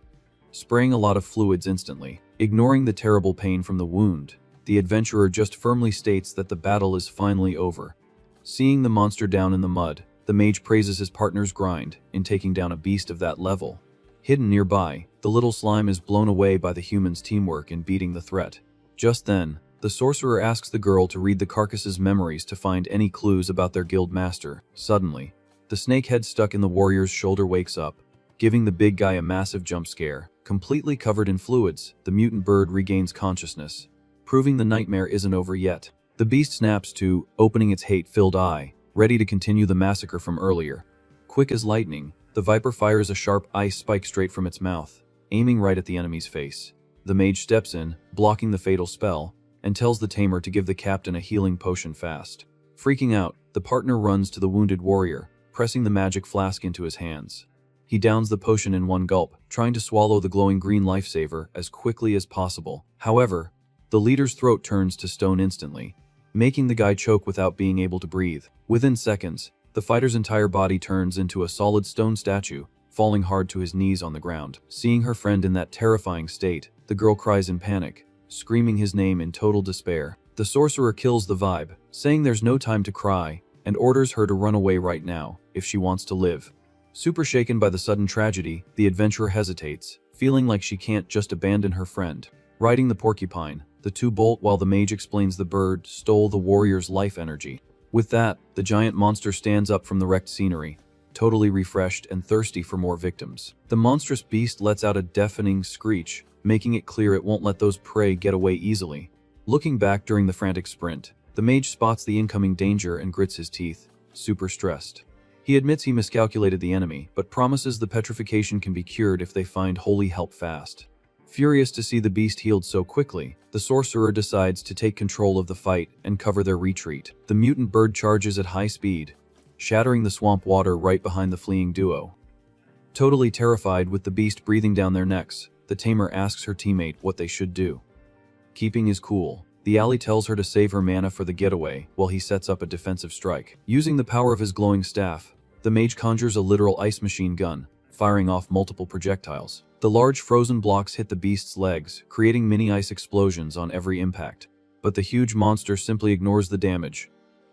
spraying a lot of fluids instantly. Ignoring the terrible pain from the wound, the adventurer just firmly states that the battle is finally over. Seeing the monster down in the mud, the mage praises his partner's grind in taking down a beast of that level. Hidden nearby, the little slime is blown away by the humans' teamwork in beating the threat. Just then, the sorcerer asks the girl to read the carcass's memories to find any clues about their guild master. Suddenly, the snake head stuck in the warrior's shoulder wakes up, giving the big guy a massive jump scare. Completely covered in fluids, the mutant bird regains consciousness, proving the nightmare isn't over yet. The beast snaps to, opening its hate-filled eye, ready to continue the massacre from earlier. Quick as lightning, the viper fires a sharp ice spike straight from its mouth, aiming right at the enemy's face. The mage steps in, blocking the fatal spell, and tells the tamer to give the captain a healing potion fast. Freaking out, the partner runs to the wounded warrior, pressing the magic flask into his hands. He downs the potion in one gulp, trying to swallow the glowing green lifesaver as quickly as possible. However, the leader's throat turns to stone instantly, making the guy choke without being able to breathe. Within seconds, the fighter's entire body turns into a solid stone statue, falling hard to his knees on the ground. Seeing her friend in that terrifying state, the girl cries in panic, screaming his name in total despair. The sorcerer kills the vibe, saying there's no time to cry, and orders her to run away right now if she wants to live. Super shaken by the sudden tragedy, the adventurer hesitates, feeling like she can't just abandon her friend. Riding the porcupine, the two bolt while the mage explains the bird stole the warrior's life energy. With that, the giant monster stands up from the wrecked scenery, totally refreshed and thirsty for more victims. The monstrous beast lets out a deafening screech, making it clear it won't let those prey get away easily. Looking back during the frantic sprint, the mage spots the incoming danger and grits his teeth, super stressed. He admits he miscalculated the enemy, but promises the petrification can be cured if they find holy help fast. Furious to see the beast healed so quickly, the sorcerer decides to take control of the fight and cover their retreat. The mutant bird charges at high speed, shattering the swamp water right behind the fleeing duo. Totally terrified with the beast breathing down their necks, the tamer asks her teammate what they should do. Keeping his cool, the ally tells her to save her mana for the getaway while he sets up a defensive strike. Using the power of his glowing staff, the mage conjures a literal ice machine gun, firing off multiple projectiles. The large frozen blocks hit the beast's legs, creating mini ice explosions on every impact. But the huge monster simply ignores the damage,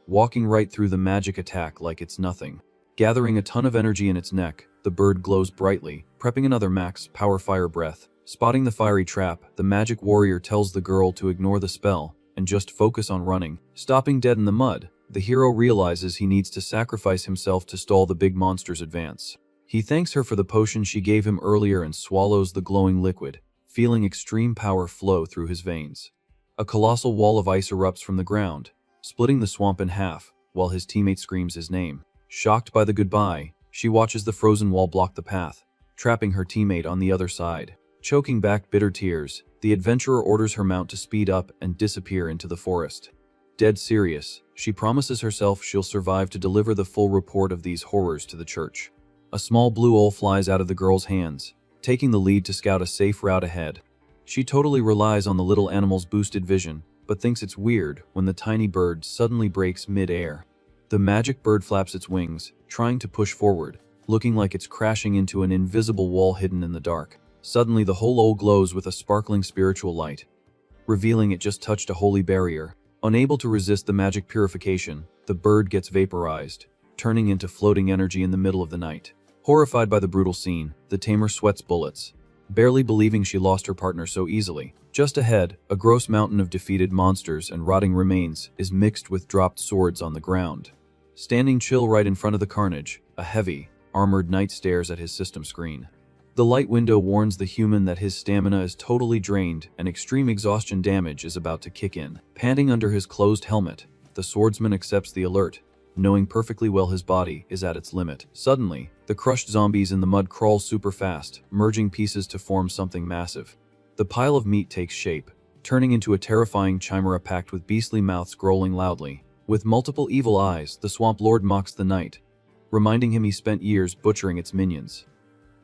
walking right through the magic attack like it's nothing. Gathering a ton of energy in its neck, the bird glows brightly, prepping another max power fire breath. Spotting the fiery trap, the magic warrior tells the girl to ignore the spell and just focus on running. Stopping dead in the mud, the hero realizes he needs to sacrifice himself to stall the big monster's advance. He thanks her for the potion she gave him earlier and swallows the glowing liquid, feeling extreme power flow through his veins. A colossal wall of ice erupts from the ground, splitting the swamp in half, while his teammate screams his name. Shocked by the goodbye, she watches the frozen wall block the path, trapping her teammate on the other side. Choking back bitter tears, the adventurer orders her mount to speed up and disappear into the forest. Dead serious, she promises herself she'll survive to deliver the full report of these horrors to the church. A small blue owl flies out of the girl's hands, taking the lead to scout a safe route ahead. She totally relies on the little animal's boosted vision, but thinks it's weird when the tiny bird suddenly breaks mid-air. The magic bird flaps its wings, trying to push forward, looking like it's crashing into an invisible wall hidden in the dark. Suddenly the whole owl glows with a sparkling spiritual light, revealing it just touched a holy barrier. Unable to resist the magic purification, the bird gets vaporized, turning into floating energy in the middle of the night. Horrified by the brutal scene, the tamer sweats bullets, barely believing she lost her partner so easily. Just ahead, a gross mountain of defeated monsters and rotting remains is mixed with dropped swords on the ground. Standing chill right in front of the carnage, a heavy, armored knight stares at his system screen. The light window warns the human that his stamina is totally drained and extreme exhaustion damage is about to kick in. Panting under his closed helmet, the swordsman accepts the alert, knowing perfectly well his body is at its limit. Suddenly, the crushed zombies in the mud crawl super fast, merging pieces to form something massive. The pile of meat takes shape, turning into a terrifying chimera packed with beastly mouths growling loudly. With multiple evil eyes, the swamp lord mocks the knight, reminding him he spent years butchering its minions.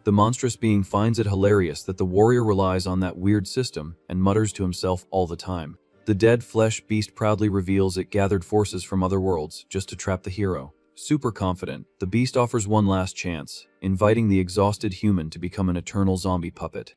The monstrous being finds it hilarious that the warrior relies on that weird system and mutters to himself all the time. The dead flesh beast proudly reveals it gathered forces from other worlds just to trap the hero. Super confident, the beast offers one last chance, inviting the exhausted human to become an eternal zombie puppet.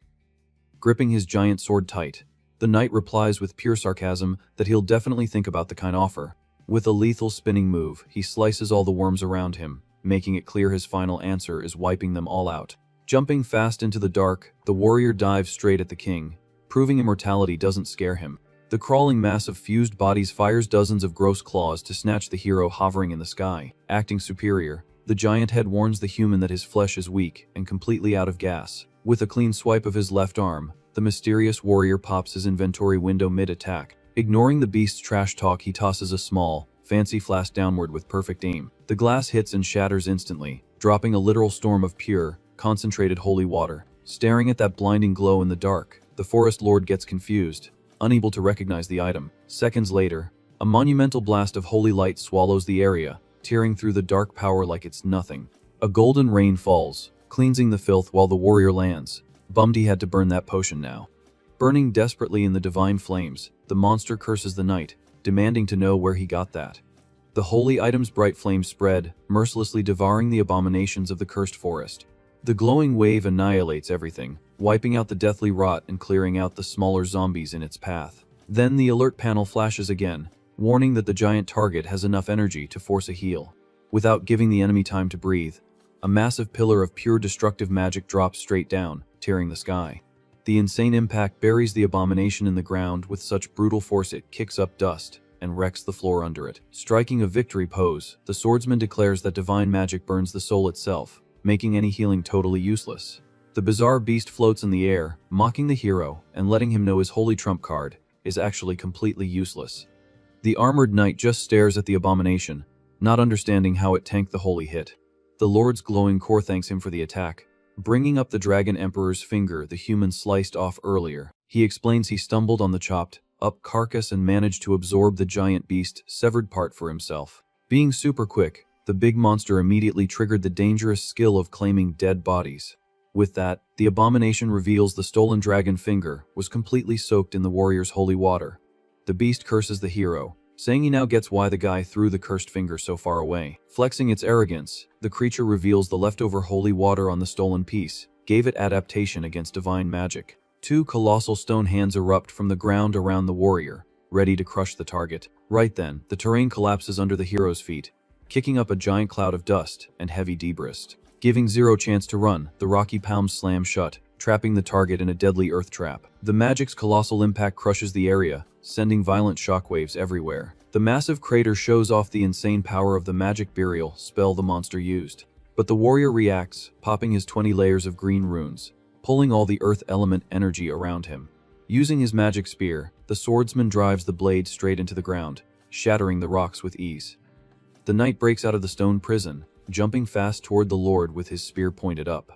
Gripping his giant sword tight, the knight replies with pure sarcasm that he'll definitely think about the kind offer. With a lethal spinning move, he slices all the worms around him, making it clear his final answer is wiping them all out. Jumping fast into the dark, the warrior dives straight at the king, proving immortality doesn't scare him. The crawling mass of fused bodies fires dozens of gross claws to snatch the hero hovering in the sky. Acting superior, the giant head warns the human that his flesh is weak and completely out of gas. With a clean swipe of his left arm, the mysterious warrior pops his inventory window mid-attack. Ignoring the beast's trash talk, he tosses a small, fancy flask downward with perfect aim. The glass hits and shatters instantly, dropping a literal storm of pure, concentrated holy water. Staring at that blinding glow in the dark, the forest lord gets confused, unable to recognize the item. Seconds later, a monumental blast of holy light swallows the area, tearing through the dark power like it's nothing. A golden rain falls, cleansing the filth while the warrior lands. Bummed he had to burn that potion now. Burning desperately in the divine flames, the monster curses the knight, demanding to know where he got that. The holy item's bright flames spread, mercilessly devouring the abominations of the cursed forest. The glowing wave annihilates everything, wiping out the deathly rot and clearing out the smaller zombies in its path. Then the alert panel flashes again, warning that the giant target has enough energy to force a heal. Without giving the enemy time to breathe, a massive pillar of pure destructive magic drops straight down, tearing the sky. The insane impact buries the abomination in the ground with such brutal force it kicks up dust and wrecks the floor under it. Striking a victory pose, the swordsman declares that divine magic burns the soul itself, making any healing totally useless. The bizarre beast floats in the air, mocking the hero and letting him know his holy trump card is actually completely useless. The armored knight just stares at the abomination, not understanding how it tanked the holy hit. The lord's glowing core thanks him for the attack, bringing up the dragon emperor's finger the human sliced off earlier. He explains he stumbled on the chopped up carcass and managed to absorb the giant beast's severed part for himself. Being super quick, the big monster immediately triggered the dangerous skill of claiming dead bodies. With that, the abomination reveals the stolen dragon finger was completely soaked in the warrior's holy water. The beast curses the hero, saying he now gets why the guy threw the cursed finger so far away. Flexing its arrogance, the creature reveals the leftover holy water on the stolen piece gave it adaptation against divine magic. Two colossal stone hands erupt from the ground around the warrior, ready to crush the target. Right then, the terrain collapses under the hero's feet, kicking up a giant cloud of dust and heavy debris. Giving zero chance to run, the rocky palms slam shut, trapping the target in a deadly earth trap. The magic's colossal impact crushes the area, sending violent shockwaves everywhere. The massive crater shows off the insane power of the magic burial spell the monster used. But the warrior reacts, popping his 20 layers of green runes, pulling all the earth element energy around him. Using his magic spear, the swordsman drives the blade straight into the ground, shattering the rocks with ease. The knight breaks out of the stone prison, jumping fast toward the lord with his spear pointed up.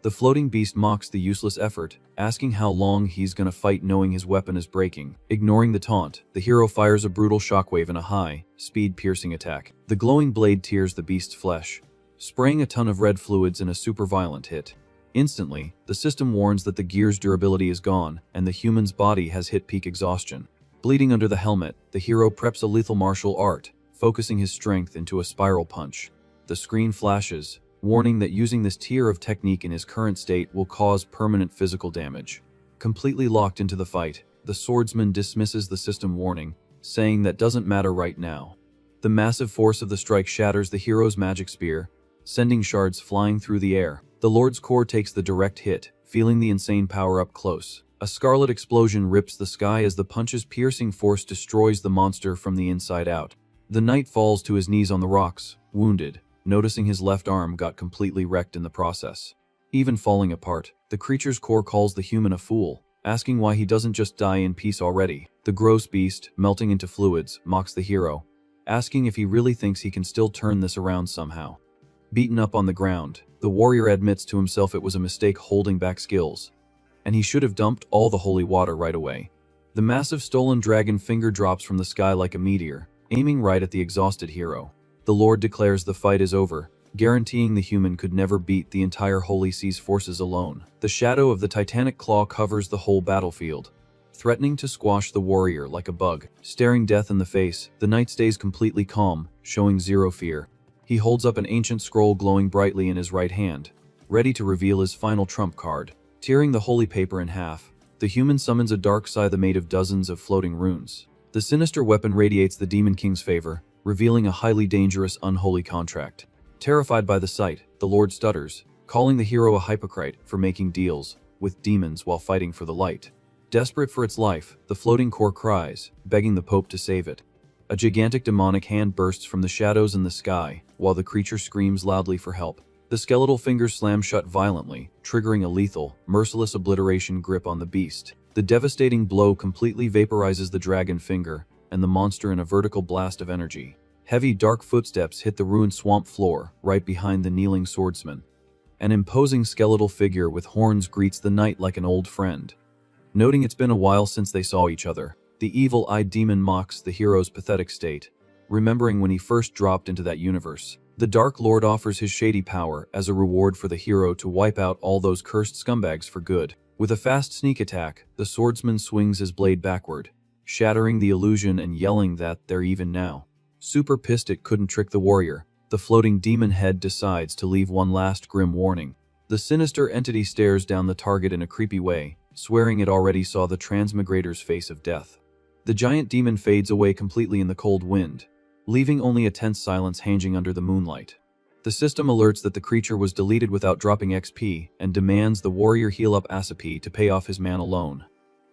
The floating beast mocks the useless effort, asking how long he's gonna fight knowing his weapon is breaking. Ignoring the taunt, the hero fires a brutal shockwave in a high, speed-piercing attack. The glowing blade tears the beast's flesh, spraying a ton of red fluids in a super violent hit. Instantly, the system warns that the gear's durability is gone, and the human's body has hit peak exhaustion. Bleeding under the helmet, the hero preps a lethal martial art, focusing his strength into a spiral punch. The screen flashes, warning that using this tier of technique in his current state will cause permanent physical damage. Completely locked into the fight, the swordsman dismisses the system warning, saying that doesn't matter right now. The massive force of the strike shatters the hero's magic spear, sending shards flying through the air. The Lord's core takes the direct hit, feeling the insane power up close. A scarlet explosion rips the sky as the punch's piercing force destroys the monster from the inside out. The knight falls to his knees on the rocks, wounded, noticing his left arm got completely wrecked in the process. Even falling apart, the creature's core calls the human a fool, asking why he doesn't just die in peace already. The gross beast, melting into fluids, mocks the hero, asking if he really thinks he can still turn this around somehow. Beaten up on the ground, the warrior admits to himself it was a mistake holding back skills, and he should have dumped all the holy water right away. The massive stolen dragon finger drops from the sky like a meteor, aiming right at the exhausted hero. The Lord declares the fight is over, guaranteeing the human could never beat the entire Holy Sea's forces alone. The shadow of the titanic claw covers the whole battlefield, threatening to squash the warrior like a bug. Staring death in the face, the knight stays completely calm, showing zero fear. He holds up an ancient scroll glowing brightly in his right hand, ready to reveal his final trump card. Tearing the holy paper in half, the human summons a dark scythe made of dozens of floating runes. The sinister weapon radiates the Demon King's favor, revealing a highly dangerous unholy contract. Terrified by the sight, the Lord stutters, calling the hero a hypocrite for making deals with demons while fighting for the light. Desperate for its life, the floating core cries, begging the Pope to save it. A gigantic demonic hand bursts from the shadows in the sky, while the creature screams loudly for help. The skeletal fingers slam shut violently, triggering a lethal, merciless obliteration grip on the beast. The devastating blow completely vaporizes the dragon finger, and the monster in a vertical blast of energy. Heavy, dark footsteps hit the ruined swamp floor, right behind the kneeling swordsman. An imposing skeletal figure with horns greets the knight like an old friend. Noting it's been a while since they saw each other, the evil-eyed demon mocks the hero's pathetic state, remembering when he first dropped into that universe. The Dark Lord offers his shady power as a reward for the hero to wipe out all those cursed scumbags for good. With a fast sneak attack, the swordsman swings his blade backward, shattering the illusion and yelling that they're even now. Super pissed it couldn't trick the warrior, the floating demon head decides to leave one last grim warning. The sinister entity stares down the target in a creepy way, swearing it already saw the transmigrator's face of death. The giant demon fades away completely in the cold wind, leaving only a tense silence hanging under the moonlight. The system alerts that the creature was deleted without dropping XP and demands the warrior heal up ASAP to pay off his mana loan.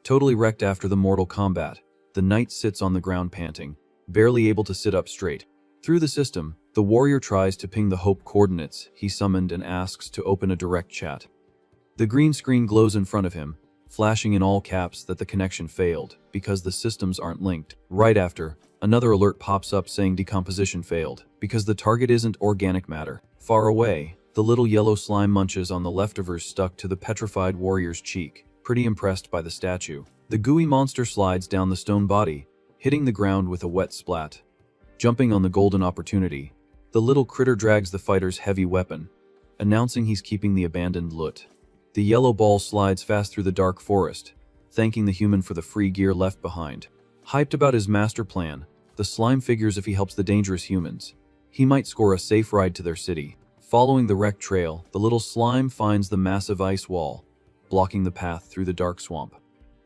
Totally wrecked after the mortal combat, the knight sits on the ground panting, barely able to sit up straight. Through the system, the warrior tries to ping the Hope coordinates he summoned and asks to open a direct chat. The green screen glows in front of him, flashing in all caps that the connection failed because the systems aren't linked. Right after, another alert pops up saying decomposition failed because the target isn't organic matter. Far away, the little yellow slime munches on the leftovers stuck to the petrified warrior's cheek, pretty impressed by the statue. The gooey monster slides down the stone body, hitting the ground with a wet splat. Jumping on the golden opportunity, the little critter drags the fighter's heavy weapon, announcing he's keeping the abandoned loot. The yellow ball slides fast through the dark forest, thanking the human for the free gear left behind. Hyped about his master plan, the slime figures if he helps the dangerous humans, he might score a safe ride to their city. Following the wrecked trail, the little slime finds the massive ice wall, blocking the path through the dark swamp.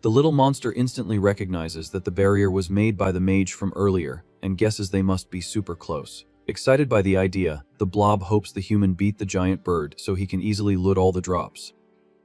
The little monster instantly recognizes that the barrier was made by the mage from earlier and guesses they must be super close. Excited by the idea, the blob hopes the human beat the giant bird so he can easily loot all the drops.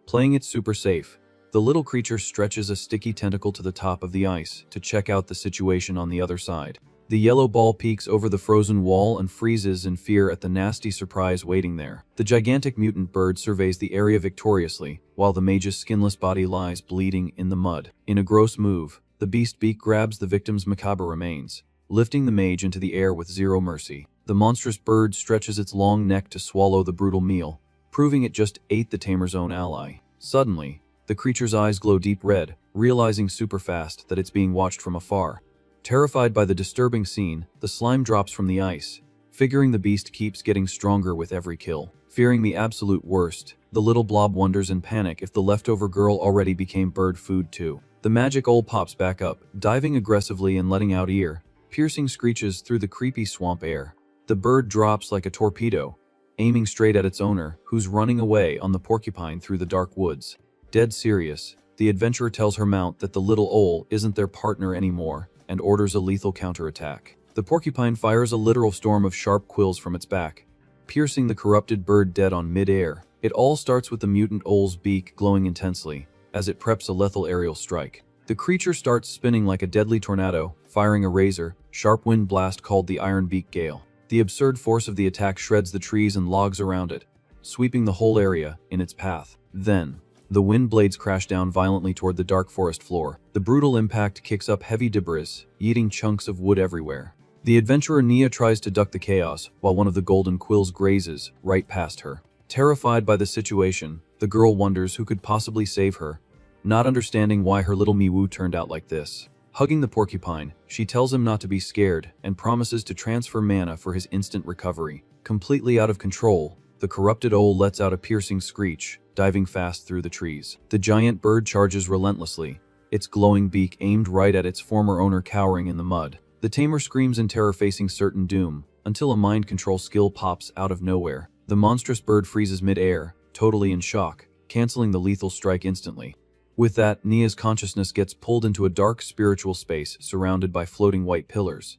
Playing it super safe, the little creature stretches a sticky tentacle to the top of the ice to check out the situation on the other side. The yellow ball peeks over the frozen wall and freezes in fear at the nasty surprise waiting there. The gigantic mutant bird surveys the area victoriously, while the mage's skinless body lies bleeding in the mud. In a gross move, the beast beak grabs the victim's macabre remains, lifting the mage into the air with zero mercy. The monstrous bird stretches its long neck to swallow the brutal meal, proving it just ate the tamer's own ally. Suddenly, the creature's eyes glow deep red, realizing super fast that it's being watched from afar. Terrified by the disturbing scene, the slime drops from the ice, figuring the beast keeps getting stronger with every kill. Fearing the absolute worst, the little blob wonders in panic if the leftover girl already became bird food too. The magic owl pops back up, diving aggressively and letting out ear-piercing screeches through the creepy swamp air. The bird drops like a torpedo, aiming straight at its owner, who's running away on the porcupine through the dark woods. Dead serious, the adventurer tells her mount that the little owl isn't their partner anymore, and orders a lethal counterattack. The porcupine fires a literal storm of sharp quills from its back, piercing the corrupted bird dead on mid-air. It all starts with the mutant owl's beak glowing intensely, as it preps a lethal aerial strike. The creature starts spinning like a deadly tornado, firing a razor-sharp wind blast called the Iron Beak Gale. The absurd force of the attack shreds the trees and logs around it, sweeping the whole area in its path. Then, the wind blades crash down violently toward the dark forest floor. The brutal impact kicks up heavy debris, yeeting chunks of wood everywhere. The adventurer Nia tries to duck the chaos, while one of the golden quills grazes right past her. Terrified by the situation, the girl wonders who could possibly save her, not understanding why her little Miwu turned out like this. Hugging the porcupine, she tells him not to be scared and promises to transfer mana for his instant recovery. Completely out of control, the corrupted owl lets out a piercing screech, diving fast through the trees. The giant bird charges relentlessly, its glowing beak aimed right at its former owner cowering in the mud. The tamer screams in terror facing certain doom, until a mind control skill pops out of nowhere. The monstrous bird freezes mid-air, totally in shock, canceling the lethal strike instantly. With that, Nia's consciousness gets pulled into a dark spiritual space surrounded by floating white pillars.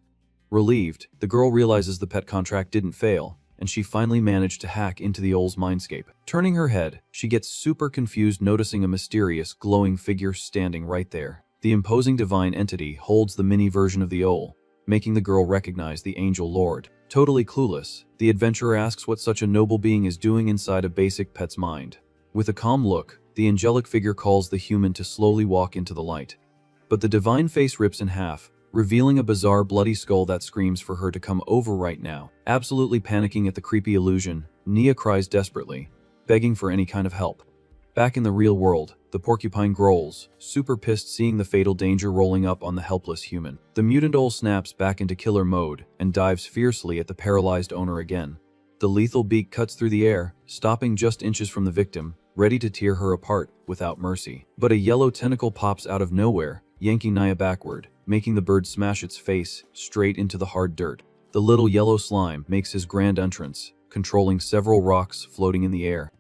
Relieved, the girl realizes the pet contract didn't fail, and she finally managed to hack into the owl's mindscape. Turning her head, she gets super confused noticing a mysterious, glowing figure standing right there. The imposing divine entity holds the mini version of the owl, making the girl recognize the angel lord. Totally clueless, the adventurer asks what such a noble being is doing inside a basic pet's mind. With a calm look, the angelic figure calls the human to slowly walk into the light. But the divine face rips in half, revealing a bizarre bloody skull that screams for her to come over right now. Absolutely panicking at the creepy illusion, Nia cries desperately, begging for any kind of help. Back in the real world, the porcupine growls, super pissed seeing the fatal danger rolling up on the helpless human. The mutant owl snaps back into killer mode and dives fiercely at the paralyzed owner again. The lethal beak cuts through the air, stopping just inches from the victim, ready to tear her apart without mercy. But a yellow tentacle pops out of nowhere, yanking Nia backward, making the bird smash its face straight into the hard dirt. The little yellow slime makes his grand entrance, controlling several rocks floating in the air.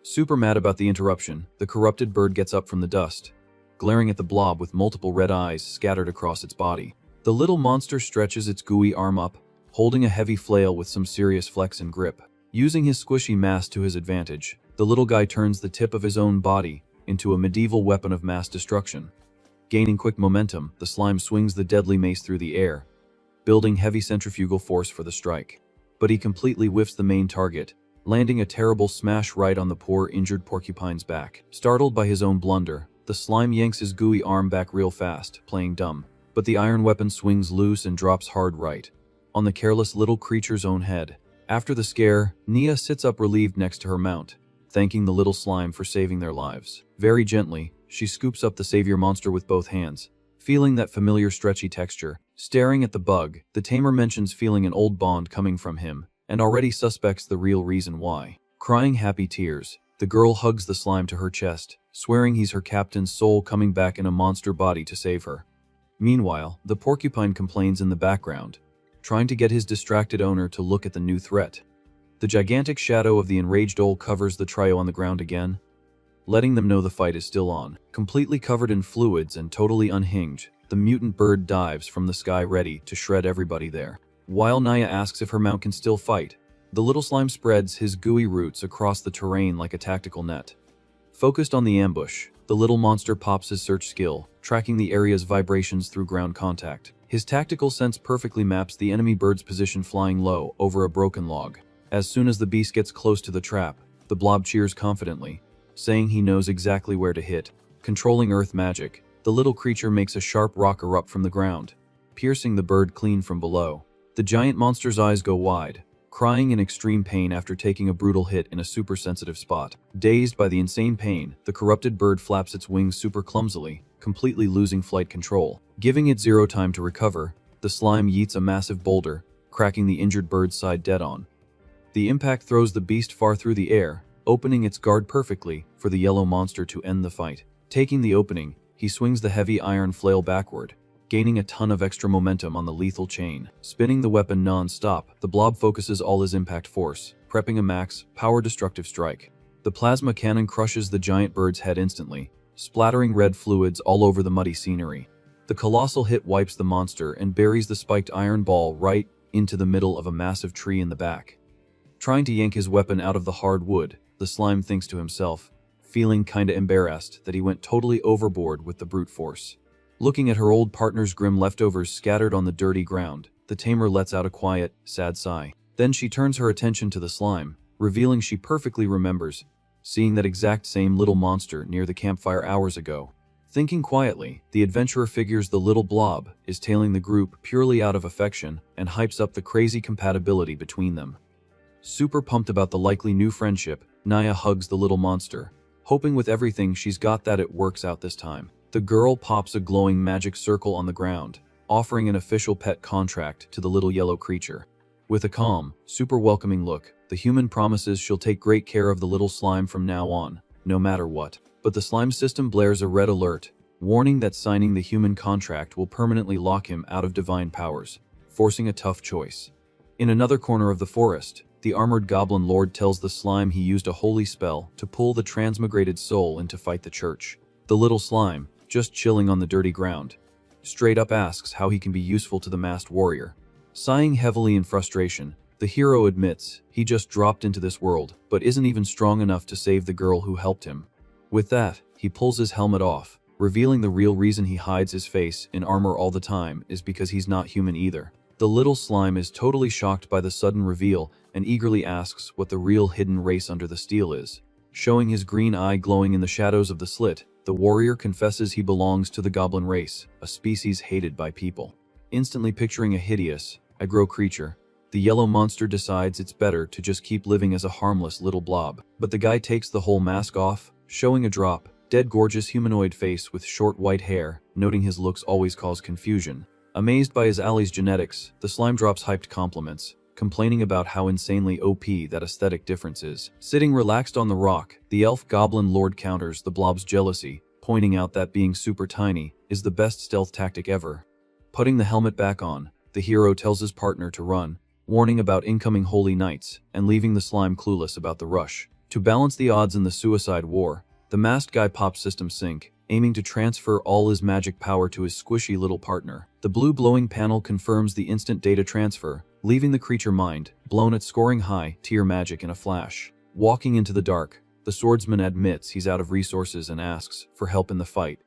Super mad about the interruption, the corrupted bird gets up from the dust, glaring at the blob with multiple red eyes scattered across its body. The little monster stretches its gooey arm up, holding a heavy flail with some serious flex and grip. Using his squishy mass to his advantage, the little guy turns the tip of his own body into a medieval weapon of mass destruction. Gaining quick momentum, the slime swings the deadly mace through the air, building heavy centrifugal force for the strike. But he completely whiffs the main target, landing a terrible smash right on the poor injured porcupine's back. Startled by his own blunder, the slime yanks his gooey arm back real fast, playing dumb. But the iron weapon swings loose and drops hard right on the careless little creature's own head. After the scare, Nia sits up relieved next to her mount, thanking the little slime for saving their lives. Very gently, she scoops up the savior monster with both hands, feeling that familiar stretchy texture. Staring at the bug, the tamer mentions feeling an old bond coming from him, and already suspects the real reason why. Crying happy tears, the girl hugs the slime to her chest, swearing he's her captain's soul coming back in a monster body to save her. Meanwhile, the porcupine complains in the background, trying to get his distracted owner to look at the new threat. The gigantic shadow of the enraged owl covers the trio on the ground again, letting them know the fight is still on. Completely covered in fluids and totally unhinged, the mutant bird dives from the sky ready to shred everybody there. While Nia asks if her mount can still fight, the little slime spreads his gooey roots across the terrain like a tactical net. Focused on the ambush, the little monster pops his search skill, tracking the area's vibrations through ground contact. His tactical sense perfectly maps the enemy bird's position flying low over a broken log. As soon as the beast gets close to the trap, the blob cheers confidently, saying he knows exactly where to hit. Controlling earth magic, the little creature makes a sharp rock erupt from the ground, piercing the bird clean from below. The giant monster's eyes go wide, crying in extreme pain after taking a brutal hit in a super sensitive spot. Dazed by the insane pain, the corrupted bird flaps its wings super clumsily, completely losing flight control. Giving it zero time to recover, the slime yeets a massive boulder, cracking the injured bird's side dead on. The impact throws the beast far through the air, opening its guard perfectly for the yellow monster to end the fight. Taking the opening, he swings the heavy iron flail backward, gaining a ton of extra momentum on the lethal chain. Spinning the weapon non-stop, the blob focuses all his impact force, prepping a max, power-destructive strike. The plasma cannon crushes the giant bird's head instantly, splattering red fluids all over the muddy scenery. The colossal hit wipes the monster and buries the spiked iron ball right into the middle of a massive tree in the back. Trying to yank his weapon out of the hard wood, the slime thinks to himself, feeling kinda embarrassed that he went totally overboard with the brute force. Looking at her old partner's grim leftovers scattered on the dirty ground, the tamer lets out a quiet, sad sigh. Then she turns her attention to the slime, revealing she perfectly remembers seeing that exact same little monster near the campfire hours ago. Thinking quietly, the adventurer figures the little blob is tailing the group purely out of affection and hypes up the crazy compatibility between them. Super pumped about the likely new friendship, Naya hugs the little monster, hoping with everything she's got that it works out this time. The girl pops a glowing magic circle on the ground, offering an official pet contract to the little yellow creature. With a calm, super welcoming look, the human promises she'll take great care of the little slime from now on, no matter what. But the slime system blares a red alert, warning that signing the human contract will permanently lock him out of divine powers, forcing a tough choice. In another corner of the forest, the armored goblin lord tells the slime he used a holy spell to pull the transmigrated soul in to fight the church. The little slime, just chilling on the dirty ground, straight up asks how he can be useful to the masked warrior. Sighing heavily in frustration, the hero admits he just dropped into this world, but isn't even strong enough to save the girl who helped him. With that, he pulls his helmet off, revealing the real reason he hides his face in armor all the time is because he's not human either. The little slime is totally shocked by the sudden reveal and eagerly asks what the real hidden race under the steel is. Showing his green eye glowing in the shadows of the slit, the warrior confesses he belongs to the goblin race, a species hated by people. Instantly picturing a hideous, aggro creature, the yellow monster decides it's better to just keep living as a harmless little blob. But the guy takes the whole mask off, showing a dead gorgeous humanoid face with short white hair, noting his looks always cause confusion. Amazed by his ally's genetics, the slime drops hyped compliments, complaining about how insanely OP that aesthetic difference is. Sitting relaxed on the rock, the elf goblin lord counters the blob's jealousy, pointing out that being super tiny is the best stealth tactic ever. Putting the helmet back on, the hero tells his partner to run, warning about incoming holy knights and leaving the slime clueless about the rush. To balance the odds in the suicide war, the masked guy pops system sync, aiming to transfer all his magic power to his squishy little partner. The blue glowing panel confirms the instant data transfer, leaving the creature mind blown at scoring high tier magic in a flash. Walking into the dark, the swordsman admits he's out of resources and asks for help in the fight,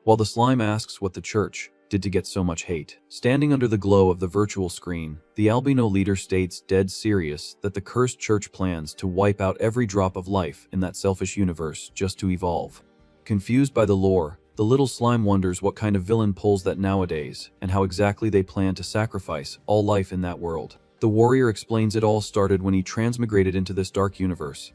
while the slime asks what the church did to get so much hate. Standing under the glow of the virtual screen, the albino leader states dead serious that the cursed church plans to wipe out every drop of life in that selfish universe just to evolve. Confused by the lore, the little slime wonders what kind of villain pulls that nowadays and how exactly they plan to sacrifice all life in that world. The warrior explains it all started when he transmigrated into this dark universe,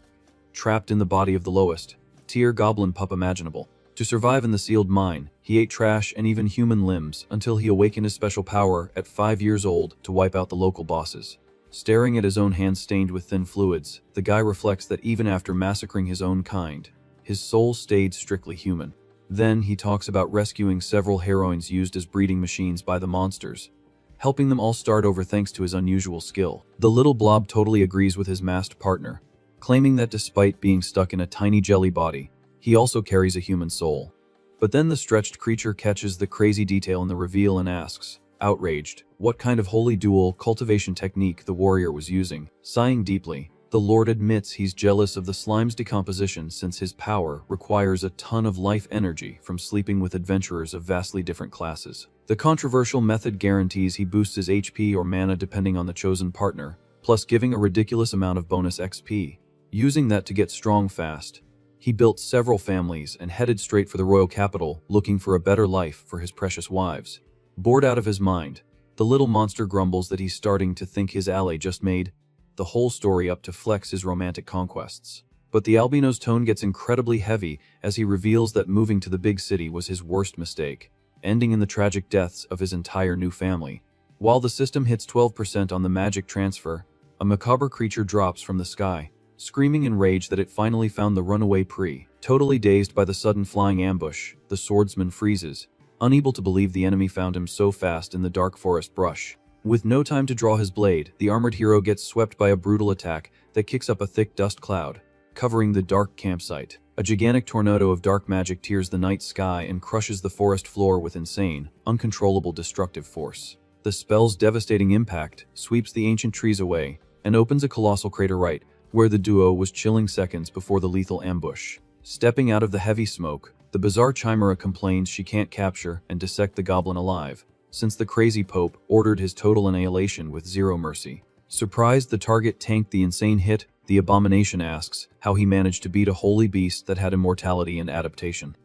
trapped in the body of the lowest tier goblin pup imaginable. To survive in the sealed mine, he ate trash and even human limbs until he awakened his special power at 5 years old to wipe out the local bosses. Staring at his own hands stained with thin fluids, the guy reflects that even after massacring his own kind, his soul stayed strictly human. Then he talks about rescuing several heroines used as breeding machines by the monsters, helping them all start over thanks to his unusual skill. The little blob totally agrees with his masked partner, claiming that despite being stuck in a tiny jelly body, he also carries a human soul. But then the stretched creature catches the crazy detail in the reveal and asks, outraged, what kind of holy dual cultivation technique the warrior was using. Sighing deeply, The Lord admits he's jealous of the slime's decomposition since his power requires a ton of life energy from sleeping with adventurers of vastly different classes. The controversial method guarantees he boosts his HP or mana depending on the chosen partner, plus giving a ridiculous amount of bonus XP. Using that to get strong fast, he built several families and headed straight for the royal capital, looking for a better life for his precious wives. Bored out of his mind, the little monster grumbles that he's starting to think his ally just made the whole story up to flex his romantic conquests. But the albino's tone gets incredibly heavy as he reveals that moving to the big city was his worst mistake, ending in the tragic deaths of his entire new family. While the system hits 12% on the magic transfer, a macabre creature drops from the sky, screaming in rage that it finally found the runaway prey. Totally dazed by the sudden flying ambush, the swordsman freezes, unable to believe the enemy found him so fast in the dark forest brush. With no time to draw his blade, the armored hero gets swept by a brutal attack that kicks up a thick dust cloud, covering the dark campsite. A gigantic tornado of dark magic tears the night sky and crushes the forest floor with insane, uncontrollable destructive force. The spell's devastating impact sweeps the ancient trees away and opens a colossal crater right where the duo was chilling seconds before the lethal ambush. Stepping out of the heavy smoke, the bizarre chimera complains she can't capture and dissect the goblin alive, since the crazy pope ordered his total annihilation with zero mercy. Surprised the target tanked the insane hit, the abomination asks how he managed to beat a holy beast that had immortality and adaptation.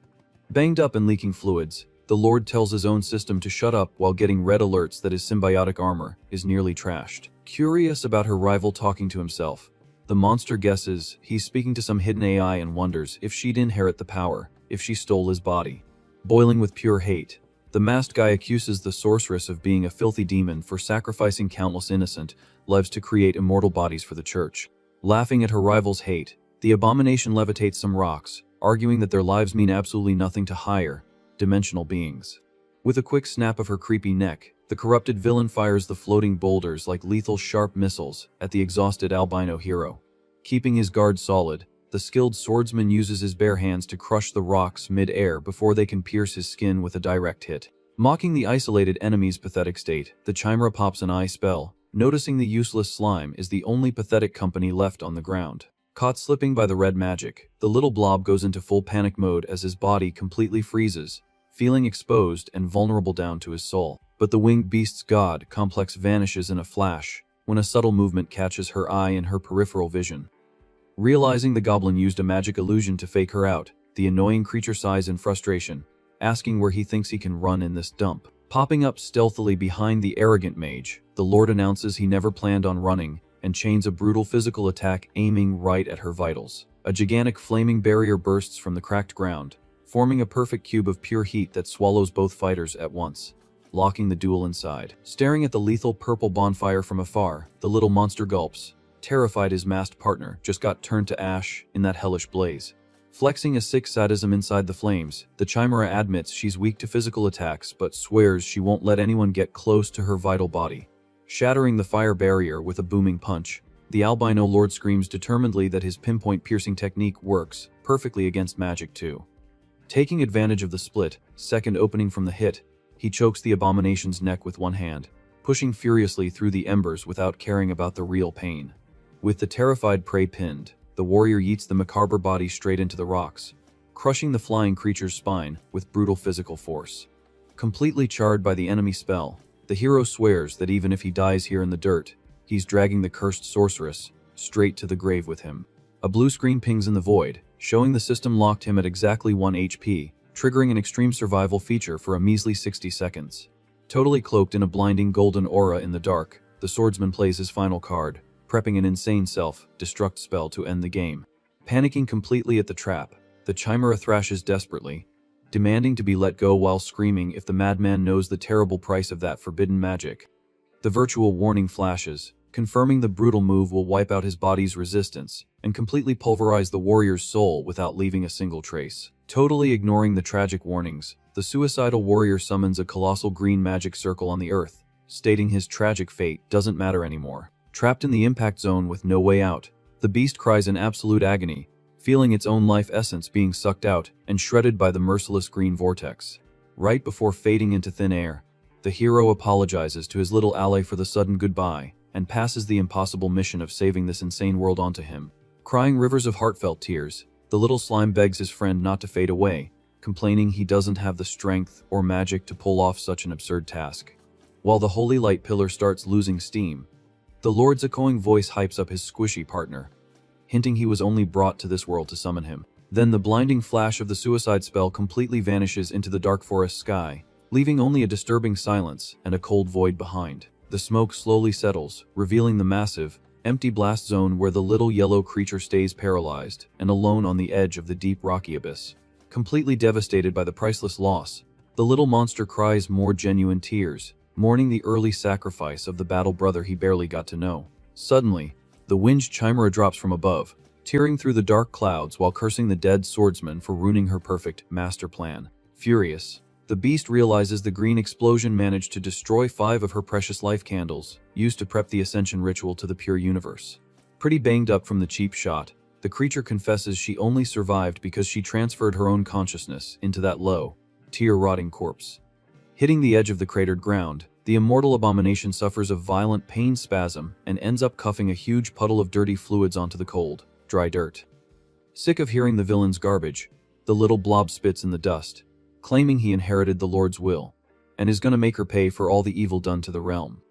Banged up and leaking fluids, the Lord tells his own system to shut up while getting red alerts that his symbiotic armor is nearly trashed. Curious about her rival talking to himself, the monster guesses he's speaking to some hidden AI and wonders if she'd inherit the power if she stole his body. Boiling with pure hate, the masked guy accuses the sorceress of being a filthy demon for sacrificing countless innocent lives to create immortal bodies for the church. Laughing at her rival's hate, the abomination levitates some rocks, arguing that their lives mean absolutely nothing to higher, dimensional beings. With a quick snap of her creepy neck, the corrupted villain fires the floating boulders like lethal sharp missiles at the exhausted albino hero. Keeping his guard solid, the skilled swordsman uses his bare hands to crush the rocks mid-air before they can pierce his skin with a direct hit. Mocking the isolated enemy's pathetic state, the chimera pops an eye spell, noticing the useless slime is the only pathetic company left on the ground. Caught slipping by the red magic, the little blob goes into full panic mode as his body completely freezes, feeling exposed and vulnerable down to his soul. But the winged beast's god complex vanishes in a flash when a subtle movement catches her eye in her peripheral vision. Realizing the goblin used a magic illusion to fake her out, the annoying creature sighs in frustration, asking where he thinks he can run in this dump. Popping up stealthily behind the arrogant mage, the Lord announces he never planned on running and chains a brutal physical attack aiming right at her vitals. A gigantic flaming barrier bursts from the cracked ground, forming a perfect cube of pure heat that swallows both fighters at once, locking the duel inside. Staring at the lethal purple bonfire from afar, the little monster gulps, terrified his masked partner just got turned to ash in that hellish blaze. Flexing a sick sadism inside the flames, the chimera admits she's weak to physical attacks but swears she won't let anyone get close to her vital body. Shattering the fire barrier with a booming punch, the albino lord screams determinedly that his pinpoint piercing technique works perfectly against magic too. Taking advantage of the split second opening from the hit, he chokes the abomination's neck with one hand, pushing furiously through the embers without caring about the real pain. With the terrified prey pinned, the warrior yeets the macabre body straight into the rocks, crushing the flying creature's spine with brutal physical force. Completely charred by the enemy spell, the hero swears that even if he dies here in the dirt, he's dragging the cursed sorceress straight to the grave with him. A blue screen pings in the void, showing the system locked him at exactly 1 HP, triggering an extreme survival feature for a measly 60 seconds. Totally cloaked in a blinding golden aura in the dark, the swordsman plays his final card, prepping an insane self-destruct spell to end the game. Panicking completely at the trap, the chimera thrashes desperately, demanding to be let go while screaming if the madman knows the terrible price of that forbidden magic. The virtual warning flashes, confirming the brutal move will wipe out his body's resistance and completely pulverize the warrior's soul without leaving a single trace. Totally ignoring the tragic warnings, the suicidal warrior summons a colossal green magic circle on the earth, stating his tragic fate doesn't matter anymore. Trapped in the impact zone with no way out, the beast cries in absolute agony, feeling its own life essence being sucked out and shredded by the merciless green vortex. Right before fading into thin air, the hero apologizes to his little ally for the sudden goodbye, and passes the impossible mission of saving this insane world onto him. Crying rivers of heartfelt tears, the little slime begs his friend not to fade away, complaining he doesn't have the strength or magic to pull off such an absurd task. While the holy light pillar starts losing steam, the Lord's echoing voice hypes up his squishy partner, hinting he was only brought to this world to summon him. Then the blinding flash of the suicide spell completely vanishes into the dark forest sky, leaving only a disturbing silence and a cold void behind. The smoke slowly settles, revealing the massive, empty blast zone where the little yellow creature stays paralyzed and alone on the edge of the deep rocky abyss. Completely devastated by the priceless loss, the little monster cries more genuine tears, mourning the early sacrifice of the battle brother he barely got to know. Suddenly, the winged chimera drops from above, tearing through the dark clouds while cursing the dead swordsman for ruining her perfect master plan. Furious, the beast realizes the green explosion managed to destroy 5 of her precious life candles, used to prep the ascension ritual to the pure universe. Pretty banged up from the cheap shot, the creature confesses she only survived because she transferred her own consciousness into that low, tear-rotting corpse. Hitting the edge of the cratered ground, the immortal abomination suffers a violent pain spasm and ends up cuffing a huge puddle of dirty fluids onto the cold, dry dirt. Sick of hearing the villain's garbage, the little blob spits in the dust, claiming he inherited the Lord's will, and is gonna make her pay for all the evil done to the realm.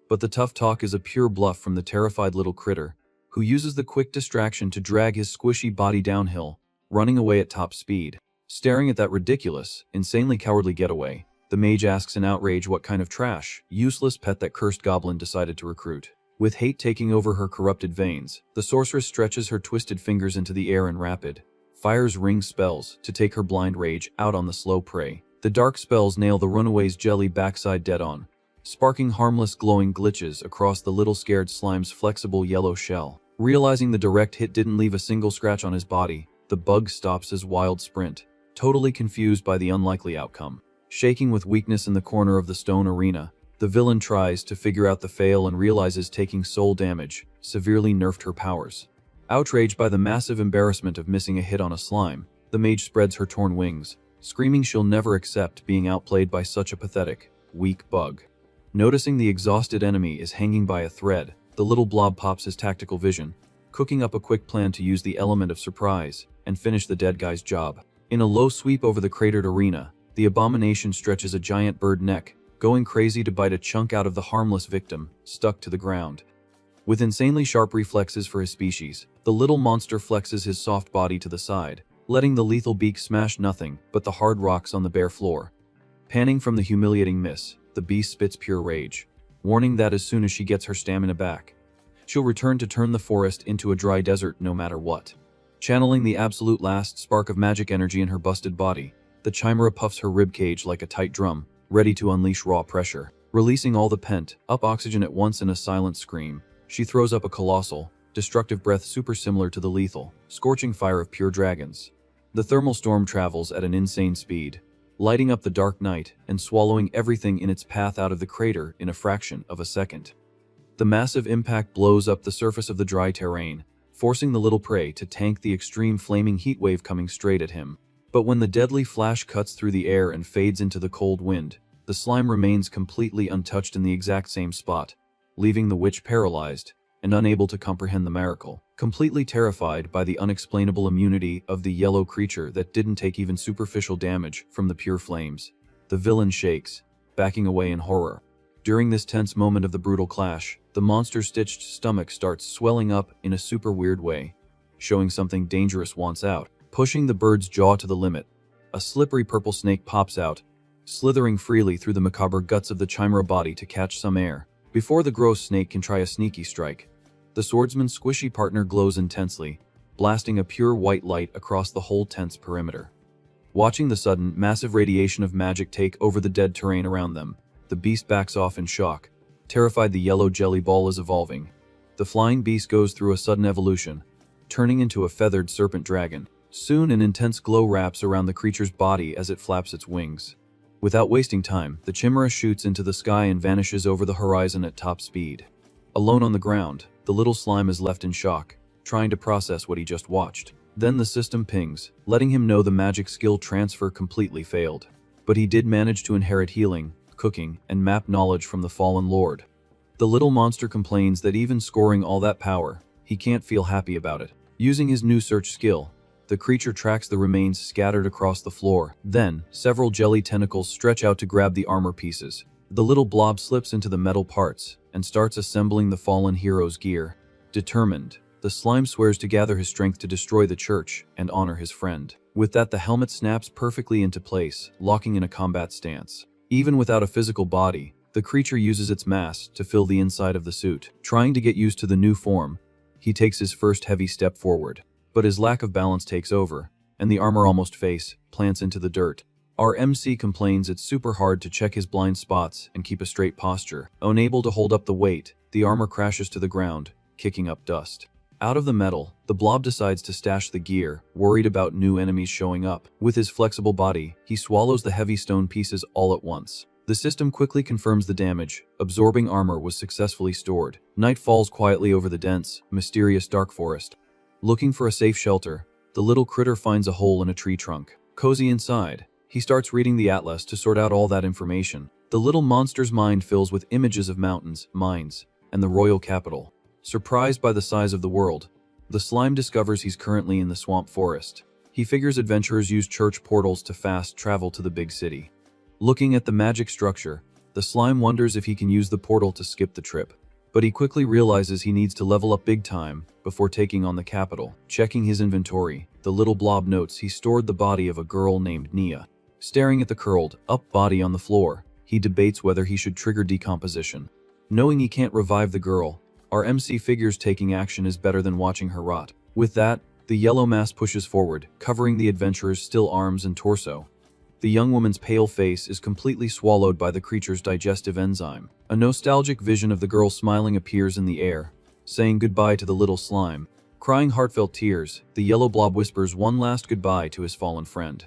But the tough talk is a pure bluff from the terrified little critter, who uses the quick distraction to drag his squishy body downhill, running away at top speed. Staring at that ridiculous, insanely cowardly getaway, the mage asks in outrage what kind of trash, useless pet that cursed goblin decided to recruit. With hate taking over her corrupted veins, the sorceress stretches her twisted fingers into the air and fires ring spells to take her blind rage out on the slow prey. The dark spells nail the runaway's jelly backside dead on, sparking harmless glowing glitches across the little scared slime's flexible yellow shell. Realizing the direct hit didn't leave a single scratch on his body, the bug stops his wild sprint, totally confused by the unlikely outcome. Shaking with weakness in the corner of the stone arena, the villain tries to figure out the fail and realizes taking soul damage severely nerfed her powers. Outraged by the massive embarrassment of missing a hit on a slime, the mage spreads her torn wings, screaming she'll never accept being outplayed by such a pathetic, weak bug. Noticing the exhausted enemy is hanging by a thread, the little blob pops his tactical vision, cooking up a quick plan to use the element of surprise and finish the dead guy's job. In a low sweep over the cratered arena, the abomination stretches a giant bird neck, going crazy to bite a chunk out of the harmless victim, stuck to the ground. With insanely sharp reflexes for his species, the little monster flexes his soft body to the side, letting the lethal beak smash nothing but the hard rocks on the bare floor. Panning from the humiliating miss, the beast spits pure rage, warning that as soon as she gets her stamina back, she'll return to turn the forest into a dry desert no matter what. Channeling the absolute last spark of magic energy in her busted body, the chimera puffs her ribcage like a tight drum, ready to unleash raw pressure. Releasing all the pent-up oxygen at once in a silent scream, she throws up a colossal, destructive breath super similar to the lethal, scorching fire of pure dragons. The thermal storm travels at an insane speed, lighting up the dark night and swallowing everything in its path out of the crater in a fraction of a second. The massive impact blows up the surface of the dry terrain, forcing the little prey to tank the extreme flaming heat wave coming straight at him. But when the deadly flash cuts through the air and fades into the cold wind, the slime remains completely untouched in the exact same spot, leaving the witch paralyzed and unable to comprehend the miracle. Completely terrified by the unexplainable immunity of the yellow creature that didn't take even superficial damage from the pure flames, the villain shakes, backing away in horror. During this tense moment of the brutal clash, the monster-stitched stomach starts swelling up in a super weird way, showing something dangerous wants out. Pushing the bird's jaw to the limit, a slippery purple snake pops out, slithering freely through the macabre guts of the chimera body to catch some air. Before the gross snake can try a sneaky strike, the swordsman's squishy partner glows intensely, blasting a pure white light across the whole tense perimeter. Watching the sudden, massive radiation of magic take over the dead terrain around them, the beast backs off in shock, terrified the yellow jelly ball is evolving. The flying beast goes through a sudden evolution, turning into a feathered serpent dragon. Soon an intense glow wraps around the creature's body as it flaps its wings. Without wasting time, the chimera shoots into the sky and vanishes over the horizon at top speed. Alone on the ground, the little slime is left in shock, trying to process what he just watched. Then the system pings, letting him know the magic skill transfer completely failed. But he did manage to inherit healing, cooking, and map knowledge from the fallen lord. The little monster complains that even scoring all that power, he can't feel happy about it. Using his new search skill, the creature tracks the remains scattered across the floor. Then, several jelly tentacles stretch out to grab the armor pieces. The little blob slips into the metal parts and starts assembling the fallen hero's gear. Determined, the slime swears to gather his strength to destroy the church and honor his friend. With that, the helmet snaps perfectly into place, locking in a combat stance. Even without a physical body, the creature uses its mass to fill the inside of the suit. Trying to get used to the new form, he takes his first heavy step forward. But his lack of balance takes over, and the armor almost plants into the dirt. Our MC complains it's super hard to check his blind spots and keep a straight posture. Unable to hold up the weight, the armor crashes to the ground, kicking up dust. Out of the metal, the blob decides to stash the gear, worried about new enemies showing up. With his flexible body, he swallows the heavy stone pieces all at once. The system quickly confirms the damage. Absorbing armor was successfully stored. Night falls quietly over the dense, mysterious dark forest. Looking for a safe shelter, the little critter finds a hole in a tree trunk. Cozy inside, he starts reading the atlas to sort out all that information. The little monster's mind fills with images of mountains, mines, and the royal capital. Surprised by the size of the world, the slime discovers he's currently in the swamp forest. He figures adventurers use church portals to fast travel to the big city. Looking at the magic structure, the slime wonders if he can use the portal to skip the trip. But he quickly realizes he needs to level up big time before taking on the capital. Checking his inventory, the little blob notes he stored the body of a girl named Nia. Staring at the curled up body on the floor, he debates whether he should trigger decomposition. Knowing he can't revive the girl, our MC figures taking action is better than watching her rot. With that, the yellow mass pushes forward, covering the adventurer's still arms and torso. The young woman's pale face is completely swallowed by the creature's digestive enzyme. A nostalgic vision of the girl smiling appears in the air, saying goodbye to the little slime. Crying heartfelt tears, the yellow blob whispers one last goodbye to his fallen friend.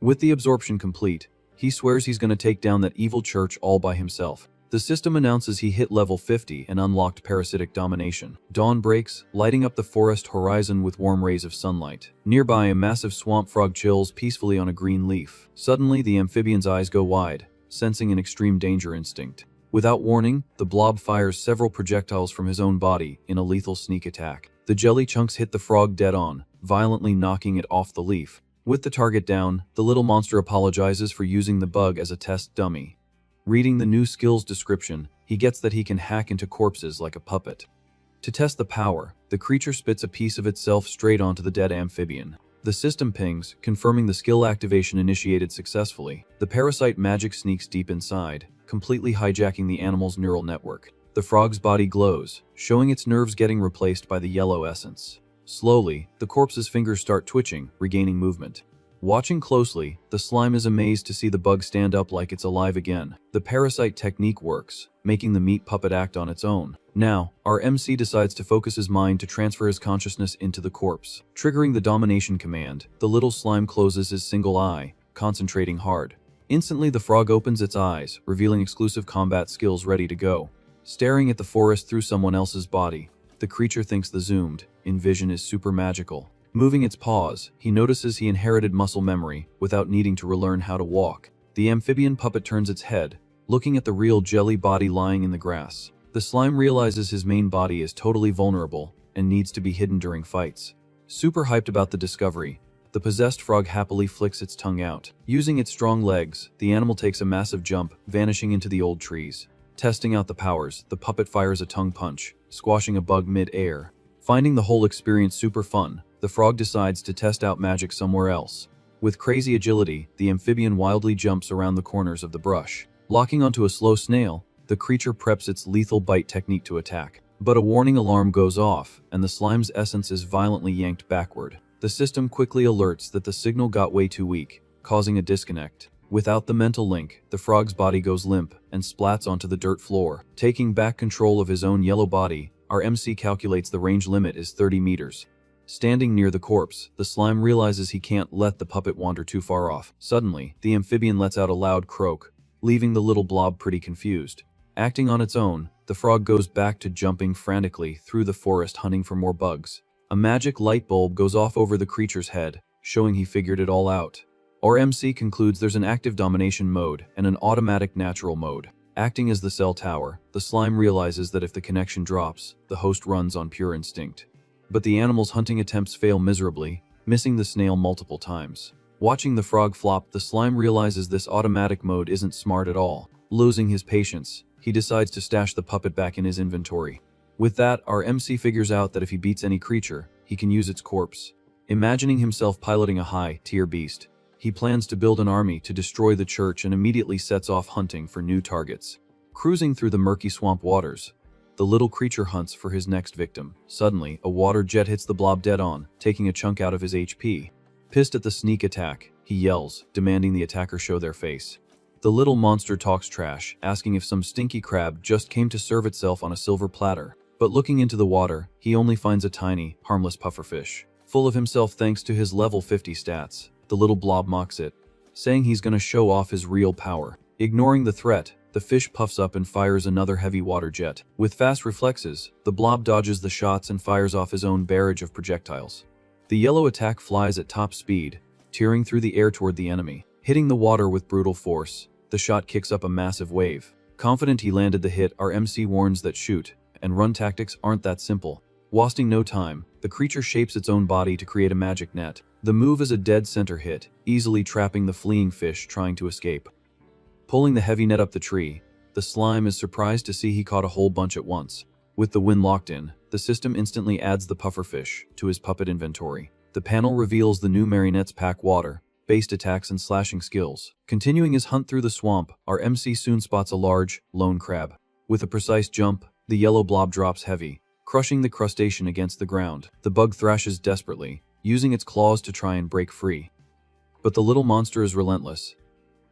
With the absorption complete, he swears he's going to take down that evil church all by himself. The system announces he hit level 50 and unlocked parasitic domination. Dawn breaks, lighting up the forest horizon with warm rays of sunlight. Nearby, a massive swamp frog chills peacefully on a green leaf. Suddenly, the amphibian's eyes go wide, sensing an extreme danger instinct. Without warning, the blob fires several projectiles from his own body in a lethal sneak attack. The jelly chunks hit the frog dead on, violently knocking it off the leaf. With the target down, the little monster apologizes for using the bug as a test dummy. Reading the new skills description, he gets that he can hack into corpses like a puppet. To test the power, the creature spits a piece of itself straight onto the dead amphibian. The system pings, confirming the skill activation initiated successfully. The parasite magic sneaks deep inside, completely hijacking the animal's neural network. The frog's body glows, showing its nerves getting replaced by the yellow essence. Slowly, the corpse's fingers start twitching, regaining movement. Watching closely, the slime is amazed to see the bug stand up like it's alive again. The parasite technique works, making the meat puppet act on its own. Now, our MC decides to focus his mind to transfer his consciousness into the corpse. Triggering the domination command, the little slime closes his single eye, concentrating hard. Instantly, the frog opens its eyes, revealing exclusive combat skills ready to go. Staring at the forest through someone else's body, the creature thinks the zoomed-in vision is super magical. Moving its paws, he notices he inherited muscle memory without needing to relearn how to walk. The amphibian puppet turns its head, looking at the real jelly body lying in the grass. The slime realizes his main body is totally vulnerable and needs to be hidden during fights. Super hyped about the discovery, the possessed frog happily flicks its tongue out. Using its strong legs, the animal takes a massive jump, vanishing into the old trees. Testing out the powers, the puppet fires a tongue punch, squashing a bug mid-air. Finding the whole experience super fun, the frog decides to test out magic somewhere else. With crazy agility, the amphibian wildly jumps around the corners of the brush. Locking onto a slow snail, the creature preps its lethal bite technique to attack. But a warning alarm goes off, and the slime's essence is violently yanked backward. The system quickly alerts that the signal got way too weak, causing a disconnect. Without the mental link, the frog's body goes limp and splats onto the dirt floor. Taking back control of his own yellow body, our MC calculates the range limit is 30 meters. Standing near the corpse, the slime realizes he can't let the puppet wander too far off. Suddenly, the amphibian lets out a loud croak, leaving the little blob pretty confused. Acting on its own, the frog goes back to jumping frantically through the forest hunting for more bugs. A magic light bulb goes off over the creature's head, showing he figured it all out. Our MC concludes there's an active domination mode and an automatic natural mode. Acting as the cell tower, the slime realizes that if the connection drops, the host runs on pure instinct. But the animal's hunting attempts fail miserably, missing the snail multiple times. Watching the frog flop, the slime realizes this automatic mode isn't smart at all. Losing his patience, he decides to stash the puppet back in his inventory. With that, our MC figures out that if he beats any creature, he can use its corpse. Imagining himself piloting a high-tier beast, he plans to build an army to destroy the church and immediately sets off hunting for new targets. Cruising through the murky swamp waters, the little creature hunts for his next victim. Suddenly, a water jet hits the blob dead on, taking a chunk out of his HP. Pissed at the sneak attack, he yells, demanding the attacker show their face. The little monster talks trash, asking if some stinky crab just came to serve itself on a silver platter. But looking into the water, he only finds a tiny, harmless pufferfish. Full of himself thanks to his level 50 stats, the little blob mocks it, saying he's gonna show off his real power. Ignoring the threat, the fish puffs up and fires another heavy water jet. With fast reflexes, the blob dodges the shots and fires off his own barrage of projectiles. The yellow attack flies at top speed, tearing through the air toward the enemy. Hitting the water with brutal force, the shot kicks up a massive wave. Confident he landed the hit, our MC warns that shoot and run tactics aren't that simple. Wasting no time, the creature shapes its own body to create a magic net. The move is a dead center hit, easily trapping the fleeing fish trying to escape. Pulling the heavy net up the tree, the slime is surprised to see he caught a whole bunch at once. With the wind locked in, the system instantly adds the pufferfish to his puppet inventory. The panel reveals the new marionette's pack water, based attacks and slashing skills. Continuing his hunt through the swamp, our MC soon spots a large, lone crab. With a precise jump, the yellow blob drops heavy, crushing the crustacean against the ground. The bug thrashes desperately, using its claws to try and break free. But the little monster is relentless,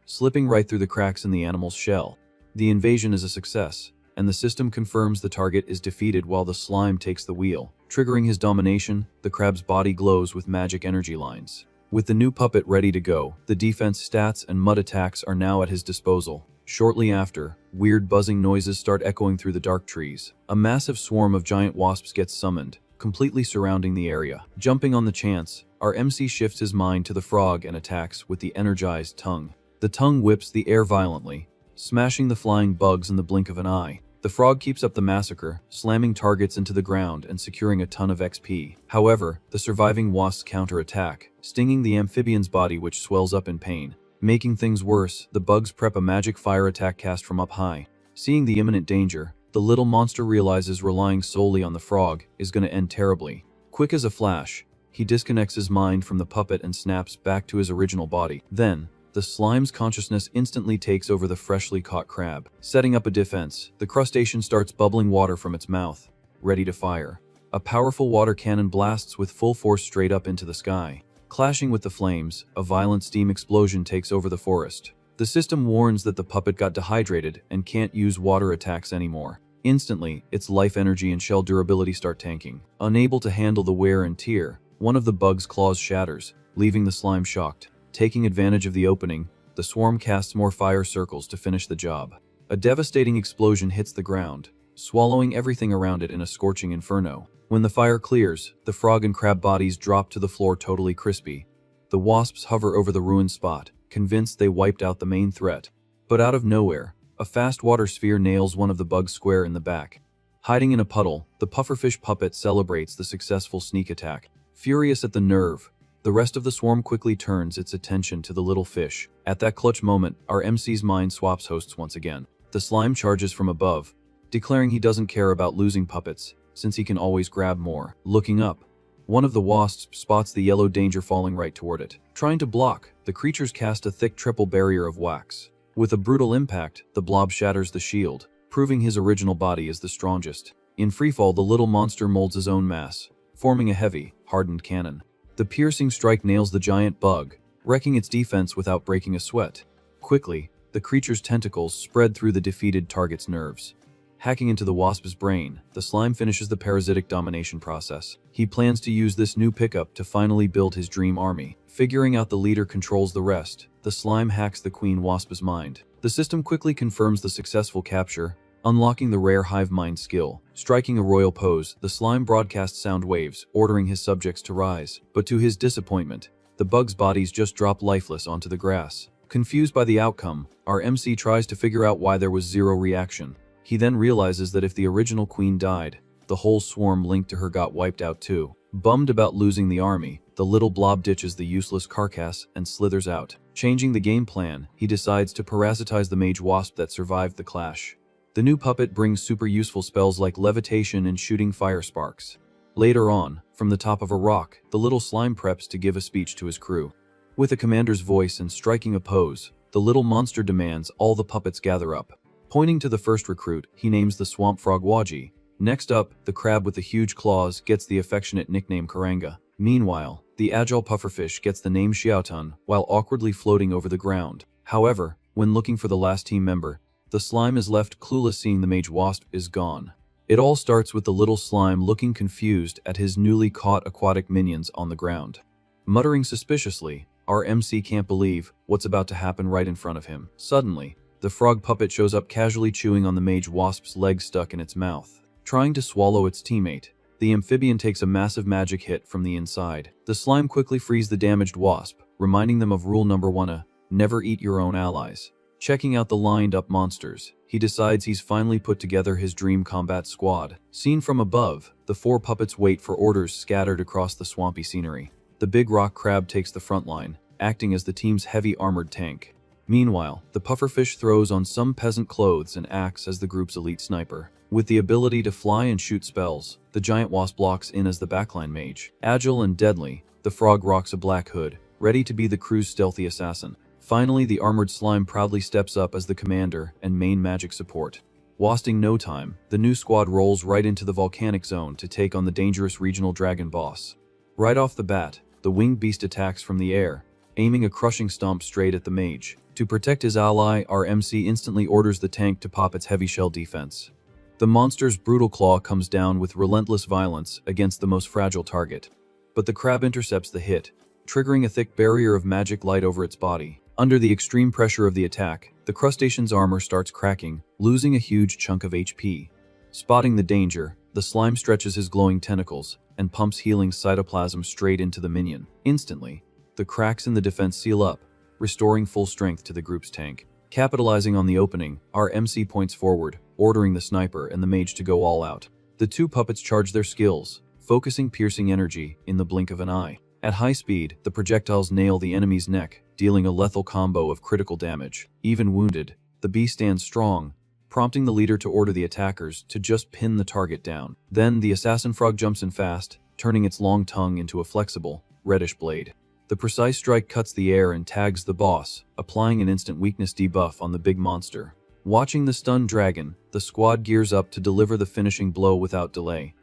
slipping right through the cracks in the animal's shell. The invasion is a success, and the system confirms the target is defeated while the slime takes the wheel. Triggering his domination, the crab's body glows with magic energy lines. With the new puppet ready to go, the defense stats and mud attacks are now at his disposal. Shortly after, weird buzzing noises start echoing through the dark trees. A massive swarm of giant wasps gets summoned, completely surrounding the area. Jumping on the chance, our MC shifts his mind to the frog and attacks with the energized tongue. The tongue whips the air violently, smashing the flying bugs in the blink of an eye. The frog keeps up the massacre, slamming targets into the ground and securing a ton of XP. However, the surviving wasps counterattack, stinging the amphibian's body, which swells up in pain. Making things worse, the bugs prep a magic fire attack cast from up high. Seeing the imminent danger, the little monster realizes relying solely on the frog is going to end terribly. Quick as a flash, he disconnects his mind from the puppet and snaps back to his original body. Then, the slime's consciousness instantly takes over the freshly caught crab. Setting up a defense, the crustacean starts bubbling water from its mouth, ready to fire. A powerful water cannon blasts with full force straight up into the sky. Clashing with the flames, a violent steam explosion takes over the forest. The system warns that the puppet got dehydrated and can't use water attacks anymore. Instantly, its life energy and shell durability start tanking. Unable to handle the wear and tear, one of the bug's claws shatters, leaving the slime shocked. Taking advantage of the opening, the swarm casts more fire circles to finish the job. A devastating explosion hits the ground, swallowing everything around it in a scorching inferno. When the fire clears, the frog and crab bodies drop to the floor totally crispy. The wasps hover over the ruined spot, convinced they wiped out the main threat. But out of nowhere, a fast water sphere nails one of the bugs square in the back. Hiding in a puddle, the pufferfish puppet celebrates the successful sneak attack. Furious at the nerve, the rest of the swarm quickly turns its attention to the little fish. At that clutch moment, our MC's mind swaps hosts once again. The slime charges from above, declaring he doesn't care about losing puppets, since he can always grab more. Looking up, one of the wasps spots the yellow danger falling right toward it. Trying to block, the creatures cast a thick triple barrier of wax. With a brutal impact, the blob shatters the shield, proving his original body is the strongest. In freefall, the little monster molds his own mass, forming a heavy, hardened cannon. The piercing strike nails the giant bug, wrecking its defense without breaking a sweat. Quickly, the creature's tentacles spread through the defeated target's nerves. Hacking into the wasp's brain, the slime finishes the parasitic domination process. He plans to use this new pickup to finally build his dream army. Figuring out the leader controls the rest, the slime hacks the queen wasp's mind. The system quickly confirms the successful capture, unlocking the rare hive mind skill. Striking a royal pose, the slime broadcasts sound waves, ordering his subjects to rise. But to his disappointment, the bugs' bodies just drop lifeless onto the grass. Confused by the outcome, our MC tries to figure out why there was zero reaction. He then realizes that if the original queen died, the whole swarm linked to her got wiped out too. Bummed about losing the army, the little blob ditches the useless carcass and slithers out. Changing the game plan, he decides to parasitize the mage wasp that survived the clash. The new puppet brings super useful spells like levitation and shooting fire sparks. Later on, from the top of a rock, the little slime preps to give a speech to his crew. With a commander's voice and striking a pose, the little monster demands all the puppets gather up. Pointing to the first recruit, he names the swamp frog Waji. Next up, the crab with the huge claws gets the affectionate nickname Karanga. Meanwhile, the agile pufferfish gets the name Xiaotun while awkwardly floating over the ground. However, when looking for the last team member, the slime is left clueless seeing the mage wasp is gone. It all starts with the little slime looking confused at his newly caught aquatic minions on the ground. Muttering suspiciously, our MC can't believe what's about to happen right in front of him. Suddenly, the frog puppet shows up casually chewing on the mage wasp's leg stuck in its mouth. Trying to swallow its teammate, the amphibian takes a massive magic hit from the inside. The slime quickly frees the damaged wasp, reminding them of rule number 1, never eat your own allies. Checking out the lined-up monsters, he decides he's finally put together his dream combat squad. Seen from above, the 4 puppets wait for orders scattered across the swampy scenery. The big rock crab takes the front line, acting as the team's heavy armored tank. Meanwhile, the pufferfish throws on some peasant clothes and acts as the group's elite sniper. With the ability to fly and shoot spells, the giant wasp blocks in as the backline mage. Agile and deadly, the frog rocks a black hood, ready to be the crew's stealthy assassin. Finally, the armored slime proudly steps up as the commander and main magic support. Wasting no time, the new squad rolls right into the volcanic zone to take on the dangerous regional dragon boss. Right off the bat, the winged beast attacks from the air, aiming a crushing stomp straight at the mage. To protect his ally, our MC instantly orders the tank to pop its heavy shell defense. The monster's brutal claw comes down with relentless violence against the most fragile target. But the crab intercepts the hit, triggering a thick barrier of magic light over its body. Under the extreme pressure of the attack, the crustacean's armor starts cracking, losing a huge chunk of HP. Spotting the danger, the slime stretches his glowing tentacles and pumps healing cytoplasm straight into the minion. Instantly, the cracks in the defense seal up, restoring full strength to the group's tank. Capitalizing on the opening, our MC points forward, ordering the sniper and the mage to go all out. The 2 puppets charge their skills, focusing piercing energy in the blink of an eye. At high speed, the projectiles nail the enemy's neck, dealing a lethal combo of critical damage. Even wounded, the beast stands strong, prompting the leader to order the attackers to just pin the target down. Then the assassin frog jumps in fast, turning its long tongue into a flexible, reddish blade. The precise strike cuts the air and tags the boss, applying an instant weakness debuff on the big monster. Watching the stunned dragon, the squad gears up to deliver the finishing blow without delay.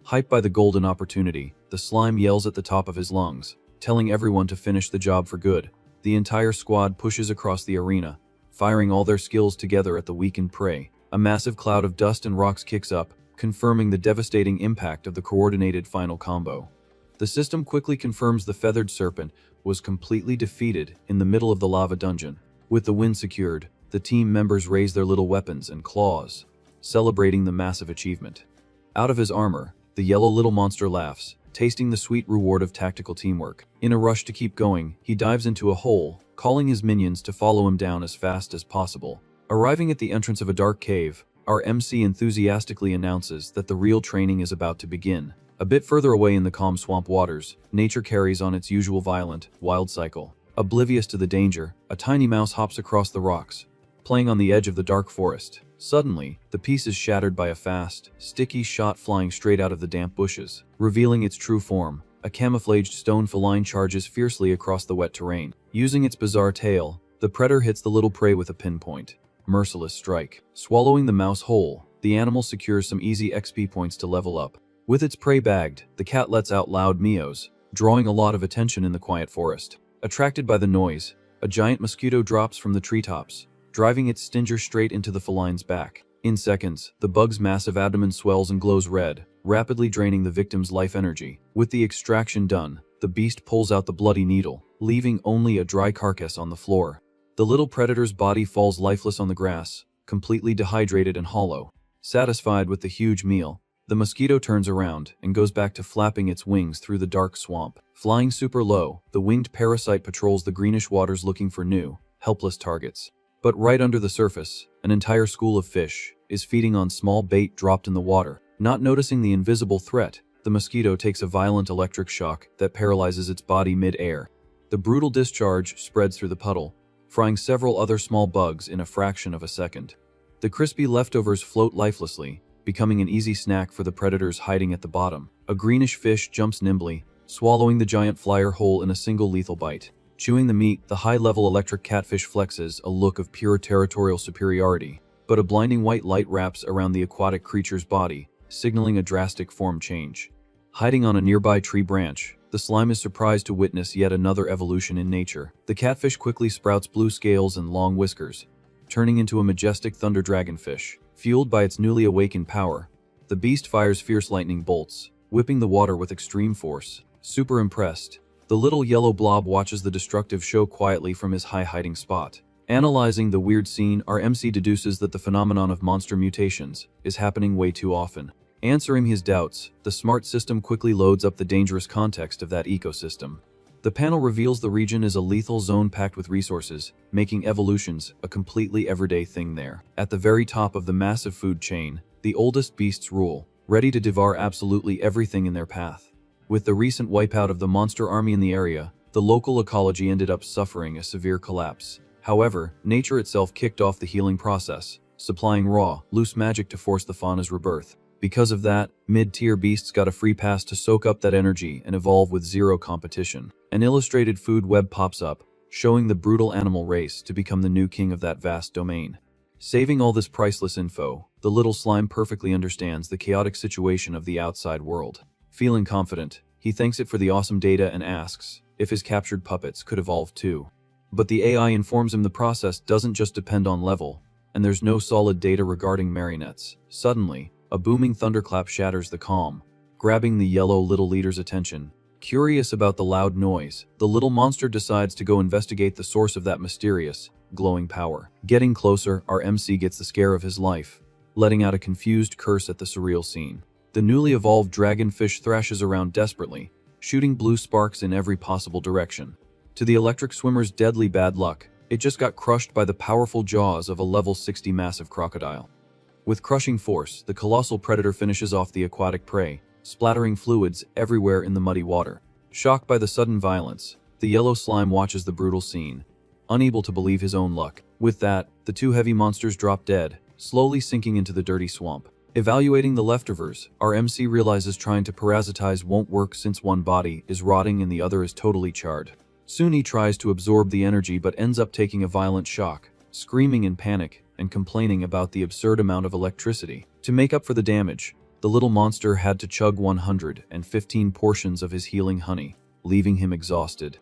Hyped by the golden opportunity, the slime yells at the top of his lungs, telling everyone to finish the job for good. The entire squad pushes across the arena, firing all their skills together at the weakened prey. A massive cloud of dust and rocks kicks up, confirming the devastating impact of the coordinated final combo. The system quickly confirms the feathered serpent was completely defeated in the middle of the lava dungeon. With the win secured, the team members raise their little weapons and claws, celebrating the massive achievement. Out of his armor, the yellow little monster laughs, tasting the sweet reward of tactical teamwork. In a rush to keep going, he dives into a hole, calling his minions to follow him down as fast as possible. Arriving at the entrance of a dark cave, our MC enthusiastically announces that the real training is about to begin. A bit further away in the calm swamp waters, nature carries on its usual violent, wild cycle. Oblivious to the danger, a tiny mouse hops across the rocks, playing on the edge of the dark forest. Suddenly, the piece is shattered by a fast, sticky shot flying straight out of the damp bushes. Revealing its true form, a camouflaged stone feline charges fiercely across the wet terrain. Using its bizarre tail, the predator hits the little prey with a pinpoint, merciless strike. Swallowing the mouse whole, the animal secures some easy XP points to level up. With its prey bagged, the cat lets out loud meows, drawing a lot of attention in the quiet forest. Attracted by the noise, a giant mosquito drops from the treetops, driving its stinger straight into the feline's back. In seconds, the bug's massive abdomen swells and glows red, rapidly draining the victim's life energy. With the extraction done, the beast pulls out the bloody needle, leaving only a dry carcass on the floor. The little predator's body falls lifeless on the grass, completely dehydrated and hollow. Satisfied with the huge meal, the mosquito turns around and goes back to flapping its wings through the dark swamp. Flying super low, the winged parasite patrols the greenish waters looking for new, helpless targets. But right under the surface, an entire school of fish is feeding on small bait dropped in the water. Not noticing the invisible threat, the mosquito takes a violent electric shock that paralyzes its body mid-air. The brutal discharge spreads through the puddle, frying several other small bugs in a fraction of a second. The crispy leftovers float lifelessly, becoming an easy snack for the predators hiding at the bottom. A greenish fish jumps nimbly, swallowing the giant flyer whole in a single lethal bite. Chewing the meat, the high-level electric catfish flexes a look of pure territorial superiority, but a blinding white light wraps around the aquatic creature's body, signaling a drastic form change. Hiding on a nearby tree branch, the slime is surprised to witness yet another evolution in nature. The catfish quickly sprouts blue scales and long whiskers, turning into a majestic thunder dragonfish. Fueled by its newly awakened power, the beast fires fierce lightning bolts, whipping the water with extreme force. Super impressed, the little yellow blob watches the destructive show quietly from his high hiding spot. Analyzing the weird scene, our MC deduces that the phenomenon of monster mutations is happening way too often. Answering his doubts, the smart system quickly loads up the dangerous context of that ecosystem. The panel reveals the region is a lethal zone packed with resources, making evolutions a completely everyday thing there. At the very top of the massive food chain, the oldest beasts rule, ready to devour absolutely everything in their path. With the recent wipeout of the monster army in the area, the local ecology ended up suffering a severe collapse. However, nature itself kicked off the healing process, supplying raw, loose magic to force the fauna's rebirth. Because of that, mid-tier beasts got a free pass to soak up that energy and evolve with zero competition. An illustrated food web pops up, showing the brutal animal race to become the new king of that vast domain. Saving all this priceless info, the little slime perfectly understands the chaotic situation of the outside world. Feeling confident, he thanks it for the awesome data and asks if his captured puppets could evolve too. But the AI informs him the process doesn't just depend on level, and there's no solid data regarding marionettes. Suddenly, a booming thunderclap shatters the calm, grabbing the yellow little leader's attention. Curious about the loud noise, the little monster decides to go investigate the source of that mysterious, glowing power. Getting closer, our MC gets the scare of his life, letting out a confused curse at the surreal scene. The newly evolved dragonfish thrashes around desperately, shooting blue sparks in every possible direction. To the electric swimmer's deadly bad luck, it just got crushed by the powerful jaws of a level 60 massive crocodile. With crushing force, the colossal predator finishes off the aquatic prey, splattering fluids everywhere in the muddy water. Shocked by the sudden violence, the yellow slime watches the brutal scene, unable to believe his own luck. With that, the two heavy monsters drop dead, slowly sinking into the dirty swamp. Evaluating the leftovers, our MC realizes trying to parasitize won't work since one body is rotting and the other is totally charred. Soon he tries to absorb the energy but ends up taking a violent shock, screaming in panic and complaining about the absurd amount of electricity. To make up for the damage, the little monster had to chug 115 portions of his healing honey, leaving him exhausted.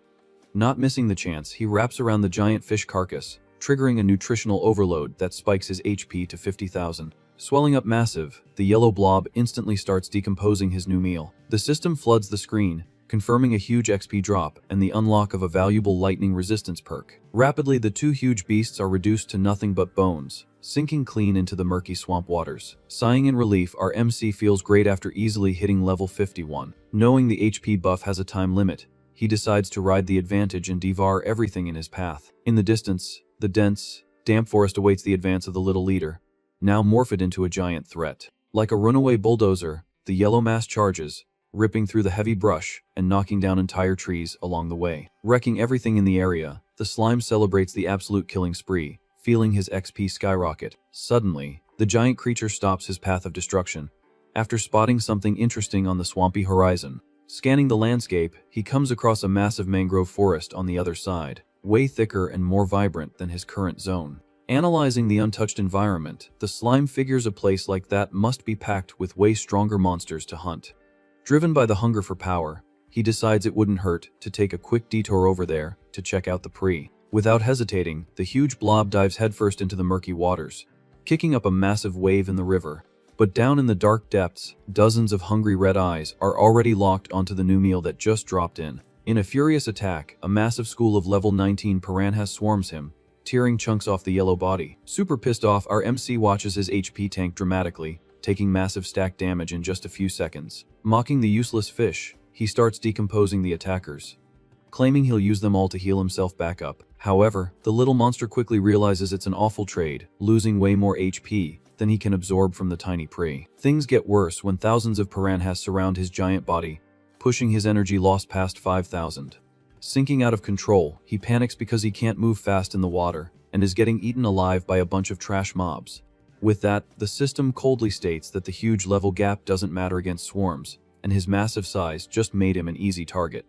Not missing the chance, he wraps around the giant fish carcass, triggering a nutritional overload that spikes his HP to 50,000. Swelling up massive, the yellow blob instantly starts decomposing his new meal. The system floods the screen, confirming a huge XP drop and the unlock of a valuable lightning resistance perk. Rapidly, the two huge beasts are reduced to nothing but bones, sinking clean into the murky swamp waters. Sighing in relief, our MC feels great after easily hitting level 51. Knowing the HP buff has a time limit, he decides to ride the advantage and devour everything in his path. In the distance, the dense, damp forest awaits the advance of the little leader, now morphed into a giant threat. Like a runaway bulldozer, the yellow mass charges, ripping through the heavy brush and knocking down entire trees along the way. Wrecking everything in the area, the slime celebrates the absolute killing spree, feeling his XP skyrocket. Suddenly, the giant creature stops his path of destruction, after spotting something interesting on the swampy horizon. Scanning the landscape, he comes across a massive mangrove forest on the other side, way thicker and more vibrant than his current zone. Analyzing the untouched environment, the slime figures a place like that must be packed with way stronger monsters to hunt. Driven by the hunger for power, he decides it wouldn't hurt to take a quick detour over there to check out the prey. Without hesitating, the huge blob dives headfirst into the murky waters, kicking up a massive wave in the river. But down in the dark depths, dozens of hungry red eyes are already locked onto the new meal that just dropped in. In a furious attack, a massive school of level 19 piranhas swarms him, tearing chunks off the yellow body. Super pissed off, our MC watches his HP tank dramatically, taking massive stack damage in just a few seconds. Mocking the useless fish, he starts decomposing the attackers, claiming he'll use them all to heal himself back up. However, the little monster quickly realizes it's an awful trade, losing way more HP than he can absorb from the tiny prey. Things get worse when thousands of piranhas surround his giant body, pushing his energy lost past 5,000. Sinking out of control, he panics because he can't move fast in the water and is getting eaten alive by a bunch of trash mobs. With that, the system coldly states that the huge level gap doesn't matter against swarms, and his massive size just made him an easy target.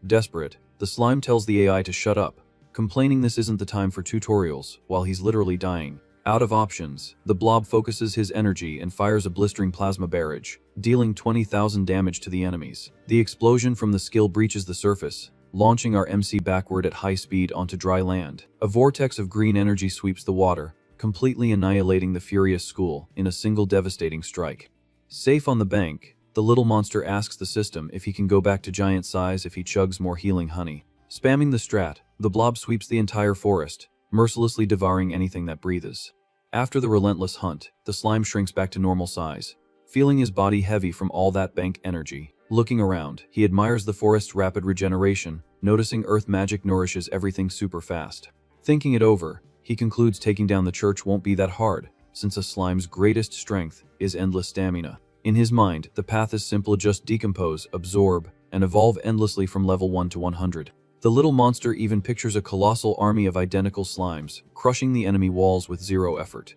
Desperate, the slime tells the AI to shut up, complaining this isn't the time for tutorials while he's literally dying. Out of options, the blob focuses his energy and fires a blistering plasma barrage, dealing 20,000 damage to the enemies. The explosion from the skill breaches the surface, launching our MC backward at high speed onto dry land. A vortex of green energy sweeps the water, completely annihilating the furious school in a single devastating strike. Safe on the bank, the little monster asks the system if he can go back to giant size if he chugs more healing honey. Spamming the strat, the blob sweeps the entire forest, mercilessly devouring anything that breathes. After the relentless hunt, the slime shrinks back to normal size, feeling his body heavy from all that bank energy. Looking around, he admires the forest's rapid regeneration, noticing earth magic nourishes everything super fast. Thinking it over, he concludes taking down the church won't be that hard, since a slime's greatest strength is endless stamina. In his mind, the path is simple: just decompose, absorb, and evolve endlessly from level 1 to 100. The little monster even pictures a colossal army of identical slimes, crushing the enemy walls with zero effort.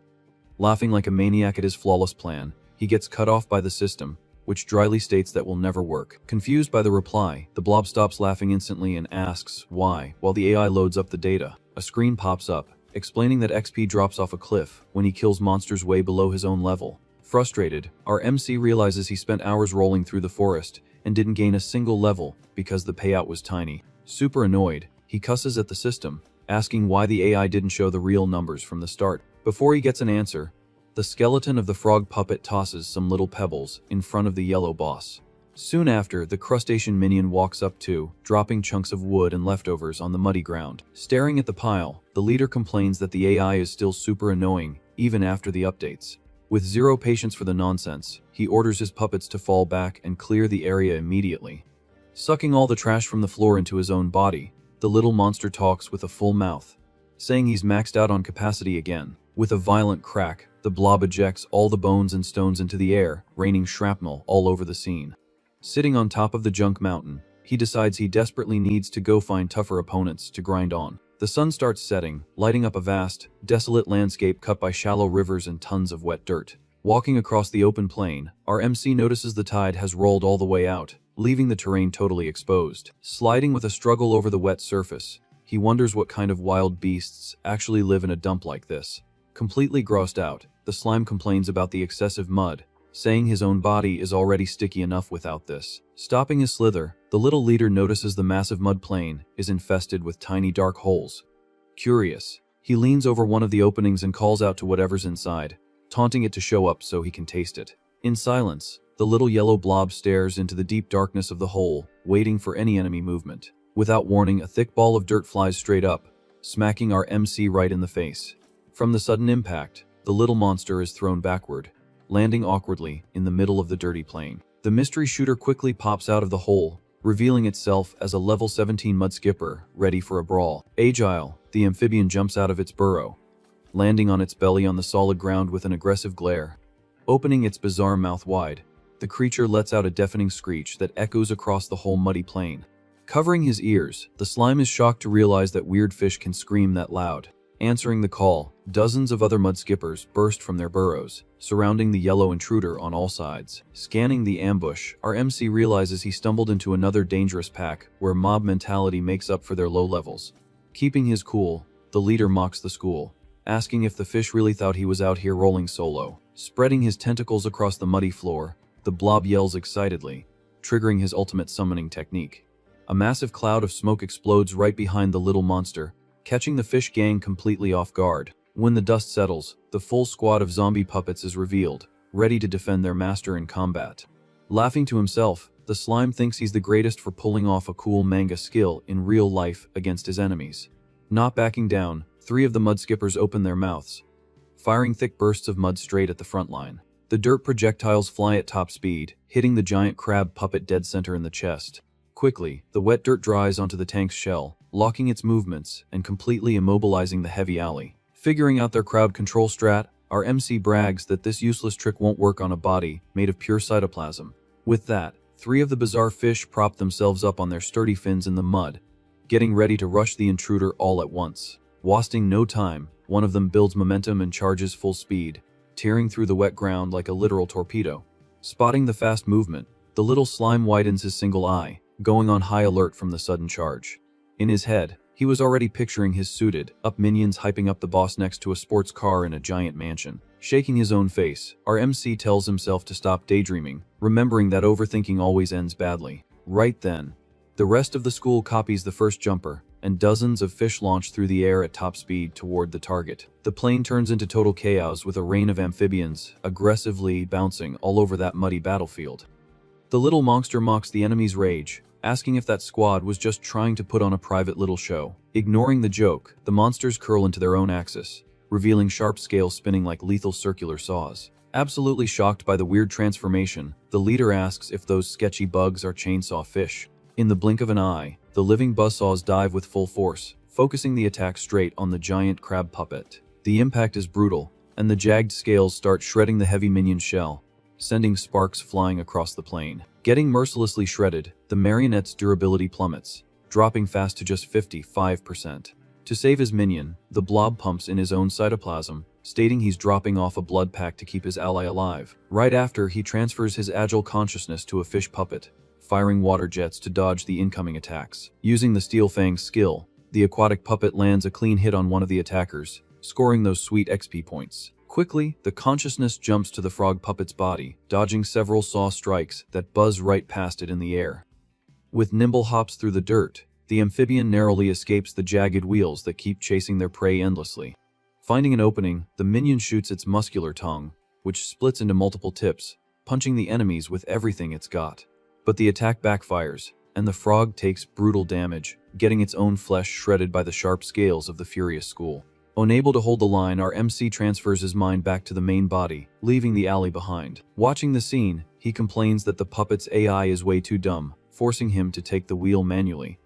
Laughing like a maniac at his flawless plan, he gets cut off by the system, which dryly states that will never work. Confused by the reply, the blob stops laughing instantly and asks why. While the AI loads up the data, a screen pops up, explaining that XP drops off a cliff when he kills monsters way below his own level. Frustrated, our MC realizes he spent hours rolling through the forest and didn't gain a single level because the payout was tiny. Super annoyed, he cusses at the system, asking why the AI didn't show the real numbers from the start. Before he gets an answer, the skeleton of the frog puppet tosses some little pebbles in front of the yellow boss. Soon after, the crustacean minion walks up too, dropping chunks of wood and leftovers on the muddy ground. Staring at the pile, the leader complains that the AI is still super annoying, even after the updates. With zero patience for the nonsense, he orders his puppets to fall back and clear the area immediately. Sucking all the trash from the floor into his own body, the little monster talks with a full mouth, saying he's maxed out on capacity again. With a violent crack, the blob ejects all the bones and stones into the air, raining shrapnel all over the scene. Sitting on top of the junk mountain, he decides he desperately needs to go find tougher opponents to grind on. The sun starts setting, lighting up a vast, desolate landscape cut by shallow rivers and tons of wet dirt. Walking across the open plain, our MC notices the tide has rolled all the way out, leaving the terrain totally exposed. Sliding with a struggle over the wet surface, he wonders what kind of wild beasts actually live in a dump like this. Completely grossed out, the slime complains about the excessive mud, saying his own body is already sticky enough without this. Stopping his slither, the little leader notices the massive mud plain is infested with tiny dark holes. Curious, he leans over one of the openings and calls out to whatever's inside, taunting it to show up so he can taste it. In silence, the little yellow blob stares into the deep darkness of the hole, waiting for any enemy movement. Without warning, a thick ball of dirt flies straight up, smacking our MC right in the face. From the sudden impact, the little monster is thrown backward, landing awkwardly in the middle of the dirty plain. The mystery shooter quickly pops out of the hole, revealing itself as a level 17 mud skipper, ready for a brawl. Agile, the amphibian jumps out of its burrow, landing on its belly on the solid ground with an aggressive glare. Opening its bizarre mouth wide, the creature lets out a deafening screech that echoes across the whole muddy plain. Covering his ears, the slime is shocked to realize that weird fish can scream that loud. Answering the call, dozens of other mud skippers burst from their burrows, surrounding the yellow intruder on all sides. Scanning the ambush, our MC realizes he stumbled into another dangerous pack where mob mentality makes up for their low levels. Keeping his cool, the leader mocks the school, asking if the fish really thought he was out here rolling solo. Spreading his tentacles across the muddy floor, the blob yells excitedly, triggering his ultimate summoning technique. A massive cloud of smoke explodes right behind the little monster, catching the fish gang completely off guard. When the dust settles, the full squad of zombie puppets is revealed, ready to defend their master in combat. Laughing to himself, the slime thinks he's the greatest for pulling off a cool manga skill in real life against his enemies. Not backing down, 3 of the mud skippers open their mouths, firing thick bursts of mud straight at the front line. The dirt projectiles fly at top speed, hitting the giant crab puppet dead center in the chest. Quickly, the wet dirt dries onto the tank's shell, locking its movements and completely immobilizing the heavy alley. Figuring out their crowd control strat, our MC brags that this useless trick won't work on a body made of pure cytoplasm. With that, 3 of the bizarre fish prop themselves up on their sturdy fins in the mud, getting ready to rush the intruder all at once. Wasting no time, one of them builds momentum and charges full speed, tearing through the wet ground like a literal torpedo. Spotting the fast movement, the little slime widens his single eye, going on high alert from the sudden charge. In his head, he was already picturing his suited up minions hyping up the boss next to a sports car in a giant mansion. Shaking his own face, our MC tells himself to stop daydreaming, remembering that overthinking always ends badly. Right then, the rest of the school copies the first jumper, and dozens of fish launch through the air at top speed toward the target. The plane turns into total chaos with a rain of amphibians aggressively bouncing all over that muddy battlefield. The little monster mocks the enemy's rage, asking if that squad was just trying to put on a private little show. Ignoring the joke, the monsters curl into their own axis, revealing sharp scales spinning like lethal circular saws. Absolutely shocked by the weird transformation, the leader asks if those sketchy bugs are chainsaw fish. In the blink of an eye, the living buzzsaws dive with full force, focusing the attack straight on the giant crab puppet. The impact is brutal, and the jagged scales start shredding the heavy minion shell, sending sparks flying across the plane. Getting mercilessly shredded, the marionette's durability plummets, dropping fast to just 55%. To save his minion, the blob pumps in his own cytoplasm, stating he's dropping off a blood pack to keep his ally alive. Right after, he transfers his agile consciousness to a fish puppet, firing water jets to dodge the incoming attacks. Using the Steel Fang's skill, the aquatic puppet lands a clean hit on one of the attackers, scoring those sweet XP points. Quickly, the consciousness jumps to the frog puppet's body, dodging several saw strikes that buzz right past it in the air. With nimble hops through the dirt, the amphibian narrowly escapes the jagged wheels that keep chasing their prey endlessly. Finding an opening, the minion shoots its muscular tongue, which splits into multiple tips, punching the enemies with everything it's got. But the attack backfires, and the frog takes brutal damage, getting its own flesh shredded by the sharp scales of the furious school. Unable to hold the line, our MC transfers his mind back to the main body, leaving the alley behind. Watching the scene, he complains that the puppet's AI is way too dumb, forcing him to take the wheel manually.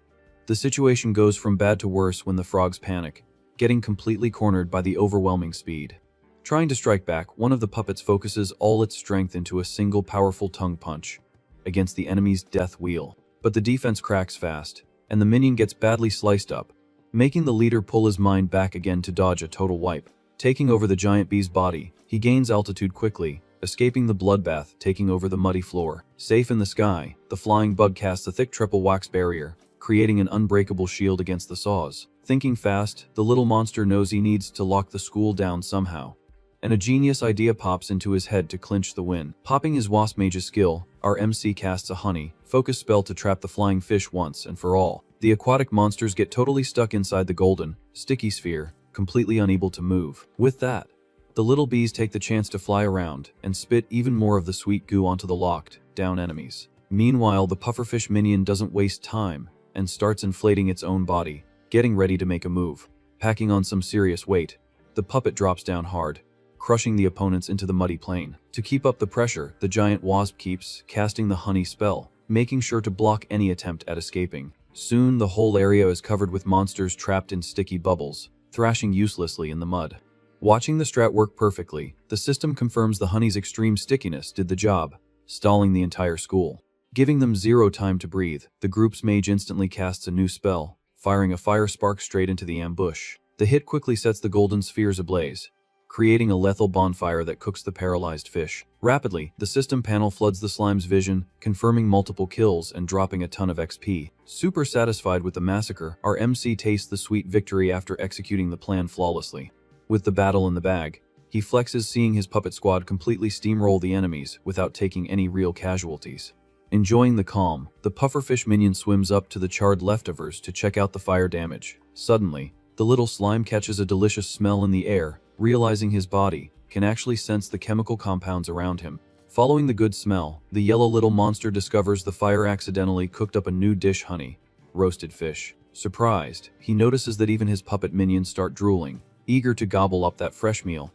The situation goes from bad to worse when the frogs panic, getting completely cornered by the overwhelming speed. Trying to strike back, one of the puppets focuses all its strength into a single powerful tongue punch against the enemy's death wheel. But the defense cracks fast, and the minion gets badly sliced up, making the leader pull his mind back again to dodge a total wipe. Taking over the giant bee's body, he gains altitude quickly, escaping the bloodbath taking over the muddy floor. Safe in the sky, the flying bug casts a thick triple wax barrier, creating an unbreakable shield against the saws. Thinking fast, the little monster knows he needs to lock the school down somehow, and a genius idea pops into his head to clinch the win. Popping his wasp mage's skill, our MC casts a honey focus spell to trap the flying fish once and for all. The aquatic monsters get totally stuck inside the golden, sticky sphere, completely unable to move. With that, the little bees take the chance to fly around and spit even more of the sweet goo onto the locked down enemies. Meanwhile, the pufferfish minion doesn't waste time and starts inflating its own body, getting ready to make a move. Packing on some serious weight, the puppet drops down hard, crushing the opponents into the muddy plain. To keep up the pressure, the giant wasp keeps casting the honey spell, making sure to block any attempt at escaping. Soon, the whole area is covered with monsters trapped in sticky bubbles, thrashing uselessly in the mud. Watching the strat work perfectly, the system confirms the honey's extreme stickiness did the job, stalling the entire school. Giving them zero time to breathe, the group's mage instantly casts a new spell, firing a fire spark straight into the ambush. The hit quickly sets the golden spheres ablaze, creating a lethal bonfire that cooks the paralyzed fish. Rapidly, the system panel floods the slime's vision, confirming multiple kills and dropping a ton of XP. Super satisfied with the massacre, our MC tastes the sweet victory after executing the plan flawlessly. With the battle in the bag, he flexes seeing his puppet squad completely steamroll the enemies without taking any real casualties. Enjoying the calm, the pufferfish minion swims up to the charred leftovers to check out the fire damage. Suddenly, the little slime catches a delicious smell in the air, realizing his body can actually sense the chemical compounds around him. Following the good smell, the yellow little monster discovers the fire accidentally cooked up a new dish: honey, roasted fish. Surprised, he notices that even his puppet minions start drooling, eager to gobble up that fresh meal.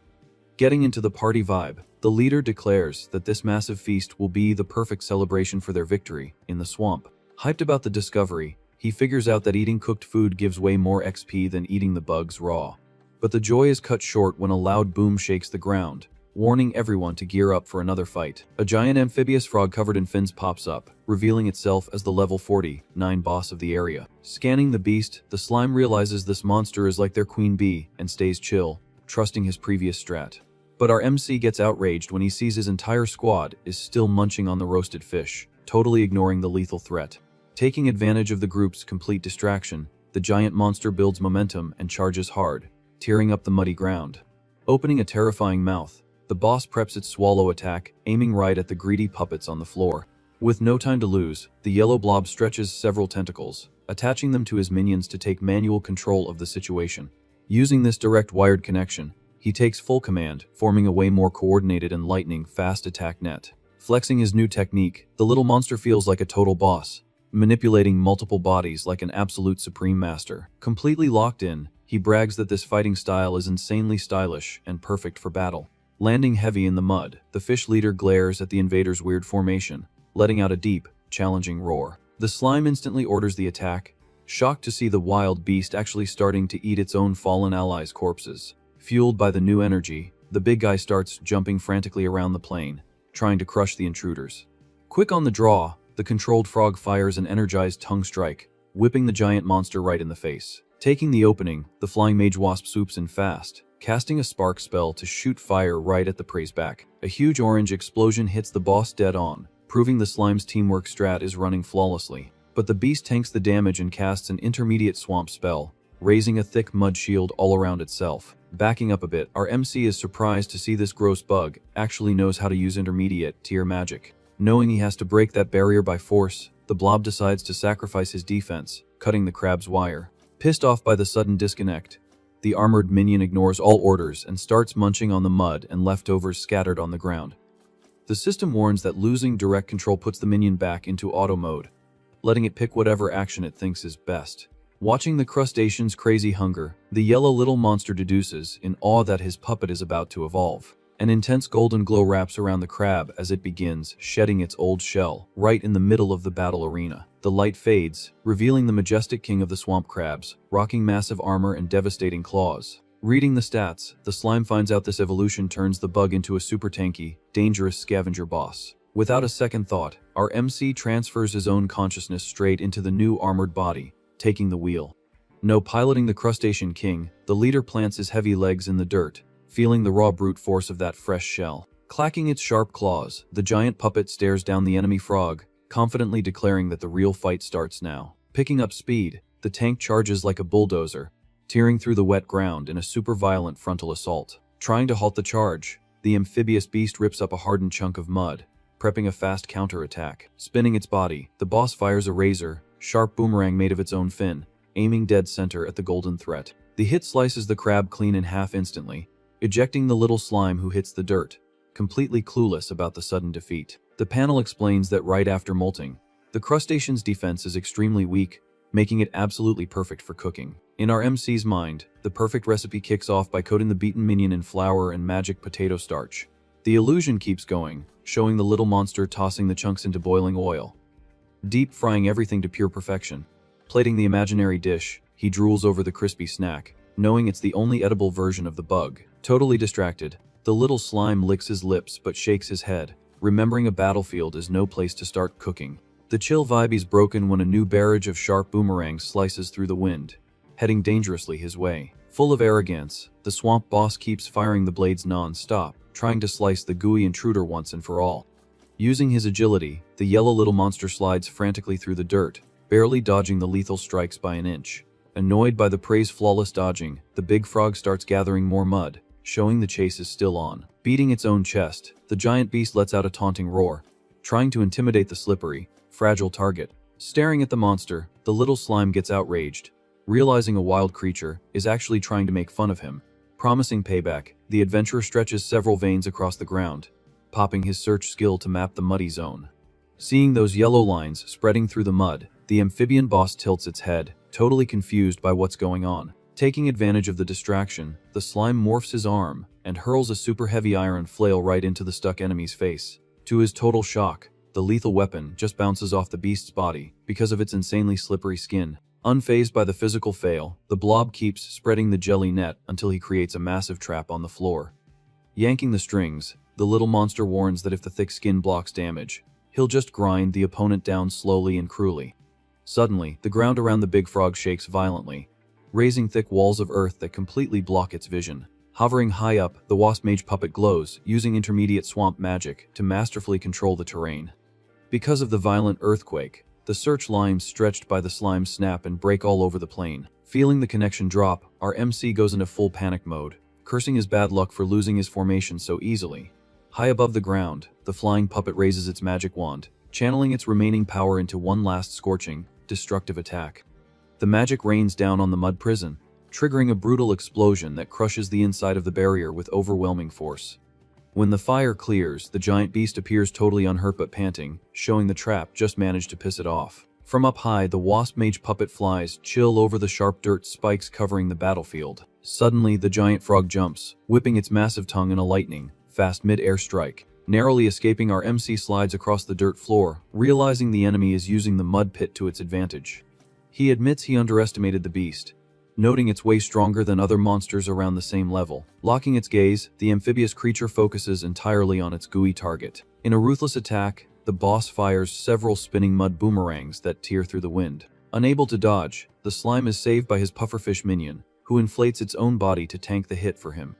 Getting into the party vibe, the leader declares that this massive feast will be the perfect celebration for their victory in the swamp. Hyped about the discovery, he figures out that eating cooked food gives way more XP than eating the bugs raw. But the joy is cut short when a loud boom shakes the ground, warning everyone to gear up for another fight. A giant amphibious frog covered in fins pops up, revealing itself as the level 49 boss of the area. Scanning the beast, the slime realizes this monster is like their queen bee and stays chill, trusting his previous strat. But our MC gets outraged when he sees his entire squad is still munching on the roasted fish, totally ignoring the lethal threat. Taking advantage of the group's complete distraction, the giant monster builds momentum and charges hard, tearing up the muddy ground. Opening a terrifying mouth, the boss preps its swallow attack, aiming right at the greedy puppets on the floor. With no time to lose, the yellow blob stretches several tentacles, attaching them to his minions to take manual control of the situation. Using this direct wired connection, he takes full command, forming a way more coordinated and lightning-fast attack net. Flexing his new technique, the little monster feels like a total boss, manipulating multiple bodies like an absolute supreme master. Completely locked in, he brags that this fighting style is insanely stylish and perfect for battle. Landing heavy in the mud, the fish leader glares at the invader's weird formation, letting out a deep, challenging roar. The slime instantly orders the attack, shocked to see the wild beast actually starting to eat its own fallen allies' corpses. Fueled by the new energy, the big guy starts jumping frantically around the plane, trying to crush the intruders. Quick on the draw, the controlled frog fires an energized tongue strike, whipping the giant monster right in the face. Taking the opening, the flying mage wasp swoops in fast, casting a spark spell to shoot fire right at the prey's back. A huge orange explosion hits the boss dead on, proving the slime's teamwork strat is running flawlessly. But the beast tanks the damage and casts an intermediate swamp spell, raising a thick mud shield all around itself. Backing up a bit, our MC is surprised to see this gross bug actually knows how to use intermediate tier magic. Knowing he has to break that barrier by force, the blob decides to sacrifice his defense, cutting the crab's wire. Pissed off by the sudden disconnect, the armored minion ignores all orders and starts munching on the mud and leftovers scattered on the ground. The system warns that losing direct control puts the minion back into auto mode, letting it pick whatever action it thinks is best. Watching the crustacean's crazy hunger, the yellow little monster deduces in awe that his puppet is about to evolve. An intense golden glow wraps around the crab as it begins shedding its old shell right in the middle of the battle arena. The light fades, revealing the majestic king of the swamp crabs, rocking massive armor and devastating claws. Reading the stats, the slime finds out this evolution turns the bug into a super tanky, dangerous scavenger boss. Without a second thought, our MC transfers his own consciousness straight into the new armored body, taking the wheel. No piloting the crustacean king, the leader plants his heavy legs in the dirt, feeling the raw brute force of that fresh shell. Clacking its sharp claws, the giant puppet stares down the enemy frog, confidently declaring that the real fight starts now. Picking up speed, the tank charges like a bulldozer, tearing through the wet ground in a super violent frontal assault. Trying to halt the charge, the amphibious beast rips up a hardened chunk of mud, prepping a fast counterattack. Spinning its body, the boss fires a razor, sharp boomerang made of its own fin, aiming dead center at the golden threat. The hit slices the crab clean in half instantly, ejecting the little slime who hits the dirt, completely clueless about the sudden defeat. The panel explains that right after molting, the crustacean's defense is extremely weak, making it absolutely perfect for cooking. In our MC's mind, the perfect recipe kicks off by coating the beaten minion in flour and magic potato starch. The illusion keeps going, showing the little monster tossing the chunks into boiling oil, deep frying everything to pure perfection. Plating the imaginary dish, he drools over the crispy snack, knowing it's the only edible version of the bug. Totally distracted, the little slime licks his lips but shakes his head, remembering a battlefield is no place to start cooking. The chill vibe is broken when a new barrage of sharp boomerangs slices through the wind, heading dangerously his way. Full of arrogance, the swamp boss keeps firing the blades non-stop, trying to slice the gooey intruder once and for all. Using his agility, the yellow little monster slides frantically through the dirt, barely dodging the lethal strikes by an inch. Annoyed by the prey's flawless dodging, the big frog starts gathering more mud, showing the chase is still on. Beating its own chest, the giant beast lets out a taunting roar, trying to intimidate the slippery, fragile target. Staring at the monster, the little slime gets outraged, realizing a wild creature is actually trying to make fun of him. Promising payback, the adventurer stretches several veins across the ground, popping his search skill to map the muddy zone. Seeing those yellow lines spreading through the mud, the amphibian boss tilts its head, totally confused by what's going on. Taking advantage of the distraction, the slime morphs his arm and hurls a super heavy iron flail right into the stuck enemy's face. To his total shock, the lethal weapon just bounces off the beast's body because of its insanely slippery skin. Unfazed by the physical fail, the blob keeps spreading the jelly net until he creates a massive trap on the floor. Yanking the strings, the little monster warns that if the thick skin blocks damage, he'll just grind the opponent down slowly and cruelly. Suddenly, the ground around the big frog shakes violently, raising thick walls of earth that completely block its vision. Hovering high up, the wasp mage puppet glows, using intermediate swamp magic to masterfully control the terrain. Because of the violent earthquake, the search lines stretched by the slime snap and break all over the plane. Feeling the connection drop, our MC goes into full panic mode, cursing his bad luck for losing his formation so easily. High above the ground, the flying puppet raises its magic wand, channeling its remaining power into one last scorching, destructive attack. The magic rains down on the mud prison, triggering a brutal explosion that crushes the inside of the barrier with overwhelming force. When the fire clears, the giant beast appears totally unhurt but panting, showing the trap just managed to piss it off. From up high, the wasp mage puppet flies chill over the sharp dirt spikes covering the battlefield. Suddenly, the giant frog jumps, whipping its massive tongue in a lightning fast mid-air strike. Narrowly escaping, our MC slides across the dirt floor, realizing the enemy is using the mud pit to its advantage. He admits he underestimated the beast, noting it's way stronger than other monsters around the same level. Locking its gaze, the amphibious creature focuses entirely on its gooey target. In a ruthless attack, the boss fires several spinning mud boomerangs that tear through the wind. Unable to dodge, the slime is saved by his pufferfish minion, who inflates its own body to tank the hit for him.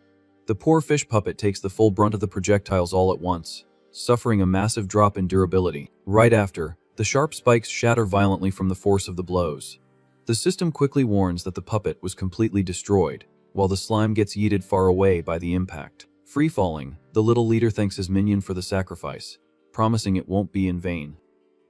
The poor fish puppet takes the full brunt of the projectiles all at once, suffering a massive drop in durability. Right after, the sharp spikes shatter violently from the force of the blows. The system quickly warns that the puppet was completely destroyed, while the slime gets yeeted far away by the impact. Free-falling, the little leader thanks his minion for the sacrifice, promising it won't be in vain.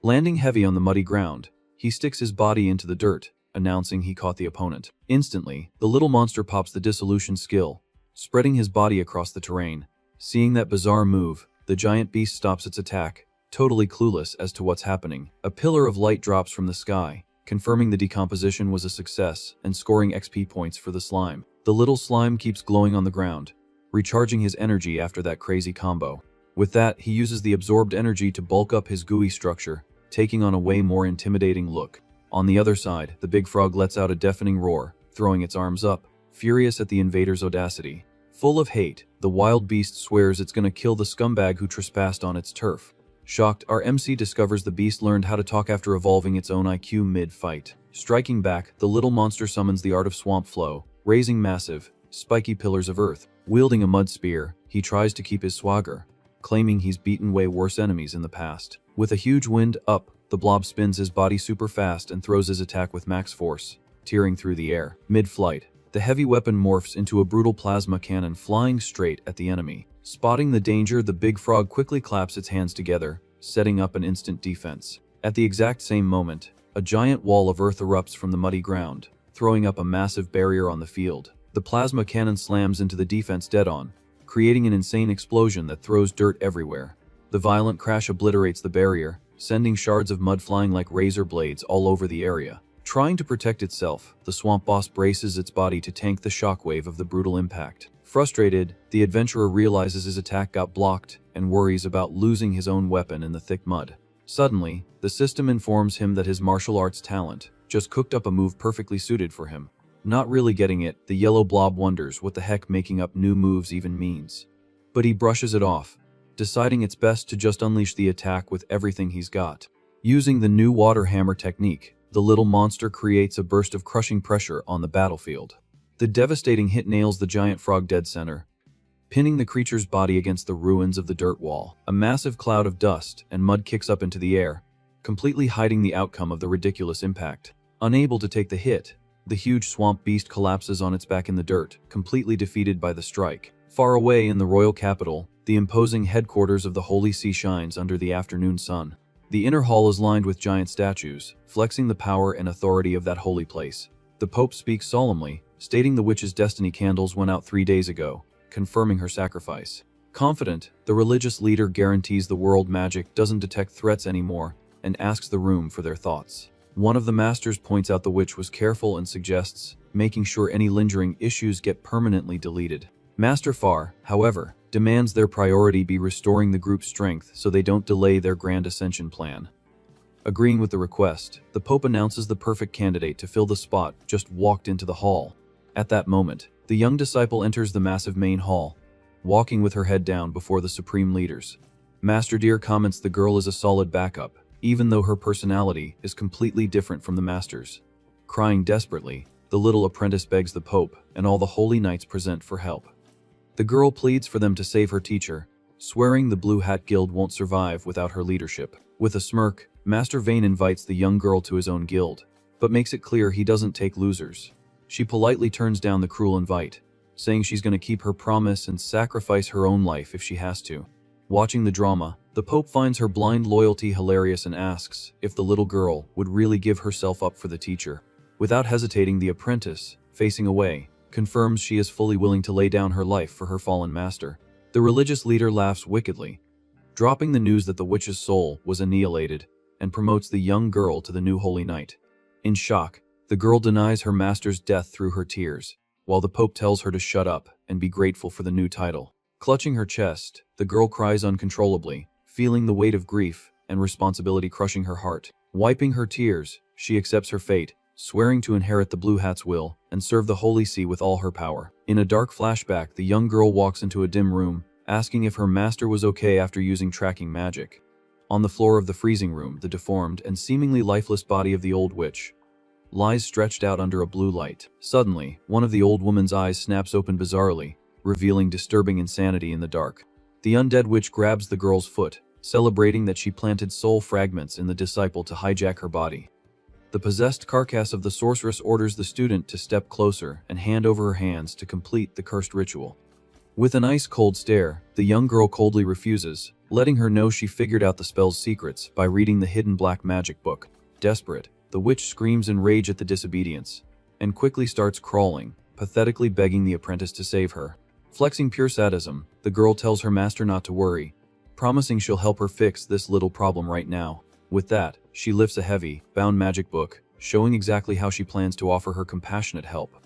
Landing heavy on the muddy ground, he sticks his body into the dirt, announcing he caught the opponent. Instantly, the little monster pops the dissolution skill, spreading his body across the terrain. Seeing that bizarre move, the giant beast stops its attack, totally clueless as to what's happening. A pillar of light drops from the sky, confirming the decomposition was a success and scoring XP points for the slime. The little slime keeps glowing on the ground, recharging his energy after that crazy combo. With that, he uses the absorbed energy to bulk up his gooey structure, taking on a way more intimidating look. On the other side, the big frog lets out a deafening roar, throwing its arms up, furious at the invader's audacity. Full of hate, the wild beast swears it's gonna kill the scumbag who trespassed on its turf. Shocked, our MC discovers the beast learned how to talk after evolving its own IQ mid-fight. Striking back, the little monster summons the art of swamp flow, raising massive, spiky pillars of earth. Wielding a mud spear, he tries to keep his swagger, claiming he's beaten way worse enemies in the past. With a huge wind up, the blob spins his body super fast and throws his attack with max force, tearing through the air. Mid-flight, the heavy weapon morphs into a brutal plasma cannon flying straight at the enemy. Spotting the danger, the big frog quickly claps its hands together, setting up an instant defense. At the exact same moment, a giant wall of earth erupts from the muddy ground, throwing up a massive barrier on the field. The plasma cannon slams into the defense dead-on, creating an insane explosion that throws dirt everywhere. The violent crash obliterates the barrier, sending shards of mud flying like razor blades all over the area. Trying to protect itself, the swamp boss braces its body to tank the shockwave of the brutal impact. Frustrated, the adventurer realizes his attack got blocked and worries about losing his own weapon in the thick mud. Suddenly, the system informs him that his martial arts talent just cooked up a move perfectly suited for him. Not really getting it, the yellow blob wonders what the heck making up new moves even means. But he brushes it off, deciding it's best to just unleash the attack with everything he's got. Using the new water hammer technique, the little monster creates a burst of crushing pressure on the battlefield. The devastating hit nails the giant frog dead center, pinning the creature's body against the ruins of the dirt wall. A massive cloud of dust and mud kicks up into the air, completely hiding the outcome of the ridiculous impact. Unable to take the hit, the huge swamp beast collapses on its back in the dirt, completely defeated by the strike. Far away in the royal capital, the imposing headquarters of the Holy See shines under the afternoon sun. The inner hall is lined with giant statues, flexing the power and authority of that holy place. The Pope speaks solemnly, stating the witch's destiny candles went out 3 days ago, confirming her sacrifice. Confident, the religious leader guarantees the world magic doesn't detect threats anymore and asks the room for their thoughts. One of the masters points out the witch was careful and suggests making sure any lingering issues get permanently deleted. Master Far, however, demands their priority be restoring the group's strength so they don't delay their grand ascension plan. Agreeing with the request, the Pope announces the perfect candidate to fill the spot just walked into the hall. At that moment, the young disciple enters the massive main hall, walking with her head down before the supreme leaders. Master Deer comments the girl is a solid backup, even though her personality is completely different from the master's. Crying desperately, the little apprentice begs the Pope and all the holy knights present for help. The girl pleads for them to save her teacher, swearing the Blue Hat Guild won't survive without her leadership. With a smirk, Master Vane invites the young girl to his own guild, but makes it clear he doesn't take losers. She politely turns down the cruel invite, saying she's going to keep her promise and sacrifice her own life if she has to. Watching the drama, the Pope finds her blind loyalty hilarious and asks if the little girl would really give herself up for the teacher. Without hesitating, the apprentice, facing away, confirms she is fully willing to lay down her life for her fallen master. The religious leader laughs wickedly, dropping the news that the witch's soul was annihilated, and promotes the young girl to the new holy knight. In shock, the girl denies her master's death through her tears, while the Pope tells her to shut up and be grateful for the new title. Clutching her chest, the girl cries uncontrollably, feeling the weight of grief and responsibility crushing her heart. Wiping her tears, she accepts her fate, swearing to inherit the Blue Hat's will and serve the Holy See with all her power. In a dark flashback, the young girl walks into a dim room, asking if her master was okay after using tracking magic. On the floor of the freezing room, the deformed and seemingly lifeless body of the old witch lies stretched out under a blue light. Suddenly, one of the old woman's eyes snaps open bizarrely, revealing disturbing insanity in the dark. The undead witch grabs the girl's foot, celebrating that she planted soul fragments in the disciple to hijack her body. The possessed carcass of the sorceress orders the student to step closer and hand over her hands to complete the cursed ritual. With an ice-cold stare, the young girl coldly refuses, letting her know she figured out the spell's secrets by reading the hidden black magic book. Desperate, the witch screams in rage at the disobedience, and quickly starts crawling, pathetically begging the apprentice to save her. Flexing pure sadism, the girl tells her master not to worry, promising she'll help her fix this little problem right now. With that, she lifts a heavy, bound magic book, showing exactly how she plans to offer her compassionate help.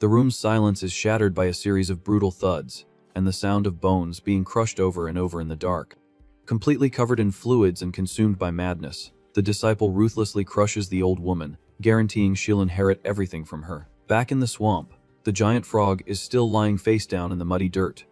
The room's silence is shattered by a series of brutal thuds, and the sound of bones being crushed over and over in the dark. Completely covered in fluids and consumed by madness, the disciple ruthlessly crushes the old woman, guaranteeing she'll inherit everything from her. Back in the swamp, the giant frog is still lying face down in the muddy dirt,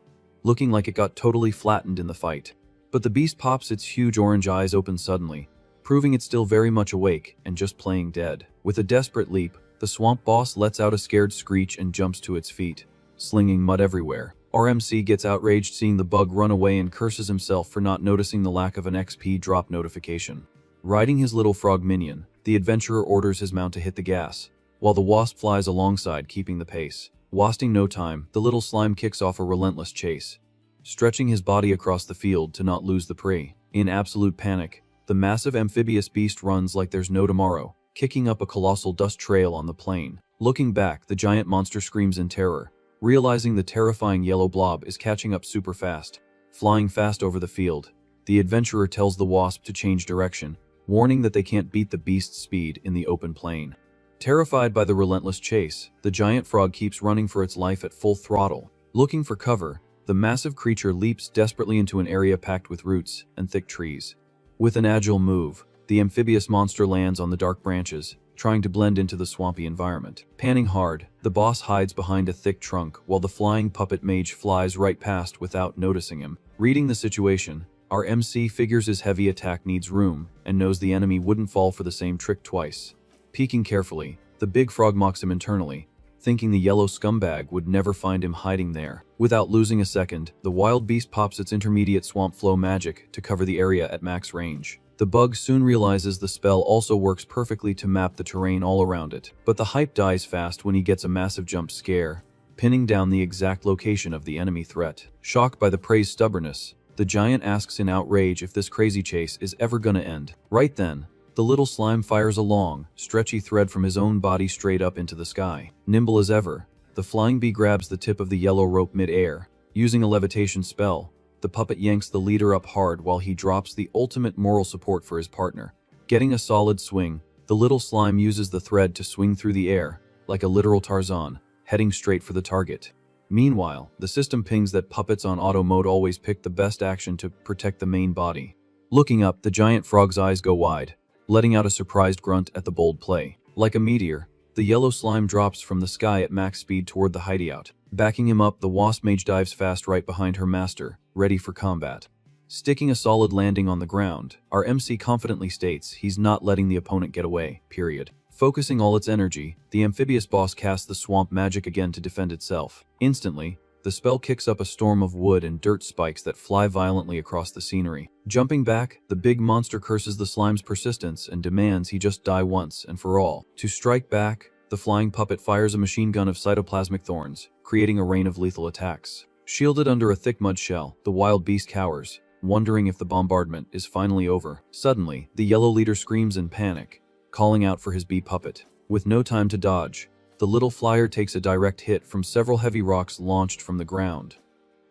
looking like it got totally flattened in the fight. But the beast pops its huge orange eyes open suddenly, proving it's still very much awake and just playing dead. With a desperate leap, the swamp boss lets out a scared screech and jumps to its feet, slinging mud everywhere. RMC gets outraged seeing the bug run away and curses himself for not noticing the lack of an XP drop notification. Riding his little frog minion, the adventurer orders his mount to hit the gas, while the wasp flies alongside keeping the pace. Wasting no time, the little slime kicks off a relentless chase, stretching his body across the field to not lose the prey. In absolute panic, the massive amphibious beast runs like there's no tomorrow, kicking up a colossal dust trail on the plain. Looking back, the giant monster screams in terror, realizing the terrifying yellow blob is catching up super fast. Flying fast over the field, the adventurer tells the wasp to change direction, warning that they can't beat the beast's speed in the open plain. Terrified by the relentless chase, the giant frog keeps running for its life at full throttle. Looking for cover, the massive creature leaps desperately into an area packed with roots and thick trees. With an agile move, the amphibious monster lands on the dark branches, trying to blend into the swampy environment. Panning hard, the boss hides behind a thick trunk while the flying puppet mage flies right past without noticing him. Reading the situation, our MC figures his heavy attack needs room and knows the enemy wouldn't fall for the same trick twice. Peeking carefully, the big frog mocks him internally, thinking the yellow scumbag would never find him hiding there. Without losing a second, the wild beast pops its intermediate swamp flow magic to cover the area at max range. The bug soon realizes the spell also works perfectly to map the terrain all around it, but the hype dies fast when he gets a massive jump scare, pinning down the exact location of the enemy threat. Shocked by the prey's stubbornness, the giant asks in outrage if this crazy chase is ever gonna end. Right then, the little slime fires a long, stretchy thread from his own body straight up into the sky. Nimble as ever, the flying bee grabs the tip of the yellow rope mid-air. Using a levitation spell, the puppet yanks the leader up hard while he drops the ultimate moral support for his partner. Getting a solid swing, the little slime uses the thread to swing through the air, like a literal Tarzan, heading straight for the target. Meanwhile, the system pings that puppets on auto mode always pick the best action to protect the main body. Looking up, the giant frog's eyes go wide, letting out a surprised grunt at the bold play. Like a meteor, the yellow slime drops from the sky at max speed toward the hideout. Backing him up, the wasp mage dives fast right behind her master, ready for combat. Sticking a solid landing on the ground, our MC confidently states he's not letting the opponent get away, period. Focusing all its energy, the amphibious boss casts the swamp magic again to defend itself. Instantly, the spell kicks up a storm of wood and dirt spikes that fly violently across the scenery. Jumping back, the big monster curses the slime's persistence and demands he just die once and for all. To strike back, the flying puppet fires a machine gun of cytoplasmic thorns, creating a rain of lethal attacks. Shielded under a thick mud shell, the wild beast cowers, wondering if the bombardment is finally over. Suddenly, the yellow leader screams in panic, calling out for his bee puppet. With no time to dodge, the little flyer takes a direct hit from several heavy rocks launched from the ground.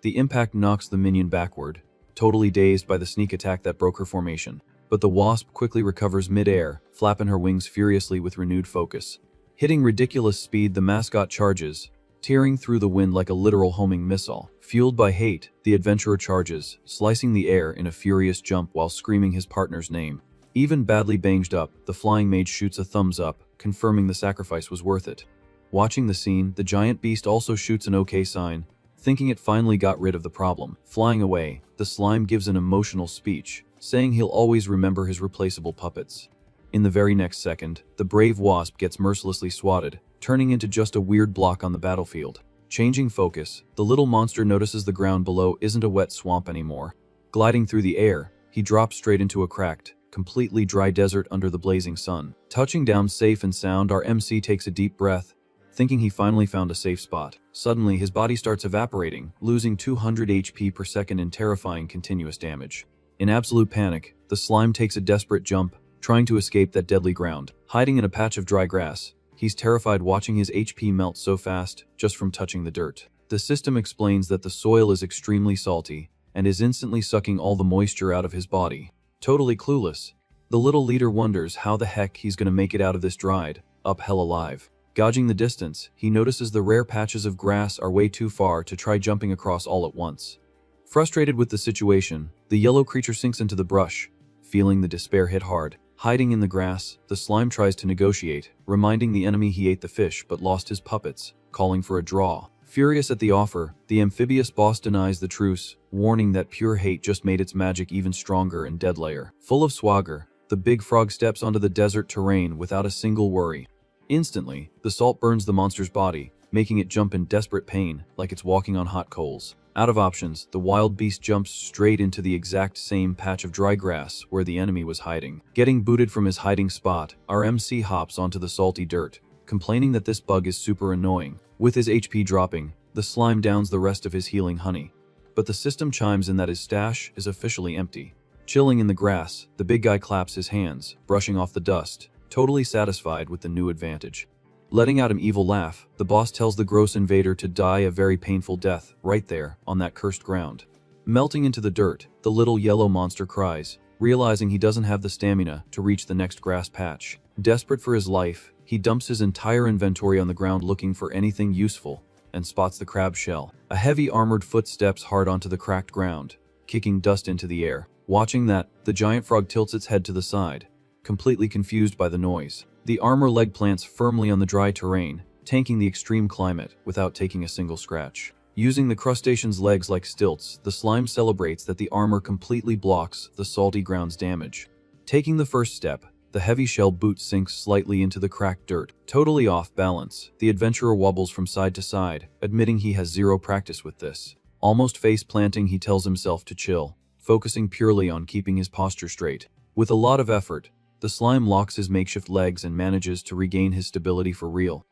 The impact knocks the minion backward, totally dazed by the sneak attack that broke her formation. But the wasp quickly recovers mid-air, flapping her wings furiously with renewed focus. Hitting ridiculous speed, the mascot charges, tearing through the wind like a literal homing missile. Fueled by hate, the adventurer charges, slicing the air in a furious jump while screaming his partner's name. Even badly banged up, the flying mage shoots a thumbs up, confirming the sacrifice was worth it. Watching the scene, the giant beast also shoots an OK sign, thinking it finally got rid of the problem. Flying away, the slime gives an emotional speech, saying he'll always remember his replaceable puppets. In the very next second, the brave wasp gets mercilessly swatted, turning into just a weird block on the battlefield. Changing focus, the little monster notices the ground below isn't a wet swamp anymore. Gliding through the air, he drops straight into a cracked, completely dry desert under the blazing sun. Touching down safe and sound, our MC takes a deep breath, thinking he finally found a safe spot. Suddenly, his body starts evaporating, losing 200 HP per second in terrifying continuous damage. In absolute panic, the slime takes a desperate jump, trying to escape that deadly ground. Hiding in a patch of dry grass, he's terrified watching his HP melt so fast just from touching the dirt. The system explains that the soil is extremely salty and is instantly sucking all the moisture out of his body. Totally clueless, the little leader wonders how the heck he's gonna make it out of this dried up hell alive. Gauging the distance, he notices the rare patches of grass are way too far to try jumping across all at once. Frustrated with the situation, the yellow creature sinks into the brush, feeling the despair hit hard. Hiding in the grass, the slime tries to negotiate, reminding the enemy he ate the fish but lost his puppets, calling for a draw. Furious at the offer, the amphibious boss denies the truce, warning that pure hate just made its magic even stronger and deadlier. Full of swagger, the big frog steps onto the desert terrain without a single worry. Instantly, the salt burns the monster's body, making it jump in desperate pain, like it's walking on hot coals. Out of options, the wild beast jumps straight into the exact same patch of dry grass where the enemy was hiding. Getting booted from his hiding spot, our MC hops onto the salty dirt, complaining that this bug is super annoying. With his HP dropping, the slime downs the rest of his healing honey. But the system chimes in that his stash is officially empty. Chilling in the grass, the big guy claps his hands, brushing off the dust, totally satisfied with the new advantage. Letting out an evil laugh, the boss tells the gross invader to die a very painful death right there on that cursed ground. Melting into the dirt, the little yellow monster cries, realizing he doesn't have the stamina to reach the next grass patch. Desperate for his life, he dumps his entire inventory on the ground looking for anything useful and spots the crab shell. A heavy armored foot steps hard onto the cracked ground, kicking dust into the air. Watching that, the giant frog tilts its head to the side, completely confused by the noise. The armor leg plants firmly on the dry terrain, tanking the extreme climate without taking a single scratch. Using the crustacean's legs like stilts, the slime celebrates that the armor completely blocks the salty ground's damage. Taking the first step, the heavy shell boot sinks slightly into the cracked dirt. Totally off balance, the adventurer wobbles from side to side, admitting he has zero practice with this. Almost face-planting, he tells himself to chill, focusing purely on keeping his posture straight. With a lot of effort, the slime locks his makeshift legs and manages to regain his stability for real.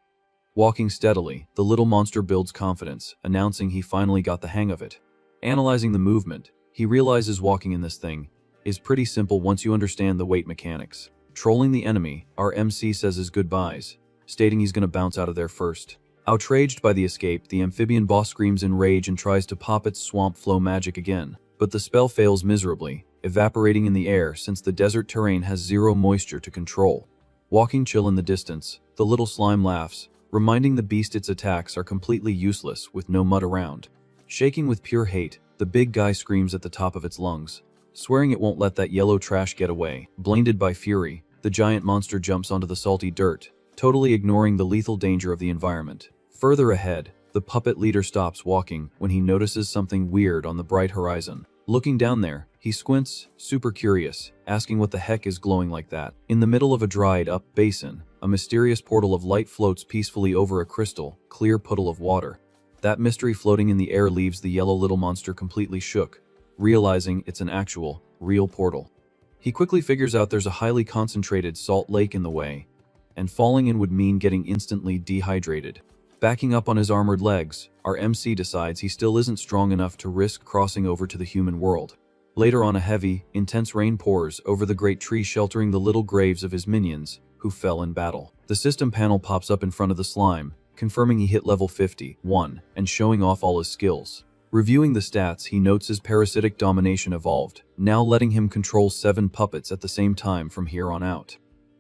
Walking steadily, the little monster builds confidence, announcing he finally got the hang of it. Analyzing the movement, he realizes walking in this thing is pretty simple once you understand the weight mechanics. Trolling the enemy, our MC says his goodbyes, stating he's gonna bounce out of there first. Outraged by the escape, the amphibian boss screams in rage and tries to pop its swamp flow magic again, but the spell fails miserably, evaporating in the air since the desert terrain has zero moisture to control. Walking chill in the distance, the little slime laughs, reminding the beast its attacks are completely useless with no mud around. Shaking with pure hate, the big guy screams at the top of its lungs, swearing it won't let that yellow trash get away. Blinded by fury, the giant monster jumps onto the salty dirt, totally ignoring the lethal danger of the environment. Further ahead, the puppet leader stops walking when he notices something weird on the bright horizon. Looking down there, he squints, super curious, asking what the heck is glowing like that. In the middle of a dried-up basin, a mysterious portal of light floats peacefully over a crystal, clear puddle of water. That mystery floating in the air leaves the yellow little monster completely shook, realizing it's an actual, real portal. He quickly figures out there's a highly concentrated salt lake in the way, and falling in would mean getting instantly dehydrated. Backing up on his armored legs, our MC decides he still isn't strong enough to risk crossing over to the human world. Later on, a heavy, intense rain pours over the great tree sheltering the little graves of his minions, who fell in battle. The system panel pops up in front of the slime, confirming he hit level 51, and showing off all his skills. Reviewing the stats, he notes his parasitic domination evolved, now letting him control 7 puppets at the same time from here on out.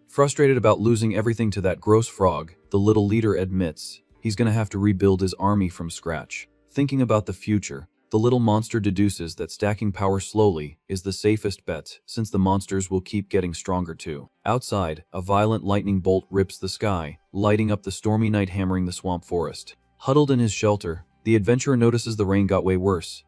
Frustrated about losing everything to that gross frog, the little leader admits he's gonna have to rebuild his army from scratch. Thinking about the future, the little monster deduces that stacking power slowly is the safest bet, since the monsters will keep getting stronger too. Outside, a violent lightning bolt rips the sky, lighting up the stormy night, hammering the swamp forest. Huddled in his shelter, the adventurer notices the rain got way worse,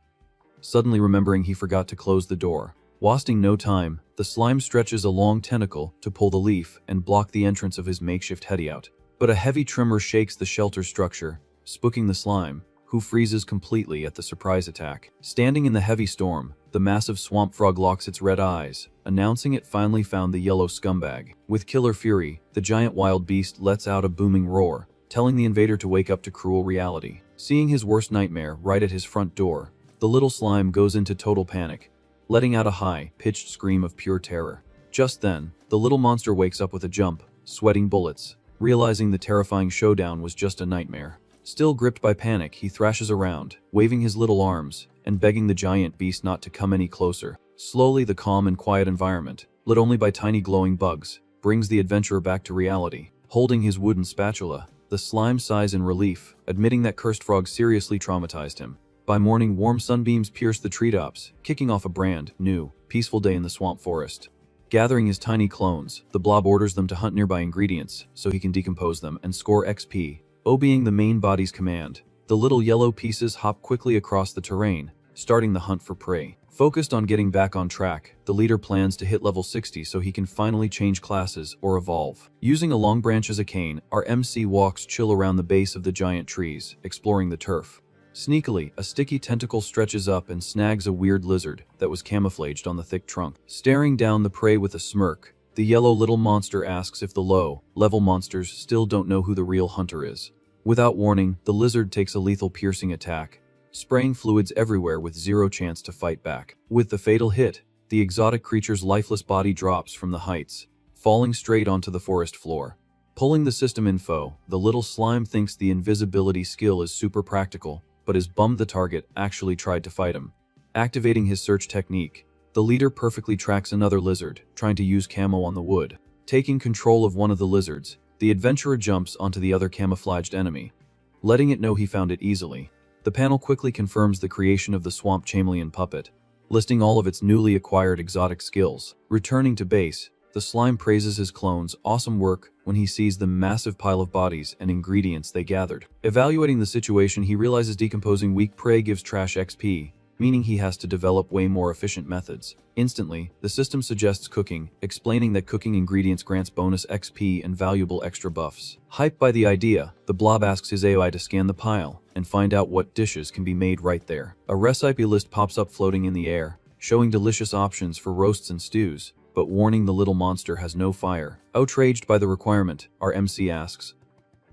suddenly remembering he forgot to close the door. Wasting no time, the slime stretches a long tentacle to pull the leaf and block the entrance of his makeshift hideout. But a heavy tremor shakes the shelter structure, spooking the slime, who freezes completely at the surprise attack. Standing in the heavy storm, the massive swamp frog locks its red eyes, announcing it finally found the yellow scumbag. With killer fury, the giant wild beast lets out a booming roar, telling the invader to wake up to cruel reality. Seeing his worst nightmare right at his front door, the little slime goes into total panic, letting out a high-pitched scream of pure terror. Just then, the little monster wakes up with a jump, sweating bullets, realizing the terrifying showdown was just a nightmare. Still gripped by panic, he thrashes around, waving his little arms, and begging the giant beast not to come any closer. Slowly, the calm and quiet environment, lit only by tiny glowing bugs, brings the adventurer back to reality. Holding his wooden spatula, the slime sighs in relief, admitting that cursed frog seriously traumatized him. By morning, warm sunbeams pierce the treetops, kicking off a brand new, peaceful day in the swamp forest. Gathering his tiny clones, the blob orders them to hunt nearby ingredients so he can decompose them and score XP. Obeying the main body's command, the little yellow pieces hop quickly across the terrain, starting the hunt for prey. Focused on getting back on track, the leader plans to hit level 60 so he can finally change classes or evolve. Using a long branch as a cane, our MC walks chill around the base of the giant trees, exploring the turf. Sneakily, a sticky tentacle stretches up and snags a weird lizard that was camouflaged on the thick trunk. Staring down the prey with a smirk, the yellow little monster asks if the low-level monsters still don't know who the real hunter is. Without warning, the lizard takes a lethal piercing attack, spraying fluids everywhere with zero chance to fight back. With the fatal hit, the exotic creature's lifeless body drops from the heights, falling straight onto the forest floor. Pulling the system info, the little slime thinks the invisibility skill is super practical, but is bummed the target actually tried to fight him. Activating his search technique, the leader perfectly tracks another lizard, trying to use camo on the wood. Taking control of one of the lizards, the adventurer jumps onto the other camouflaged enemy, letting it know he found it easily. The panel quickly confirms the creation of the swamp chameleon puppet, listing all of its newly acquired exotic skills. Returning to base, the slime praises his clones' awesome work when he sees the massive pile of bodies and ingredients they gathered. Evaluating the situation, he realizes decomposing weak prey gives trash XP, meaning he has to develop way more efficient methods. Instantly, the system suggests cooking, explaining that cooking ingredients grants bonus XP and valuable extra buffs. Hyped by the idea, the blob asks his AI to scan the pile and find out what dishes can be made right there. A recipe list pops up floating in the air, showing delicious options for roasts and stews, but warning the little monster has no fire. Outraged by the requirement, our MC asks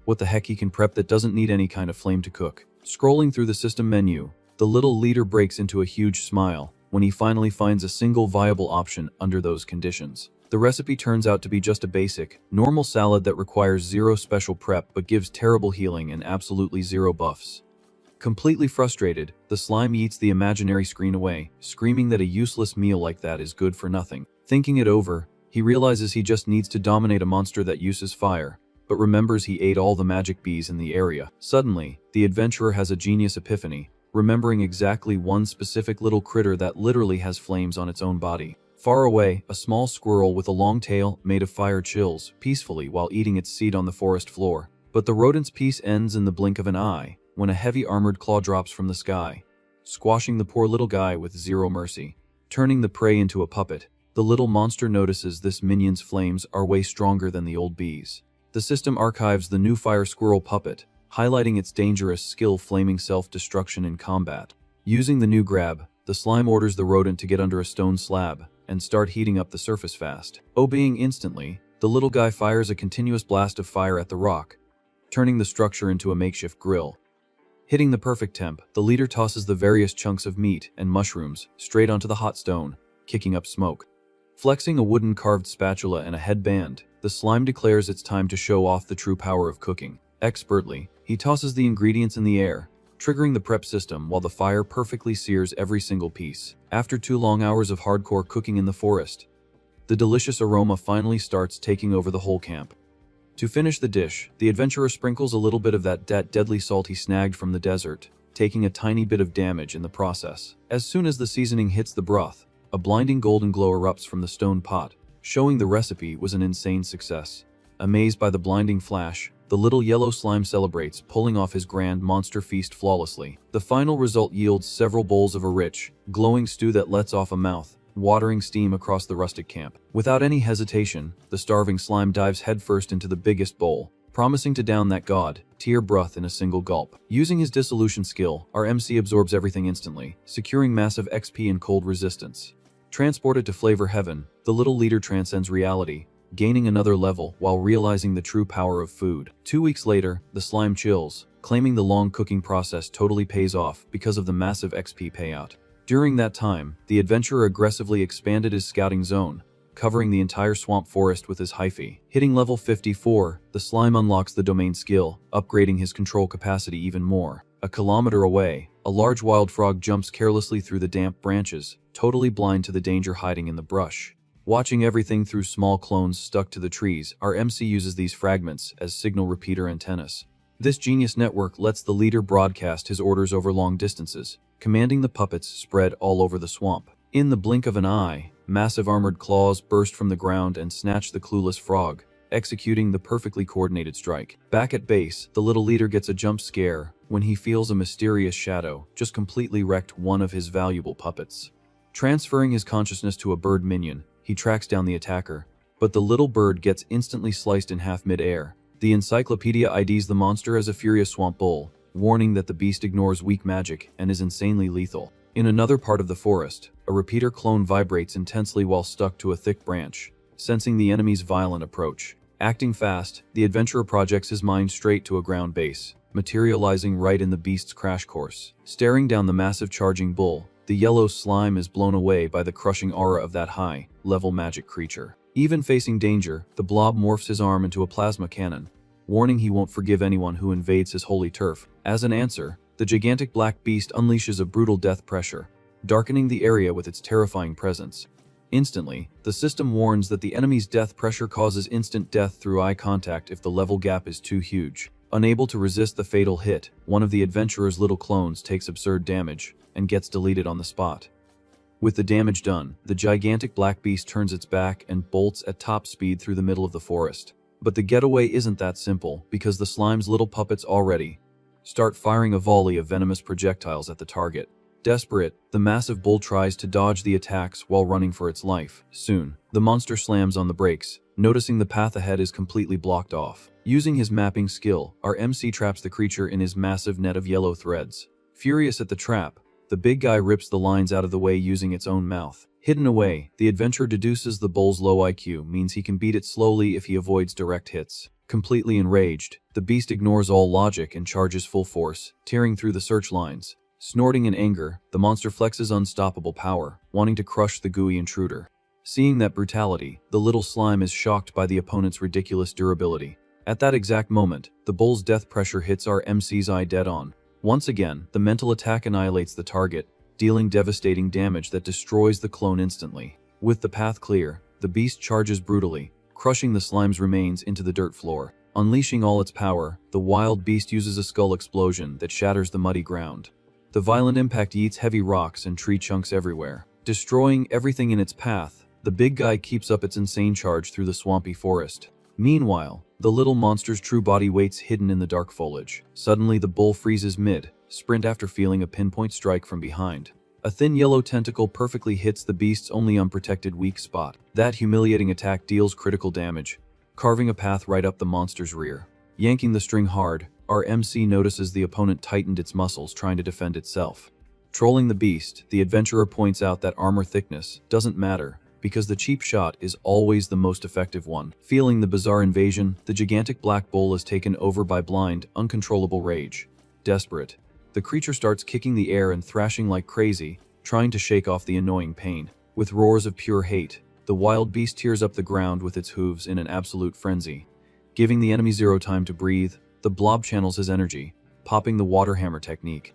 what the heck he can prep that doesn't need any kind of flame to cook. Scrolling through the system menu, the little leader breaks into a huge smile when he finally finds a single viable option under those conditions. The recipe turns out to be just a basic, normal salad that requires zero special prep but gives terrible healing and absolutely zero buffs. Completely frustrated, the slime eats the imaginary screen away, screaming that a useless meal like that is good for nothing. Thinking it over, he realizes he just needs to dominate a monster that uses fire, but remembers he ate all the magic bees in the area. Suddenly, the adventurer has a genius epiphany, remembering exactly one specific little critter that literally has flames on its own body. Far away, a small squirrel with a long tail made of fire chills peacefully while eating its seed on the forest floor. But the rodent's peace ends in the blink of an eye, when a heavy armored claw drops from the sky, squashing the poor little guy with zero mercy. Turning the prey into a puppet, the little monster notices this minion's flames are way stronger than the old bees. The system archives the new fire squirrel puppet, highlighting its dangerous skill flaming self-destruction in combat. Using the new grab, the slime orders the rodent to get under a stone slab and start heating up the surface fast. Obeying instantly, the little guy fires a continuous blast of fire at the rock, turning the structure into a makeshift grill. Hitting the perfect temp, the leader tosses the various chunks of meat and mushrooms straight onto the hot stone, kicking up smoke. Flexing a wooden carved spatula and a headband, the slime declares it's time to show off the true power of cooking. Expertly, he tosses the ingredients in the air, triggering the prep system while the fire perfectly sears every single piece. After 2 long hours of hardcore cooking in the forest, the delicious aroma finally starts taking over the whole camp. To finish the dish, the adventurer sprinkles a little bit of that deadly salt he snagged from the desert, taking a tiny bit of damage in the process. As soon as the seasoning hits the broth, a blinding golden glow erupts from the stone pot, showing the recipe was an insane success. Amazed by the blinding flash, the little yellow slime celebrates, pulling off his grand monster feast flawlessly. The final result yields several bowls of a rich, glowing stew that lets off a mouth-watering steam across the rustic camp. Without any hesitation, the starving slime dives headfirst into the biggest bowl, promising to down that god-tier broth in a single gulp. Using his dissolution skill, our MC absorbs everything instantly, securing massive XP and cold resistance. Transported to flavor heaven, the little leader transcends reality, gaining another level while realizing the true power of food. 2 weeks later, the slime chills, claiming the long cooking process totally pays off because of the massive XP payout. During that time, the adventurer aggressively expanded his scouting zone, covering the entire swamp forest with his hyphae. Hitting level 54, the slime unlocks the domain skill, upgrading his control capacity even more. A kilometer away, a large wild frog jumps carelessly through the damp branches, totally blind to the danger hiding in the brush. Watching everything through small clones stuck to the trees, our MC uses these fragments as signal repeater antennas. This genius network lets the leader broadcast his orders over long distances, commanding the puppets spread all over the swamp. In the blink of an eye, massive armored claws burst from the ground and snatch the clueless frog, executing the perfectly coordinated strike. Back at base, the little leader gets a jump scare when he feels a mysterious shadow just completely wrecked one of his valuable puppets. Transferring his consciousness to a bird minion, he tracks down the attacker, but the little bird gets instantly sliced in half mid-air. The encyclopedia IDs the monster as a furious swamp bull, warning that the beast ignores weak magic and is insanely lethal. In another part of the forest, a repeater clone vibrates intensely while stuck to a thick branch, sensing the enemy's violent approach. Acting fast, the adventurer projects his mind straight to a ground base, materializing right in the beast's crash course. Staring down the massive charging bull, the yellow slime is blown away by the crushing aura of that high-level magic creature. Even facing danger, the blob morphs his arm into a plasma cannon, warning he won't forgive anyone who invades his holy turf. As an answer, the gigantic black beast unleashes a brutal death pressure, darkening the area with its terrifying presence. Instantly, the system warns that the enemy's death pressure causes instant death through eye contact if the level gap is too huge. Unable to resist the fatal hit, one of the adventurer's little clones takes absurd damage and gets deleted on the spot. With the damage done, the gigantic black beast turns its back and bolts at top speed through the middle of the forest. But the getaway isn't that simple, because the slime's little puppets already start firing a volley of venomous projectiles at the target. Desperate, the massive bull tries to dodge the attacks while running for its life. Soon, the monster slams on the brakes, noticing the path ahead is completely blocked off. Using his mapping skill, our MC traps the creature in his massive net of yellow threads. Furious at the trap, the big guy rips the lines out of the way using its own mouth. Hidden away, the adventurer deduces the bull's low IQ means he can beat it slowly if he avoids direct hits. Completely enraged, the beast ignores all logic and charges full force, tearing through the search lines. Snorting in anger, the monster flexes unstoppable power, wanting to crush the gooey intruder. Seeing that brutality, the little slime is shocked by the opponent's ridiculous durability. At that exact moment, the bull's death pressure hits our MC's eye dead on. Once again, the mental attack annihilates the target, dealing devastating damage that destroys the clone instantly. With the path clear, the beast charges brutally, crushing the slime's remains into the dirt floor. Unleashing all its power, the wild beast uses a skull explosion that shatters the muddy ground. The violent impact yeets heavy rocks and tree chunks everywhere. Destroying everything in its path, the big guy keeps up its insane charge through the swampy forest. Meanwhile, the little monster's true body waits hidden in the dark foliage. Suddenly the bull freezes mid-sprint after feeling a pinpoint strike from behind. A thin yellow tentacle perfectly hits the beast's only unprotected weak spot. That humiliating attack deals critical damage, carving a path right up the monster's rear. Yanking the string hard, our MC notices the opponent tightened its muscles trying to defend itself. Trolling the beast, the adventurer points out that armor thickness doesn't matter, because the cheap shot is always the most effective one. Feeling the bizarre invasion, the gigantic black bull is taken over by blind, uncontrollable rage. Desperate, the creature starts kicking the air and thrashing like crazy, trying to shake off the annoying pain. With roars of pure hate, the wild beast tears up the ground with its hooves in an absolute frenzy. Giving the enemy zero time to breathe, the blob channels his energy, popping the water hammer technique.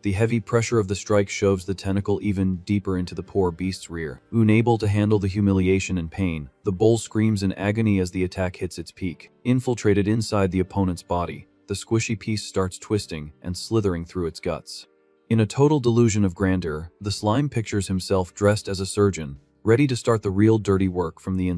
The heavy pressure of the strike shoves the tentacle even deeper into the poor beast's rear. Unable to handle the humiliation and pain, the bull screams in agony as the attack hits its peak. Infiltrated inside the opponent's body, the squishy piece starts twisting and slithering through its guts. In a total delusion of grandeur, the slime pictures himself dressed as a surgeon, ready to start the real dirty work from the inside.